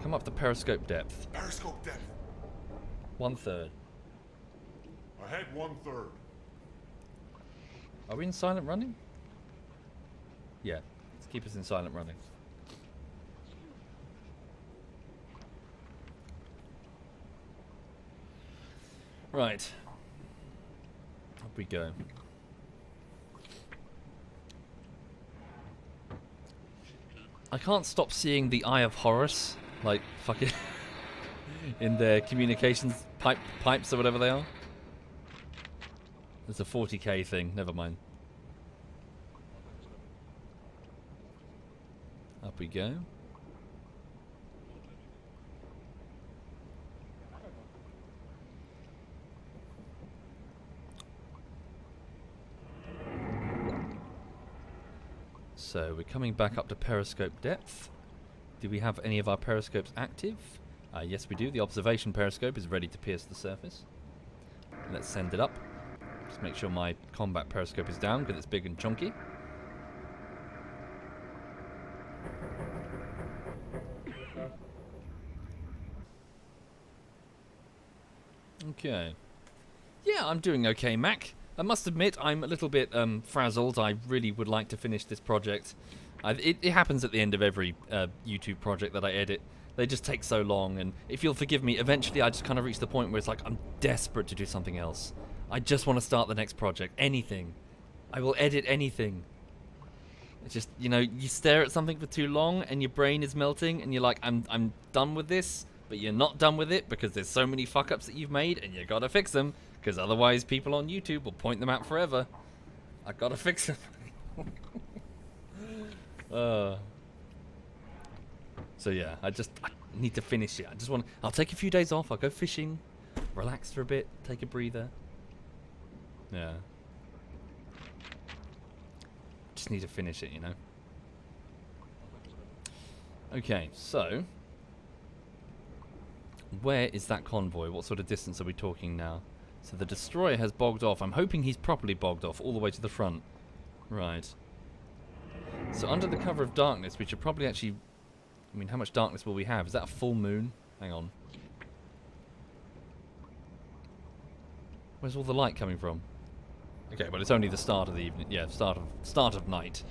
Come up to periscope depth. Periscope depth. 1/3. Ahead 1/3. Are we in silent running? Yeah, let's keep us in silent running. Right. Up we go. I can't stop seeing the Eye of Horus, like, fucking, in their communications pipes or whatever they are. There's a 40k thing, never mind. Up we go. So we're coming back up to periscope depth. Do we have any of our periscopes active? Yes we do. The observation periscope is ready to pierce the surface. Let's send it up. Just make sure my combat periscope is down because it's big and chunky. Okay. Yeah, I'm doing okay, Mac. I must admit, I'm a little bit frazzled. I really would like to finish this project. It happens at the end of every YouTube project that I edit. They just take so long, and if you'll forgive me, eventually I just kind of reach the point where it's like I'm desperate to do something else. I just want to start the next project. Anything. I will edit anything. It's just, you know, you stare at something for too long, and your brain is melting, and you're like, I'm done with this, but you're not done with it because there's so many fuck-ups that you've made, and you gotta fix them. Because otherwise people on YouTube will point them out forever. I gotta fix them. So yeah, I need to finish it. I'll take a few days off, I'll go fishing, relax for a bit, take a breather. Yeah. Just need to finish it, you know. Okay, so where is that convoy? What sort of distance are we talking now? So the destroyer has bogged off. I'm hoping he's properly bogged off all the way to the front. Right. So under the cover of darkness, we should probably actually... I mean, how much darkness will we have? Is that a full moon? Hang on. Where's all the light coming from? Okay, well, it's only the start of the evening. Yeah, start of night.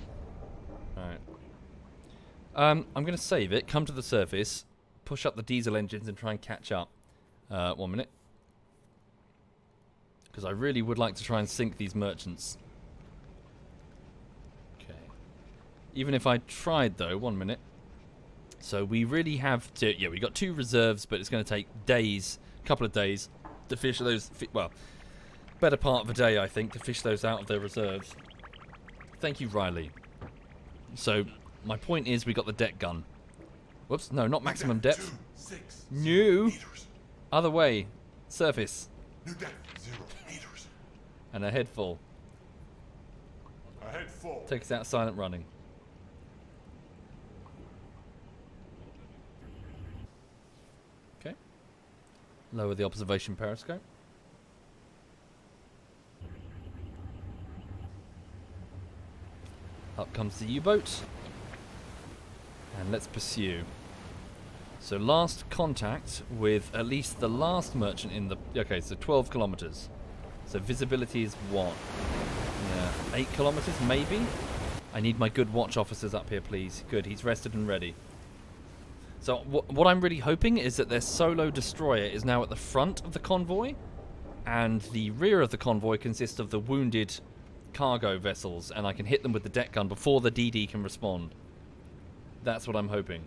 Alright. I'm going to save it, come to the surface, push up the diesel engines and try and catch up. 1 minute. Because I really would like to try and sink these merchants. Okay. Even if I tried, though, 1 minute. So we really have to... Yeah, we got 2 reserves, but it's going to take days, a couple of days, to fish those... Well, better part of a day, I think, to fish those out of their reserves. Thank you, Riley. So, my point is we got the deck gun. Whoops, no, not maximum depth. 6 New. meters. Other way. Surface. New depth 0 meters. And a head full. Ahead full. Take us out silent running. Okay. Lower the observation periscope. Up comes the U-boat. And let's pursue. So last contact with at least the last merchant in the... Okay, so 12 kilometers. So visibility is what? Yeah, 8 kilometers maybe? I need my good watch officers up here, please. Good, he's rested and ready. So what I'm really hoping is that their solo destroyer is now at the front of the convoy, and the rear of the convoy consists of the wounded cargo vessels, and I can hit them with the deck gun before the DD can respond. That's what I'm hoping.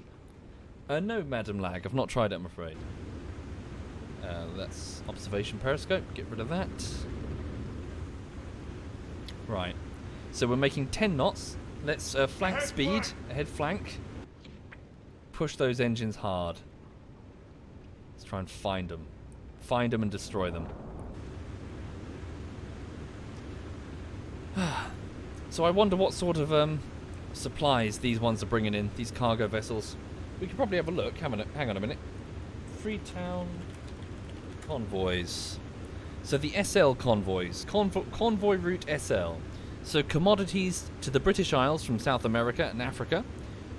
No, Madam Lag, I've not tried it, I'm afraid. That's observation periscope, get rid of that. Right, so we're making 10 knots. Let's flank speed, ahead flank. Push those engines hard. Let's try and find them. Find them and destroy them. So I wonder what sort of supplies these ones are bringing in, these cargo vessels. We could probably have a look. Hang on a minute. Freetown convoys. So the SL convoys. Convoy route SL. So commodities to the British Isles from South America and Africa,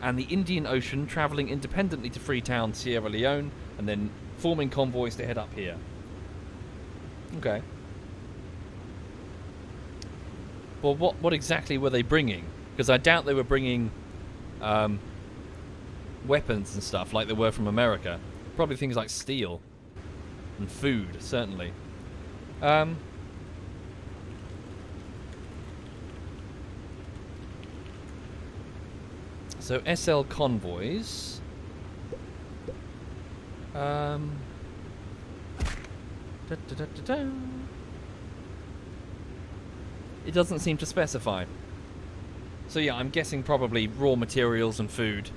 and the Indian Ocean travelling independently to Freetown, Sierra Leone, and then forming convoys to head up here. Okay. Well, what exactly were they bringing? Because I doubt they were bringing weapons and stuff like they were from America. Probably things like steel and food, certainly. So SL convoys. Da, da, da, da, da. It doesn't seem to specify. So yeah, I'm guessing probably raw materials and food.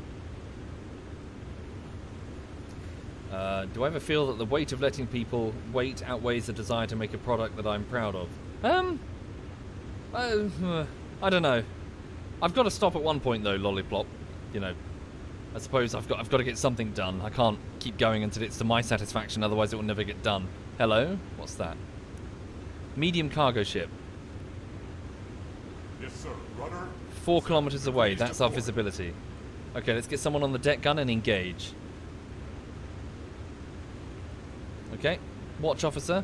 Do I ever feel that the weight of letting people wait outweighs the desire to make a product that I'm proud of? I don't know. I've got to stop at one point though, Lollipop. You know, I suppose I've got to get something done. I can't keep going until it's to my satisfaction, otherwise it will never get done. Hello? What's that? Medium cargo ship. Yes, sir. Rudder. 4 kilometers away. That's our visibility. Okay, let's get someone on the deck gun and engage. Okay. Watch officer.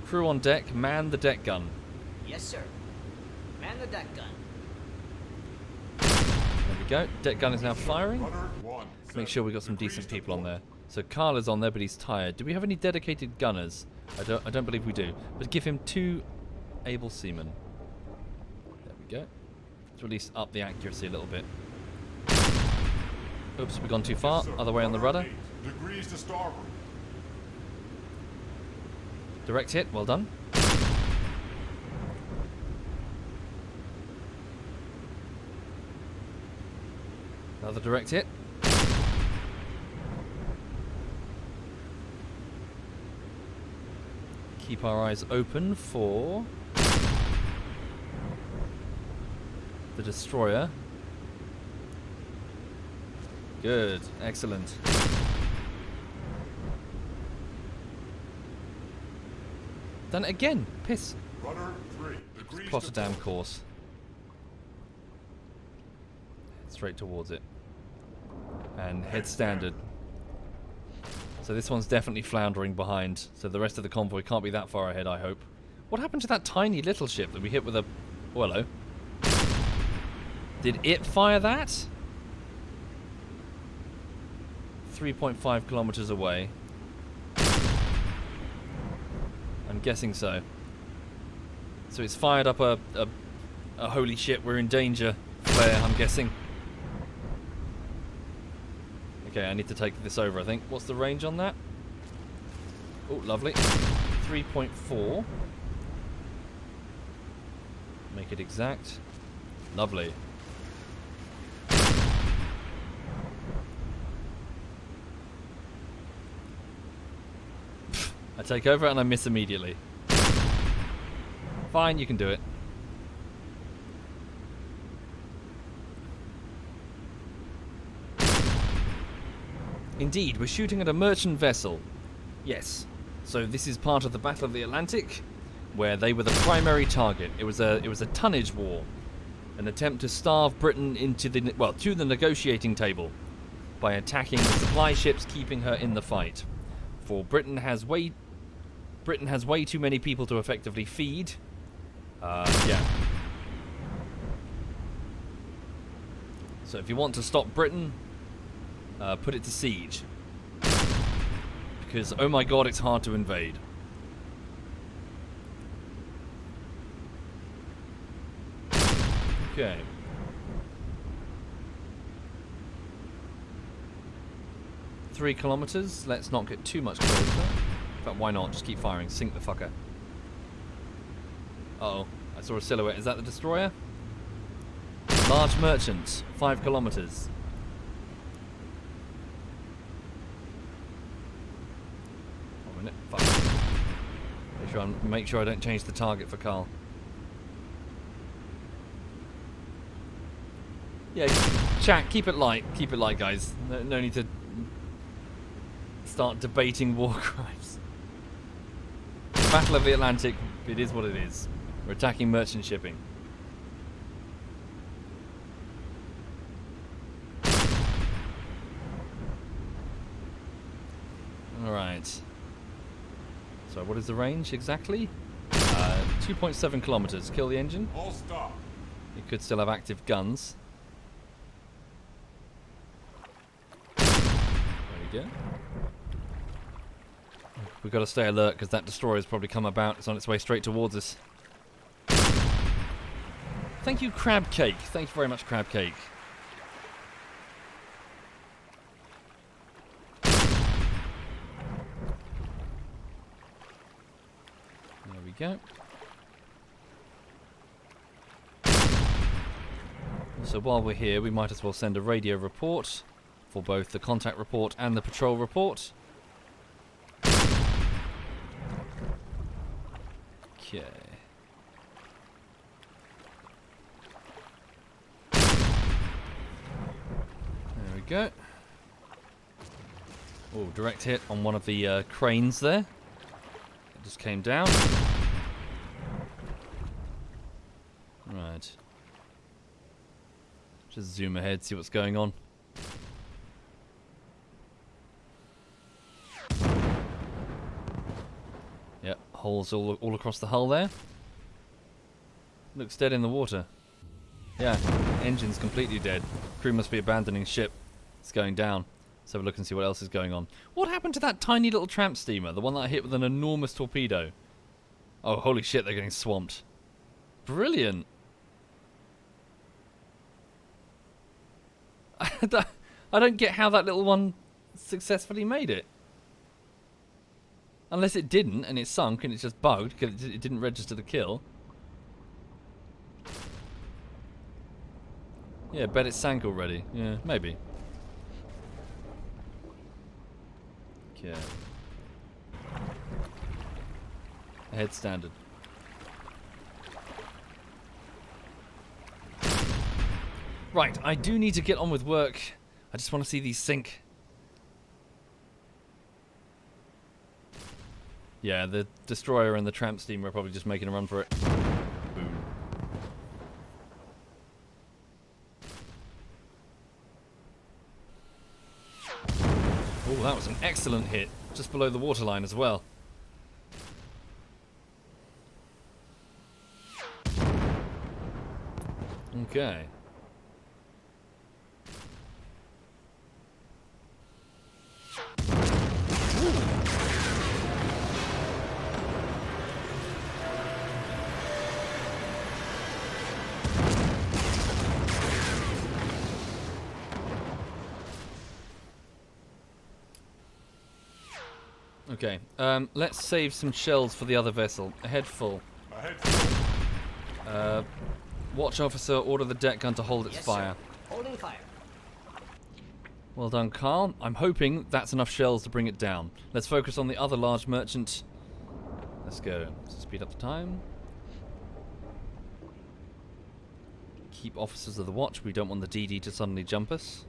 Crew on deck. Man the deck gun. Yes, sir. Man the deck gun. There we go. Deck gun is now firing. Rudder 1. Make sure we got some decent people on there. So Carl is on there, but he's tired. Do we have any dedicated gunners? I don't believe we do. But give him 2 able seamen. There we go. Let's at least up the accuracy a little bit. Oops, we've gone too far. Other way on the rudder. 8 degrees to starboard. Direct hit. Well done. Another direct hit. Keep our eyes open for the destroyer. Good. Excellent. Done it again. Piss. Rudder 3 degrees Plot to a damn course. Straight towards it. And head standard. So this one's definitely floundering behind. So the rest of the convoy can't be that far ahead, I hope. What happened to that tiny little ship that we hit with a... Oh, hello. Did it fire that? 3.5 kilometers away. I'm guessing so. So it's fired up a holy shit, we're in danger flare, I'm guessing. Okay, I need to take this over, I think. What's the range on that? Oh, lovely. 3.4. Make it exact. Lovely. I take over and I miss immediately. Fine, you can do it. Indeed, we're shooting at a merchant vessel. Yes. So this is part of the Battle of the Atlantic, where they were the primary target. It was a tonnage war, an attempt to starve Britain into the to the negotiating table by attacking the supply ships, keeping her in the fight. For Britain has way too many people to effectively feed. Yeah. So if you want to stop Britain, put it to siege. Because, oh my god, it's hard to invade. Okay. Three kilometers. Let's not get too much closer. But why not? Just keep firing. Sink the fucker. Uh-oh. I saw a silhouette. Is that the destroyer? Large merchant. 5 kilometers. One minute. Fuck. Make sure I don't change the target for Carl. Yeah, chat, keep it light. Keep it light, guys. No need to start debating war crimes. Battle of the Atlantic, it is what it is. We're attacking merchant shipping. Alright. So what is the range exactly? 2.7 kilometers. Kill the engine. All stop. It could still have active guns. There we go. we've got to stay alert because that destroyer's probably come about. It's on its way straight towards us. Thank you, Crab Cake. Thank you very much, Crab Cake. There we go. So while we're here, we might as well send a radio report for both the contact report and the patrol report. Okay. There we go. Oh, direct hit on one of the cranes there. It just came down. Right. Just zoom ahead, see what's going on. Yep, holes all across the hull there. Looks dead in the water. Yeah, engine's completely dead. Crew must be abandoning ship. It's going down. Let's have a look and see what else is going on. What happened to that tiny little tramp steamer? The one that I hit with an enormous torpedo. Oh, holy shit, they're getting swamped. Brilliant. I don't get how that little one successfully made it. Unless it didn't, and it sunk, and it's just bugged, because it didn't register the kill. Yeah, bet it sank already. Yeah, maybe. Okay. Ahead standard. Right, I do need to get on with work. I just want to see these sink. Yeah, the destroyer and the tramp steamer are probably just making a run for it. Boom. Oh, that was an excellent hit. Just below the waterline as well. Okay. Okay, let's save some shells for the other vessel. Ahead full. Ahead full. Watch officer, order the deck gun to hold its Yes, fire. sir. Holding fire. Well done, Carl. I'm hoping that's enough shells to bring it down. Let's focus on the other large merchant. Let's go. Speed up the time. Keep officers of the watch. We don't want the DD to suddenly jump us.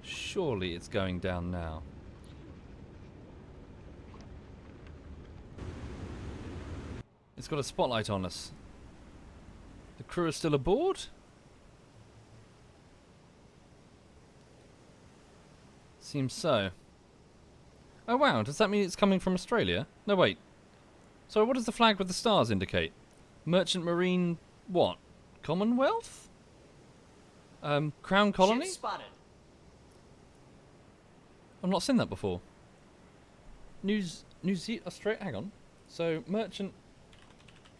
Surely it's going down now. It's got a spotlight on us. The crew is still aboard? Seems so. Oh wow, does that mean it's coming from Australia? No wait. So what does the flag with the stars indicate? Merchant Marine what? Commonwealth? Crown Colony? Ship spotted. I've not seen that before. New Zealand, Australia. Hang on. So merchant.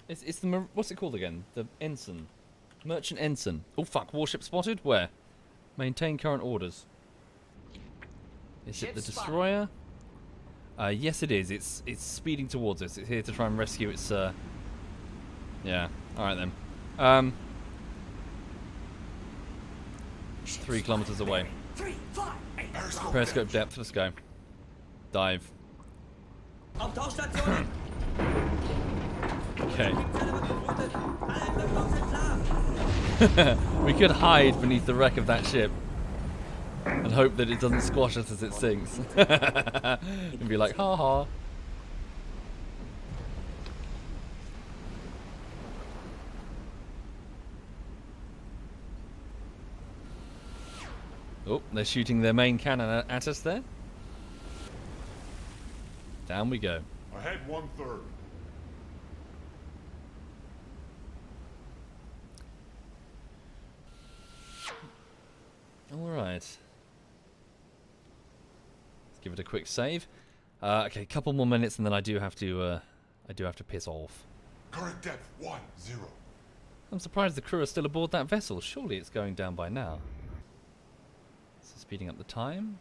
It's the what's it called again? The ensign. Merchant ensign. Oh fuck! Warship spotted. Where? Maintain current orders. Is it Ship the spotted. destroyer? Yes, it is. It's speeding towards us. It's here to try and rescue its. Yeah. All right then. 3 kilometers away. 3, 5, 8. Periscope. Periscope depth. Let's go. Dive. Auf Tauchstation! Okay. Alle Entwicklung sind klar! We could hide beneath the wreck of that ship and hope that it doesn't squash us as it sinks. And be like, ha ha. Oh, they're shooting their main cannon at us there. Down we go. Ahead 1/3. Alright. give it a quick save. Okay, a couple more minutes, and then I do have to piss off. Current depth 10. I'm surprised the crew are still aboard that vessel. Surely it's going down by now. So speeding up the time.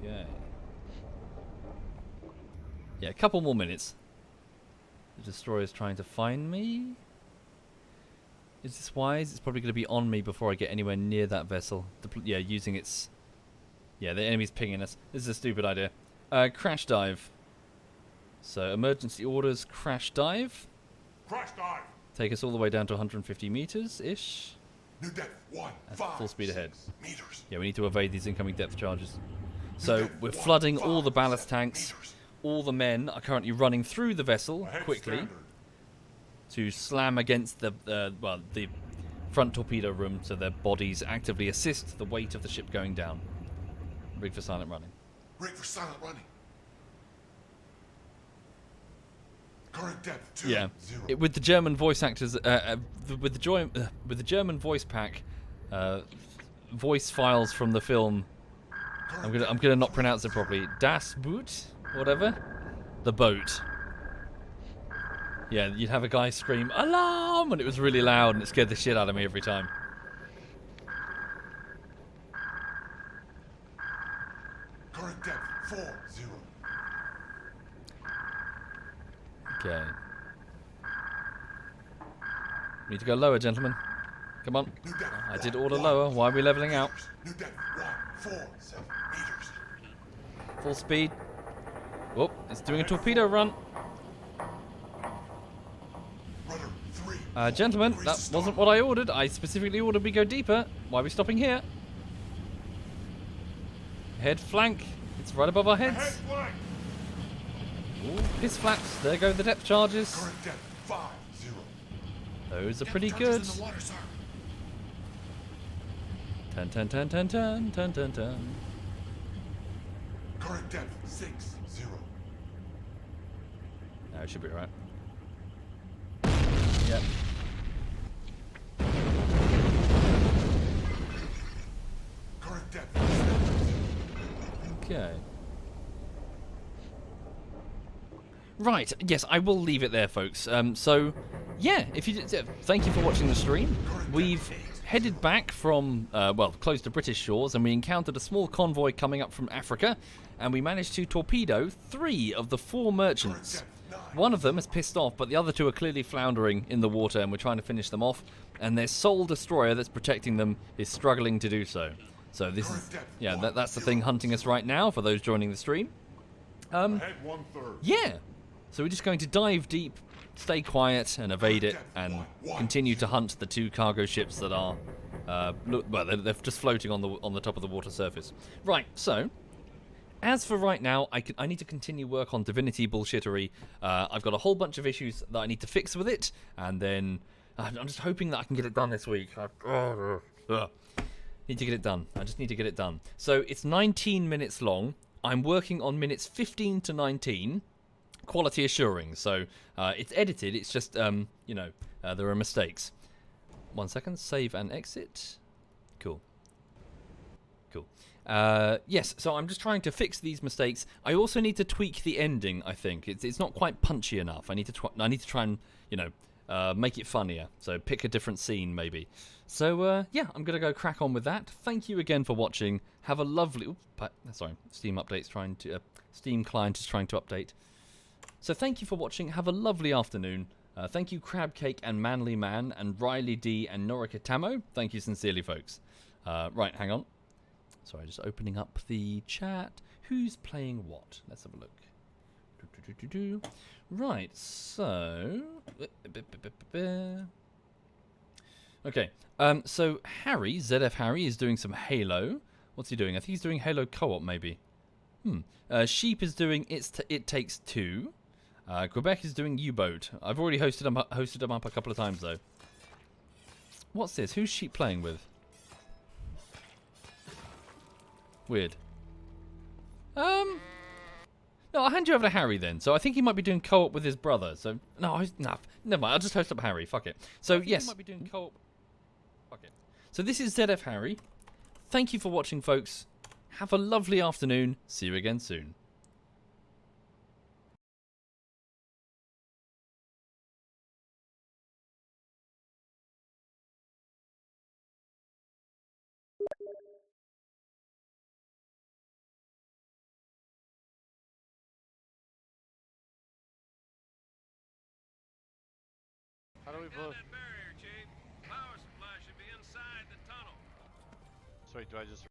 Okay. Yeah, a couple more minutes. The destroyer's trying to find me. Is this wise? It's probably going to be on me before I get anywhere near that vessel. Yeah, using its... Yeah, the enemy's pinging us. This is a stupid idea. Crash dive. So, emergency orders, crash dive. Crash dive. Take us all the way down to 150 meters-ish. New depth 15. Full speed ahead. Meters. Yeah, we need to evade these incoming depth charges. New So, depth we're flooding all the 15 ballast tanks. meters. All the men are currently running through the vessel Ahead quickly standard. to slam against the front torpedo room so their bodies actively assist the weight of the ship going down. Rig for silent running. Rig for silent running. Current depth 20. Yeah, with the German voice actors, with the German voice pack, voice files from the film. I'm gonna not pronounce it properly. Das Boot, whatever, the boat. Yeah, you'd have a guy scream "alarm" and it was really loud and it scared the shit out of me every time. Current depth 40. Okay. Need to go lower, gentlemen. Come on. New depth I did order lower. Why are we leveling out? New depth 147 meters. Full speed. Whoop, it's doing a torpedo run. Rudder 3. Gentlemen, that wasn't what I ordered. I specifically ordered we go deeper. Why are we stopping here? Head flank. It's right above our Ahead heads. flank. Ooh, piss flaps. There go the depth charges. Current depth 50. Those are Depth pretty charges good. in the water, sir. Turn, turn, turn, turn, turn, turn, turn, turn. Current depth 60. No, it should be alright. Yep. Current depth 70. Okay. Right, yes, I will leave it there, folks. So, yeah, if you thank you for watching the stream. We've headed back from, close to British shores, and we encountered a small convoy coming up from Africa, and we managed to torpedo 3 of the 4 merchants. One of them is pissed off, but the other 2 are clearly floundering in the water, and we're trying to finish them off, and their sole destroyer that's protecting them is struggling to do so. So this is, yeah, that's the thing hunting us right now, for those joining the stream. Ahead 1/3. Yeah. So we're just going to dive deep, stay quiet, and evade it, and continue to hunt the 2 cargo ships that are, they're just floating on the top of the water surface. Right. So, as for right now, I need to continue work on Divinity bullshittery. I've got a whole bunch of issues that I need to fix with it, and then I'm just hoping that I can get it done this week. Need to get it done. I just need to get it done. So it's 19 minutes long. I'm working on minutes 15 to 19. Quality assuring. So it's edited. It's just, there are mistakes. 1 second. Save and exit. Cool. Cool. Yes, so I'm just trying to fix these mistakes. I also need to tweak the ending, I think. It's not quite punchy enough. I need to try and, make it funnier. So pick a different scene, maybe. So, yeah, I'm going to go crack on with that. Thank you again for watching. Have a lovely... Steam client is trying to update. So thank you for watching. Have a lovely afternoon. Thank you, Crabcake and Manly Man and Riley D and Norika Tamo. Thank you sincerely, folks. Right, hang on. Sorry, just opening up the chat. Who's playing what? Let's have a look. Right, so... Okay, so Harry, ZF Harry, is doing some Halo. What's he doing? I think he's doing Halo Co-op, maybe. Sheep is doing It Takes Two. Quebec is doing U-Boat. I've already hosted them up a couple of times, though. What's this? Who's Sheep playing with? Weird. No, I'll hand you over to Harry then. So I think he might be doing co-op with his brother. So no, never mind. I'll just host up Harry. Fuck it. So yes, he might be doing co-op. Fuck it. So this is ZF Harry. Thank you for watching, folks. Have a lovely afternoon. See you again soon. How do we blow? That barrier, Chief. Power supply should be inside the tunnel. So wait, do I just